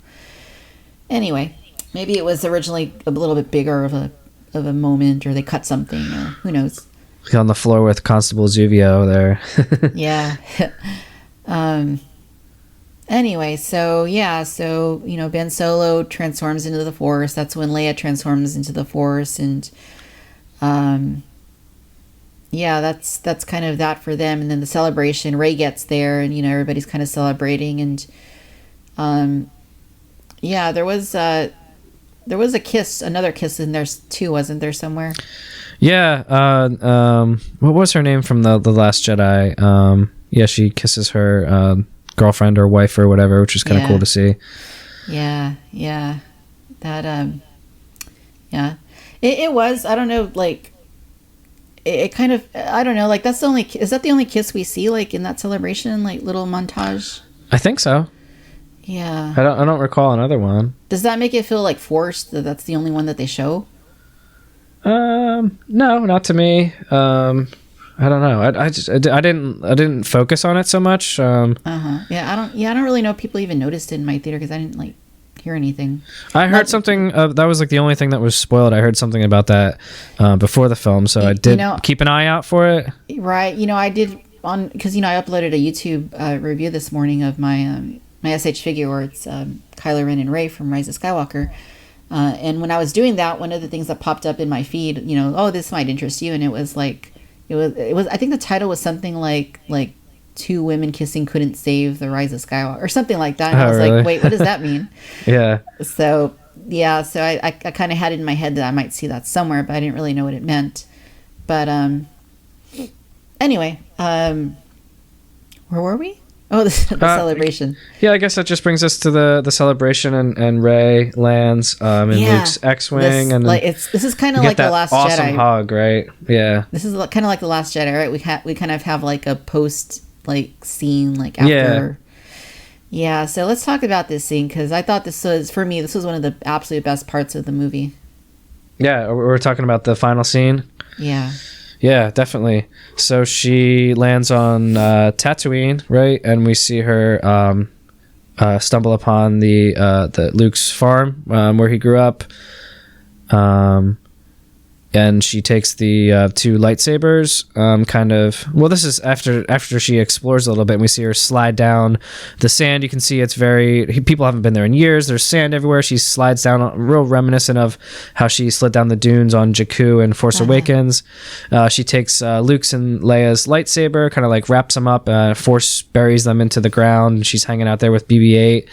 anyway, maybe it was originally a little bit bigger of a moment, or they cut something, or who knows. On the floor with Constable Zuvio there. Yeah. Anyway, so Ben Solo transforms into the Force. That's when Leia transforms into the Force, and that's kind of that for them. And then the celebration, Rey gets there, and everybody's kind of celebrating, and there was a kiss, another kiss in there too, wasn't there somewhere? Yeah. What was her name from the Last Jedi? She kisses her girlfriend or wife or whatever, which is kind of cool to see. Yeah. That it was, I don't know, like it kind of, I don't know, like is that the only kiss we see like in that celebration, like little montage? I think so. Yeah. I don't recall another one. Does that make it feel like forced that that's the only one that they show? No, not to me. I don't know. I didn't focus on it so much. Yeah, I don't really know if people even noticed it in my theater because I didn't like hear anything. I heard something that was like the only thing that was spoiled. I heard something about that before the film, so I did keep an eye out for it. Right. I did because I uploaded a YouTube review this morning of my my SH figure where it's Kylo Ren and Rey from Rise of Skywalker. And when I was doing that, one of the things that popped up in my feed, this might interest you, and it was like, it was. I think the title was something like two women kissing couldn't save the Rise of Skywalker or something like that. And I was really? like, wait, what does that mean? Yeah. So I kind of had it in my head that I might see that somewhere, but I didn't really know what it meant. But anyway, where were we? Oh, the celebration. Yeah, I guess that just brings us to the celebration, and Rey lands in Luke's X-wing, and this is kind of like the Last awesome Jedi. hug, right? Yeah. This is kind of like the Last Jedi, right? We kind of have like a post like scene like after. Yeah. So let's talk about this scene because I thought this was one of the absolute best parts of the movie. Yeah, we're talking about the final scene. Yeah. Yeah, definitely. So she lands on Tatooine, right? And we see her stumble upon the Luke's farm where he grew up. And she takes the two lightsabers, this is after she explores a little bit, and we see her slide down the sand. You can see people haven't been there in years. There's sand everywhere. She slides down, real reminiscent of how she slid down the dunes on Jakku in Force Awakens. She takes Luke's and Leia's lightsaber, kind of like wraps them up, force buries them into the ground, and she's hanging out there with BB-8.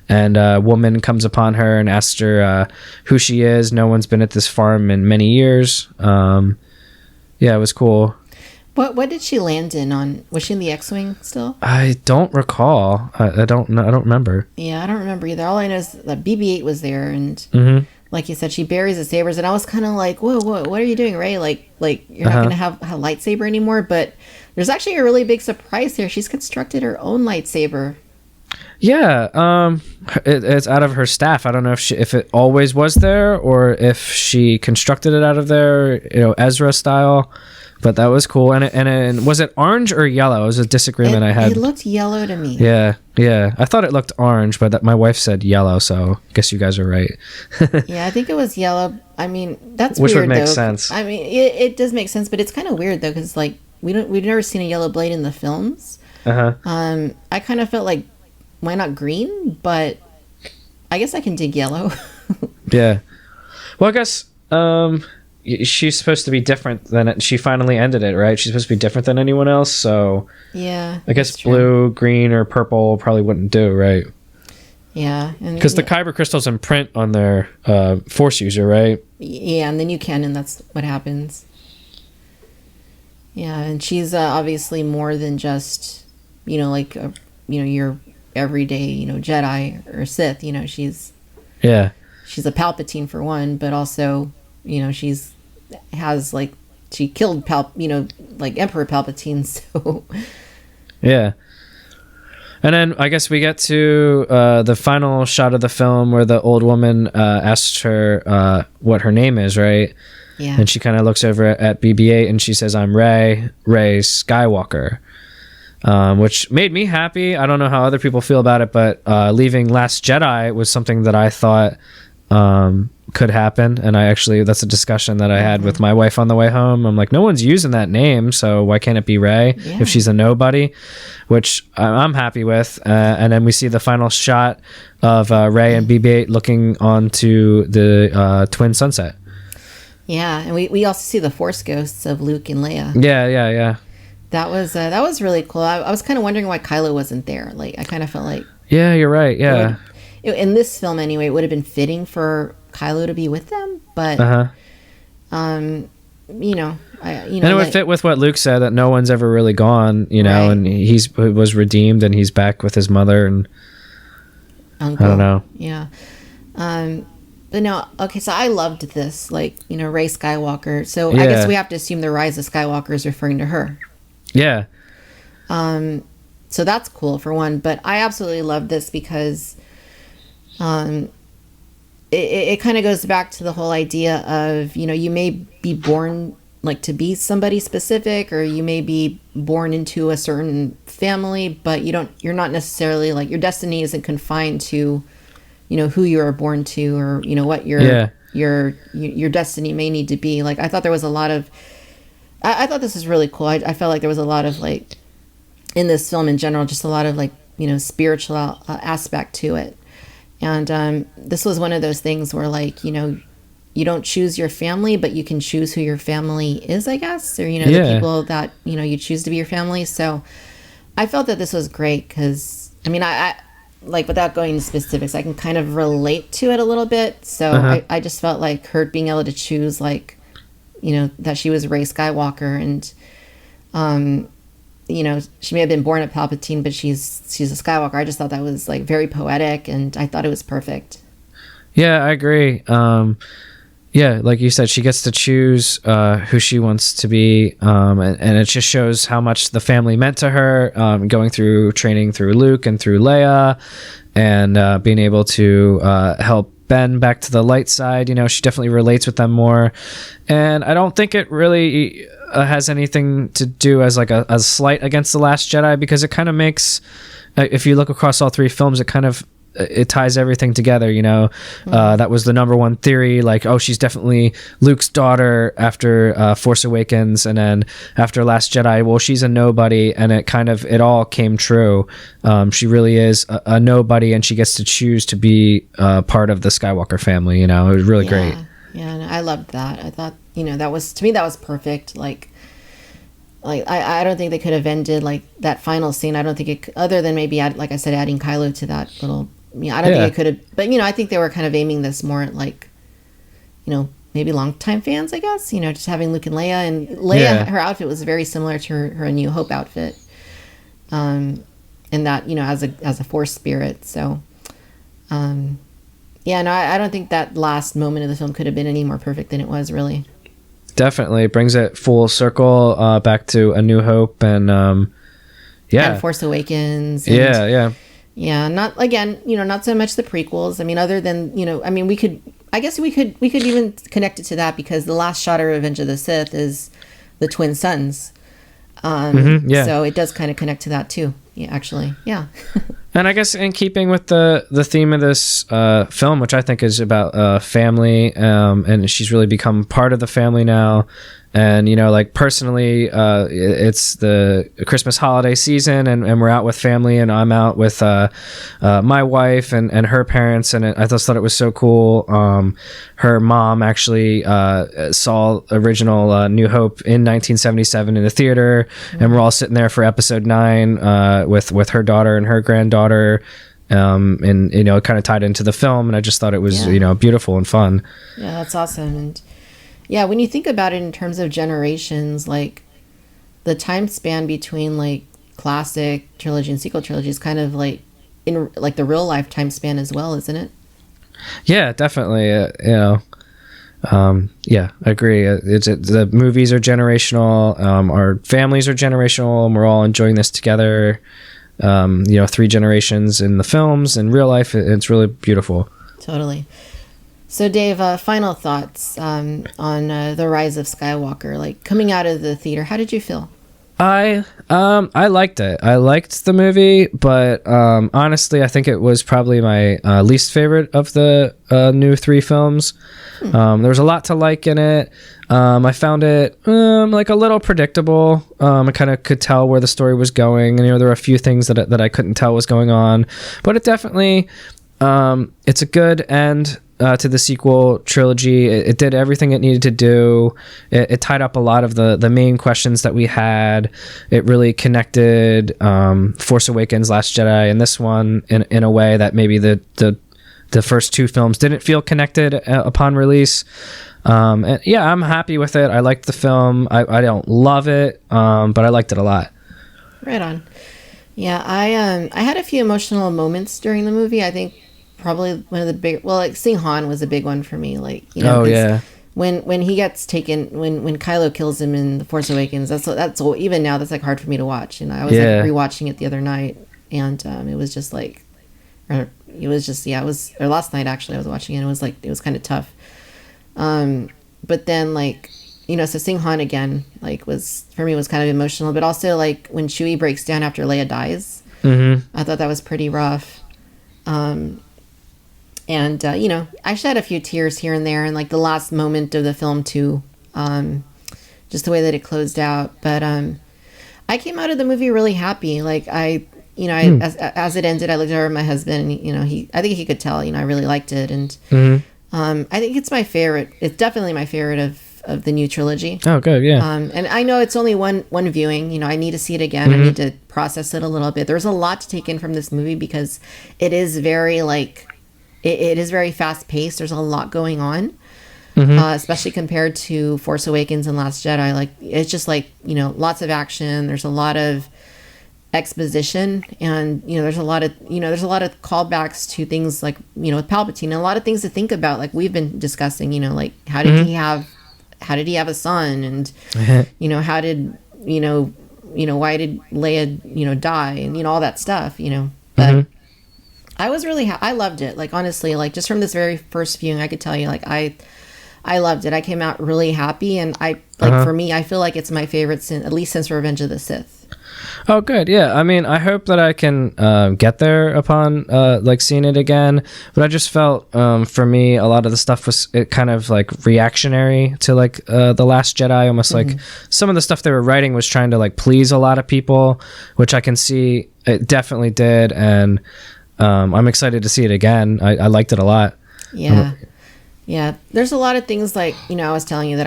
And a woman comes upon her and asks her who she is. No one's been at this farm in many years. It was cool. What did she land in on? Was she in the X-Wing still? I don't recall. I don't remember. Yeah, I don't remember either. All I know is that BB-8 was there, and like you said, she buries the sabers, and I was kind of like, whoa, what are you doing, Rey? Like you're not going to have a lightsaber anymore? But there's actually a really big surprise here. She's constructed her own lightsaber. Yeah, it's out of her staff. I don't know if it always was there or if she constructed it out of there, Ezra style. But that was cool. And was it orange or yellow? It was a disagreement I had. It looked yellow to me. Yeah. I thought it looked orange, but my wife said yellow, so I guess you guys are right. Yeah, I think it was yellow. I mean, that's Which weird, would make though. sense. I mean, it does make sense, but it's kind of weird though, because like we've never seen a yellow blade in the films. I kind of felt like, why not green? But I guess I can dig yellow. Yeah. Well, I guess she's supposed to be different than it. She finally ended it, right? She's supposed to be different than anyone else, so yeah. I guess blue, green, or purple probably wouldn't do, right? Yeah. Because the kyber crystals imprint on their force user, right? Yeah, and the new canon, that's what happens. Yeah, and she's obviously more than just, like, your everyday, Jedi or Sith. She's a Palpatine for one, but also, she killed Emperor Palpatine, so. Yeah. And then I guess we get to the final shot of the film where the old woman asks her what her name is, right? Yeah. And she kind of looks over at BB-8 and she says, "I'm Ray Skywalker," which made me happy. I don't know how other people feel about it, but leaving Last Jedi was something that I thought could happen. And that's a discussion that I had with my wife on the way home. I'm like, no one's using that name, so why can't it be Ray if she's a nobody? Which I'm happy with. And then we see the final shot of Ray and BB-8 looking onto the twin sunset. Yeah, and we also see the Force ghosts of Luke and Leia. Yeah. That was really cool. I was kind of wondering why Kylo wasn't there. Like, I kind of felt like... Yeah, you're right, yeah. In this film, anyway, it would have been fitting for Kylo to be with them, but... and it would fit with what Luke said, that no one's ever really gone, right. And he was redeemed and he's back with his mother and... Uncle. I don't know. Yeah. But no, okay, so I loved this, Rey Skywalker. So I guess we have to assume the Rise of Skywalker is referring to her. Yeah. So that's cool for one, but I absolutely love this because it kind of goes back to the whole idea of, you may be born to be somebody specific, or you may be born into a certain family, but you're not necessarily your destiny isn't confined to who you are born to, or what your destiny may need to be. I thought there was a lot of I thought this was really cool. I felt like there was a lot of in this film in general, just a lot of spiritual aspect to it. And this was one of those things where you don't choose your family, but you can choose who your family is, I guess, or the people that you choose to be your family. So I felt that this was great because I without going into specifics, I can kind of relate to it a little bit. So I just felt like her being able to choose, that she was Rey Skywalker, and, she may have been born a Palpatine, but she's a Skywalker. I just thought that was very poetic, and I thought it was perfect. Yeah, I agree. Like you said, she gets to choose who she wants to be, and it just shows how much the family meant to her, going through training through Luke and through Leia, and being able to help Ben back to the light side. She definitely relates with them more, and I don't think it really has anything to do as a slight against The Last Jedi, because it kind of makes, if you look across all three films, it ties everything together, that was the number one theory, she's definitely Luke's daughter after Force Awakens, and then after Last Jedi, well, she's a nobody, and it all came true. She really is a nobody, and she gets to choose to be part of the Skywalker family. It was really great. Yeah, and I loved that. I thought, that was, to me, that was perfect. I don't think they could have ended that final scene. I don't think it, other than maybe like I said, adding Kylo to that little. I don't think it could have, but I think they were kind of aiming this more at maybe longtime fans, I guess. Just having Luke and Leia, and Leia, her outfit was very similar to her A New Hope outfit, and that as a Force spirit. So, no, I don't think that last moment of the film could have been any more perfect than it was, really. Definitely, it brings it full circle back to A New Hope, and and Force Awakens. And, Yeah, not again, not so much the prequels. Other than, we could even connect it to that, because the last shot of Revenge of the Sith is the twin sons. Yeah. So it does kind of connect to that too. Yeah, actually. Yeah. And I guess in keeping with the theme of this film, which I think is about family, and she's really become part of the family now. And, you know, like personally, it's the Christmas holiday season and we're out with family, and I'm out with my wife and her parents. And I just thought it was so cool. Her mom actually saw original New Hope in 1977 in the theater. And we're all sitting there for episode 9 with her daughter and her granddaughter. And, you know, it kind of tied into the film. And I just thought it was, you know, beautiful and fun. Yeah, that's awesome. And yeah, when you think about it in terms of generations, like the time span between like classic trilogy and sequel trilogy is kind of like in like the real life time span as well, isn't it? Yeah, definitely. You know, yeah, I agree. The movies are generational. Our families are generational, and we're all enjoying this together. You know, 3 generations in the films and real life. It's really beautiful. Totally. So Dave, final thoughts on the Rise of Skywalker. Like coming out of the theater, how did you feel? I liked it. I liked the movie, but honestly, I think it was probably my least favorite of the new 3 films. There was a lot to like in it. I found it like a little predictable. I kind of could tell where the story was going, and you know, there were a few things that I couldn't tell was going on, but it definitely it's a good end to the sequel trilogy. It did everything it needed to do. It tied up a lot of the main questions that we had. It really connected Force Awakens, Last Jedi, and this one in a way that maybe the first 2 films didn't feel connected upon release. And yeah, I'm happy with it. I liked the film. I don't love it, but I liked it a lot. Right on. Yeah, I had a few emotional moments during the movie. I think probably one of the big, well, like seeing Han was a big one for me. Like, you know, when he gets taken, when Kylo kills him in The Force Awakens, that's even now that's like hard for me to watch. You know, I was like rewatching it the other night, and it was just like, or last night actually I was watching it. And it was kind of tough. But then like, you know, so seeing Han again, like was kind of emotional, but also like when Chewie breaks down after Leia dies, I thought that was pretty rough. And, you know, I shed a few tears here and there, and like the last moment of the film too, just the way that it closed out. But I came out of the movie really happy. Like as it ended, I looked over at my husband, and, you know, I think he could tell, you know, I really liked it. And I think it's my favorite. It's definitely my favorite of the new trilogy. Oh, good, yeah. And I know it's only one viewing. You know, I need to see it again. I need to process it a little bit. There's a lot to take in from this movie because it is very like... It is very fast paced. There's a lot going on, especially compared to Force Awakens and Last Jedi. Like it's just like, you know, lots of action. There's a lot of exposition, and you know, there's a lot of callbacks to things like, you know, with Palpatine, and a lot of things to think about. Like we've been discussing, you know, like how did he have a son, and you know, how did why did Leia, you know, die, and you know, all that stuff, you know, but. I was really I loved it. Like honestly, like just from this very first viewing, I could tell you like I loved it. I came out really happy, and for me, I feel like it's my favorite at least since Revenge of the Sith. Oh, good. Yeah. I mean, I hope that I can get there upon like seeing it again. But I just felt for me, a lot of the stuff was kind of like reactionary to like The Last Jedi. Almost like some of the stuff they were writing was trying to like please a lot of people, which I can see it definitely did. And I'm excited to see it again. I liked it a lot. Yeah. There's a lot of things like, you know, I was telling you that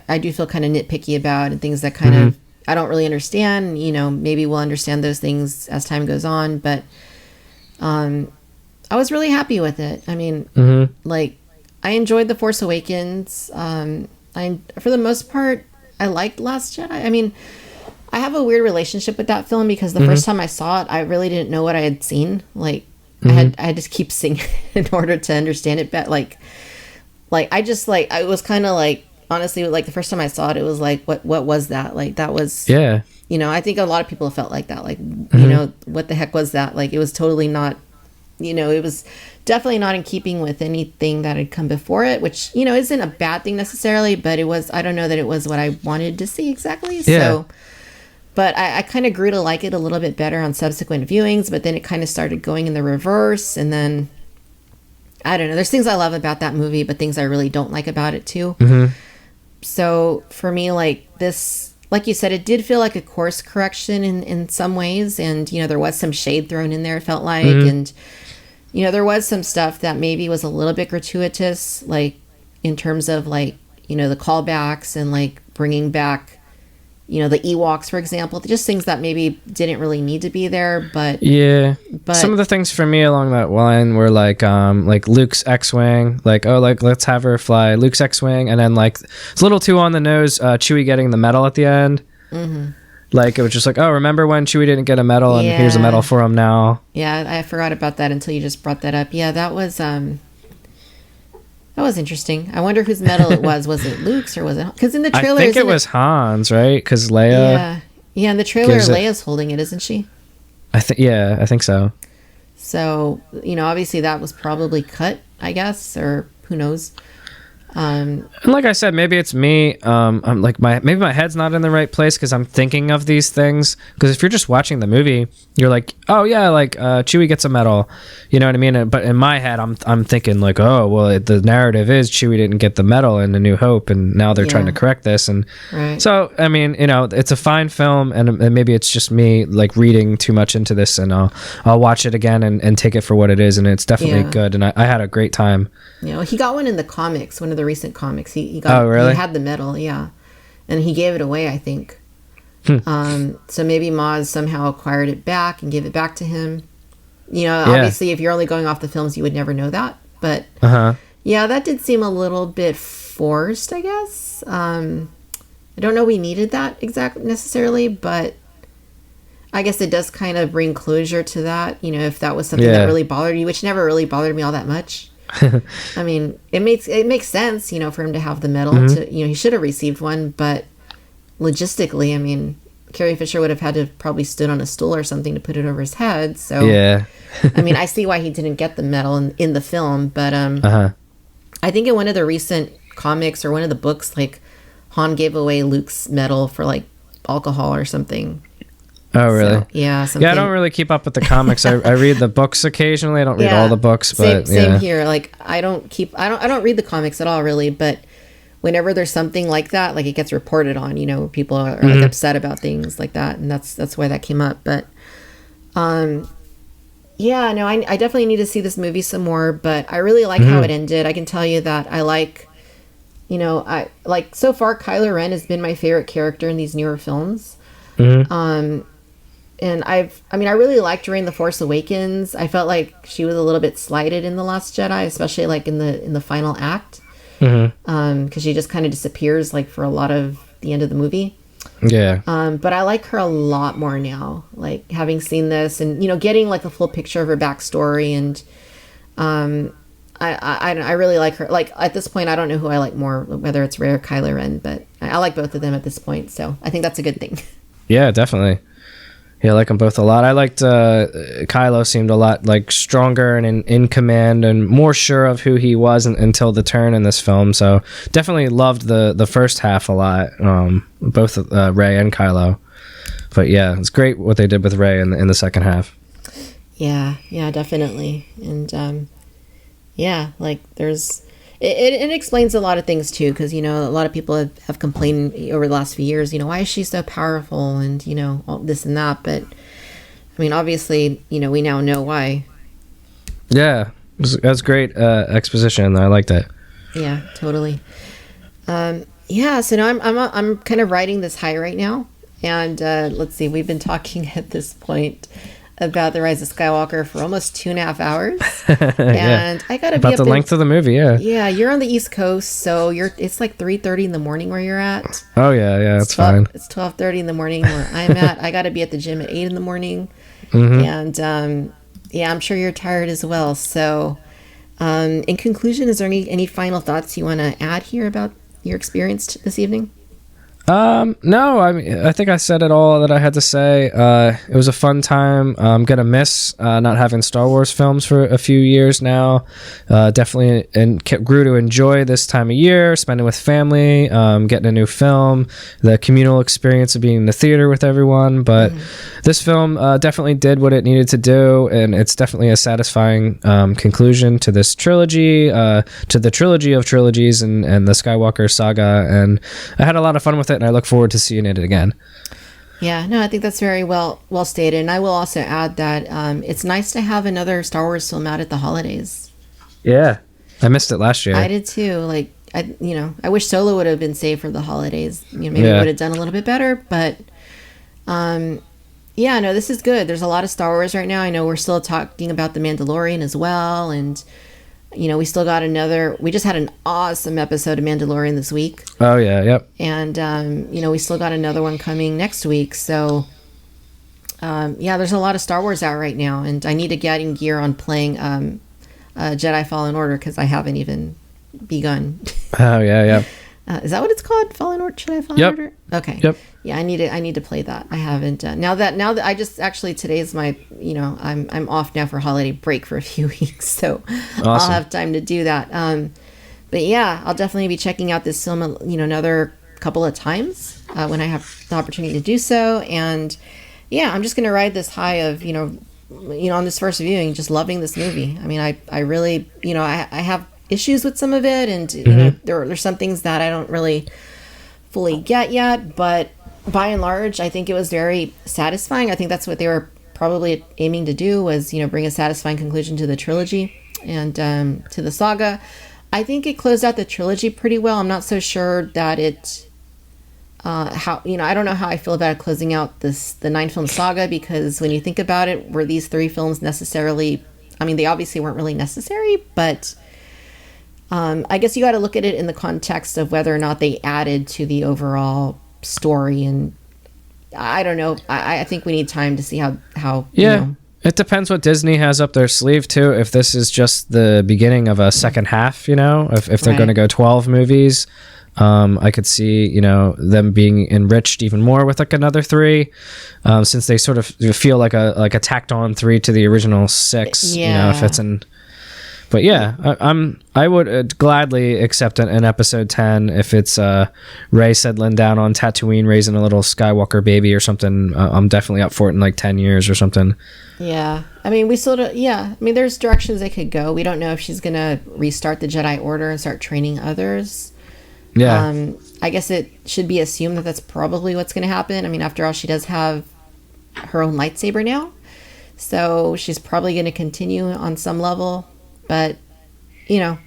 I do feel kind of nitpicky about, and things that kind of I don't really understand. You know, maybe we'll understand those things as time goes on, but I was really happy with it. I mean, like I enjoyed The Force Awakens. For the most part, I liked Last Jedi. I mean, I have a weird relationship with that film because the first time I saw it, I really didn't know what I had seen. Like I had to keep seeing it in order to understand it better. Like I just like, I was kind of like, honestly, like the first time I saw it, it was like, what was that? Like that was, you know, I think a lot of people felt like that. Like, you know, what the heck was that? Like it was totally not it was definitely not in keeping with anything that had come before it, which, isn't a bad thing necessarily, but I don't know that it was what I wanted to see exactly. Yeah. So, but I kind of grew to like it a little bit better on subsequent viewings, but then it kind of started going in the reverse. And then, I don't know, there's things I love about that movie, but things I really don't like about it too. Mm-hmm. So for me, like this, like you said, it did feel like a course correction in some ways. And, there was some shade thrown in there, it felt like. Mm-hmm. And, there was some stuff that maybe was a little bit gratuitous, like in terms of like, the callbacks and like bringing back, the Ewoks, for example, just things that maybe didn't really need to be there. But yeah, but some of the things for me along that line were like Luke's X-wing, like, oh, like let's have her fly Luke's X-wing, and then like it's a little too on the nose, Chewie getting the medal at the end. Mm-hmm. Like it was just like, oh, remember when Chewie didn't get a medal, and here's a medal for him now. Yeah, I forgot about that until you just brought that up. Yeah, that was interesting. I wonder whose medal it was. Was it Luke's or was it? Because in the trailer, I think it was Han's, right? Because Leia. Yeah. In the trailer, Leia's holding it, isn't she? I think so. So obviously that was probably cut, I guess, or who knows. And like I said, maybe it's me. I'm like maybe my head's not in the right place because I'm thinking of these things. Because if you're just watching the movie, you're like, oh yeah, like Chewie gets a medal, you know what I mean? But in my head, I'm thinking like, oh well, the narrative is Chewie didn't get the medal in A New Hope, and now they're trying to correct this. And so I mean, it's a fine film, and maybe it's just me like reading too much into this, and I'll watch it again and take it for what it is, and it's definitely good, and I had a great time. He got one in the comics, one of the recent comics. He got. Oh, really? He had the medal, yeah, and he gave it away, I think. So maybe Maz somehow acquired it back and gave it back to him. Obviously, if you're only going off the films, you would never know that. But yeah, that did seem a little bit forced, I guess. I don't know we needed that exactly necessarily, but I guess it does kind of bring closure to that. If that was something that really bothered you, which never really bothered me all that much. I mean, it makes sense, for him to have the medal. To he should have received one, but logistically, I mean, Carrie Fisher would have had to probably stood on a stool or something to put it over his head. So yeah, I mean, I see why he didn't get the medal in the film, but I think in one of the recent comics or one of the books, like Han gave away Luke's medal for like alcohol or something. Oh, really? So, yeah. Something. Yeah, I don't really keep up with the comics. I read the books occasionally. I don't read all the books, but same here. Like I don't read the comics at all, really. But whenever there's something like that, like it gets reported on, people are like upset about things like that, and that's why that came up. But yeah, no, I definitely need to see this movie some more. But I really like how it ended. I can tell you that I like, I like so far Kylo Ren has been my favorite character in these newer films. And I really liked her in The Force Awakens. I felt like she was a little bit slighted in The Last Jedi, especially like in the final act. Because she just kind of disappears like for a lot of the end of the movie. Yeah. But I like her a lot more now, like having seen this and, getting like a full picture of her backstory. And I really like her. Like at this point, I don't know who I like more, whether it's Rey or Kylo Ren, but I like both of them at this point. So I think that's a good thing. Yeah, definitely. Yeah, I like them both a lot. I liked Kylo seemed a lot like stronger and in command and more sure of who he was until the turn in this film. So definitely loved the first half a lot, both Rey and Kylo. But yeah, it's great what they did with Rey in the second half. Yeah, definitely. And yeah, like there's... It explains a lot of things too, because a lot of people have complained over the last few years, why is she so powerful and all this and that, but I mean obviously we now know why. Yeah, that's great exposition. I like that. Yeah, totally. Yeah, so now I'm kind of riding this high right now, and let's see, we've been talking at this point about the Rise of Skywalker for almost 2.5 hours, and I gotta about be the length of the movie. Yeah, you're on the East Coast, so it's like 3:30 in the morning where you're at. Oh yeah, that's fine. It's 12:30 in the morning where I'm at. I gotta be at the gym at 8 in the morning, and I'm sure you're tired as well. So, in conclusion, is there any final thoughts you want to add here about your experience this evening? No, I mean, I think I said it all that I had to say. It was a fun time. I'm gonna miss not having Star Wars films for a few years now. Definitely, and grew to enjoy this time of year, spending with family, getting a new film, the communal experience of being in the theater with everyone. But this film definitely did what it needed to do, and it's definitely a satisfying conclusion to this trilogy, to the trilogy of trilogies and the Skywalker saga. And I had a lot of fun with it, and I look forward to seeing it again. Yeah, no, I think that's very well stated. And I will also add that it's nice to have another Star Wars film out at the holidays. Yeah, I missed it last year. I did too. Like, I wish Solo would have been saved for the holidays. Maybe it would have done a little bit better. But yeah, no, this is good. There's a lot of Star Wars right now. I know we're still talking about The Mandalorian as well, and we still got we just had an awesome episode of Mandalorian this week. Oh, yeah, yep. And, we still got another one coming next week. So, yeah, there's a lot of Star Wars out right now. And I need to get in gear on playing Jedi Fallen Order because I haven't even begun. Oh, yeah, yeah. Is that what it's called? Fallen Order? Jedi Fallen Order? Okay. Yep. Yeah, I need to play that. I haven't. Now that I just actually today's my I'm off now for holiday break for a few weeks, so awesome. I'll have time to do that. But yeah, I'll definitely be checking out this film another couple of times when I have the opportunity to do so. And yeah, I'm just gonna ride this high of on this first viewing, just loving this movie. I mean, I really I have issues with some of it, and there's some things that I don't really fully get yet, but by and large, I think it was very satisfying. I think that's what they were probably aiming to do, was bring a satisfying conclusion to the trilogy and to the saga. I think it closed out the trilogy pretty well. I'm not so sure that it I don't know how I feel about closing out the 9-film saga, because when you think about it, were these 3 films necessarily, I mean, they obviously weren't really necessary, but I guess you got to look at it in the context of whether or not they added to the overall story. And I don't know. I think we need time to see how it depends what Disney has up their sleeve too. If this is just the beginning of a second half, if they're going to go 12 movies, I could see them being enriched even more with like another 3, since they sort of feel like a tacked on 3 to the original 6. If it's in. But yeah, I would gladly accept an episode 10 if it's Rey settling down on Tatooine, raising a little Skywalker baby or something. I'm definitely up for it in like 10 years or something. Yeah, I mean, there's directions they could go. We don't know if she's gonna restart the Jedi Order and start training others. Yeah. I guess it should be assumed that that's probably what's gonna happen. I mean, after all, she does have her own lightsaber now, so she's probably gonna continue on some level. But,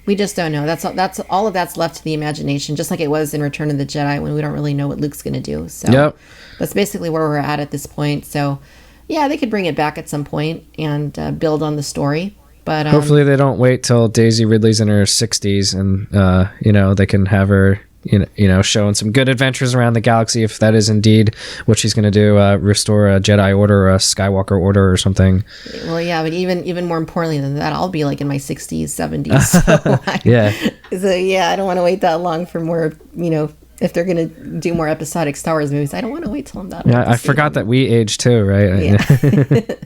we just don't know. That's all of that's left to the imagination, just like it was in Return of the Jedi when we don't really know what Luke's going to do. So that's basically where we're at this point. So, yeah, they could bring it back at some point and build on the story. But hopefully they don't wait till Daisy Ridley's in her 60s and, they can have her, showing some good adventures around the galaxy, if that is indeed what she's going to do, restore a Jedi Order or a Skywalker Order or something. Well, yeah, but even more importantly than that, I'll be like in my 60s, 70s. So I don't want to wait that long for more, if they're going to do more episodic Star Wars movies. I don't want to wait till I'm that old. Yeah, I forgot that we age too, right? Yeah.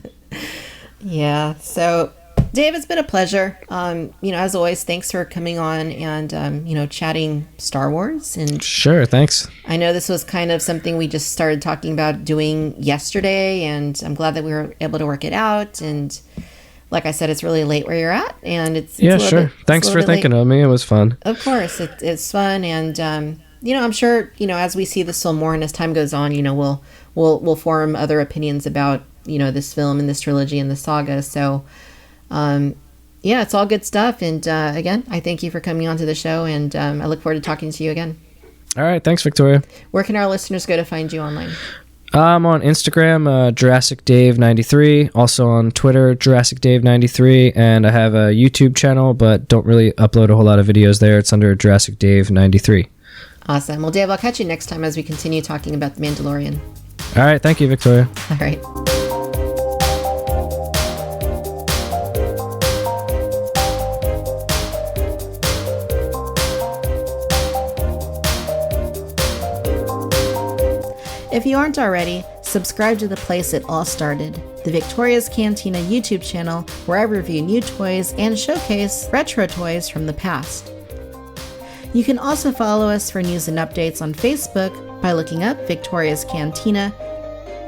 Yeah, so Dave, it's been a pleasure. As always, thanks for coming on and, chatting Star Wars. And sure, thanks. I know this was kind of something we just started talking about doing yesterday, and I'm glad that we were able to work it out. And like I said, it's really late where you're at, and it's sure. Thanks for thinking of me. It was fun. Of course, it's fun, and I'm sure as we see this film more and as time goes on, we'll form other opinions about this film and this trilogy and the saga. So. It's all good stuff. And again, I thank you for coming on to the show, and I look forward to talking to you again. All right. Thanks, Victoria. Where can our listeners go to find you online? I'm on Instagram, Jurassic Dave 93. Also on Twitter, Jurassic Dave 93. And I have a YouTube channel, but don't really upload a whole lot of videos there. It's under Jurassic Dave 93. Awesome. Well, Dave, I'll catch you next time as we continue talking about The Mandalorian. All right. Thank you, Victoria. All right. If you aren't already, subscribe to the place it all started, the Victoria's Cantina YouTube channel, where I review new toys and showcase retro toys from the past. You can also follow us for news and updates on Facebook by looking up Victoria's Cantina,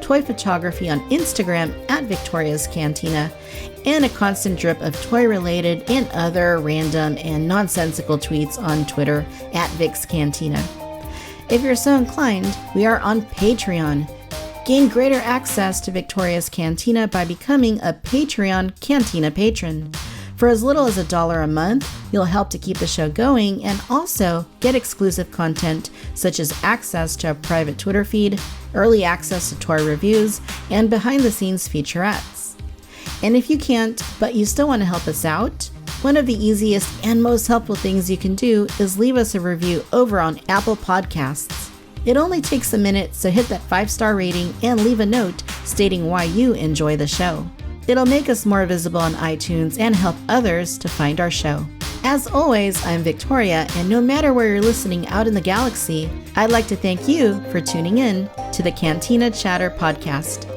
toy photography on Instagram at Victoria's Cantina, and a constant drip of toy-related and other random and nonsensical tweets on Twitter at Vic's Cantina. If you're so inclined, we are on Patreon. Gain greater access to Victoria's Cantina by becoming a Patreon Cantina patron. For as little as $1 a month, you'll help to keep the show going and also get exclusive content such as access to a private Twitter feed, early access to toy reviews, and behind-the-scenes featurettes. And if you can't, but you still want to help us out, one of the easiest and most helpful things you can do is leave us a review over on Apple Podcasts. It only takes a minute, so hit that 5-star rating and leave a note stating why you enjoy the show. It'll make us more visible on iTunes and help others to find our show. As always, I'm Victoria, and no matter where you're listening out in the galaxy, I'd like to thank you for tuning in to the Cantina Chatter podcast.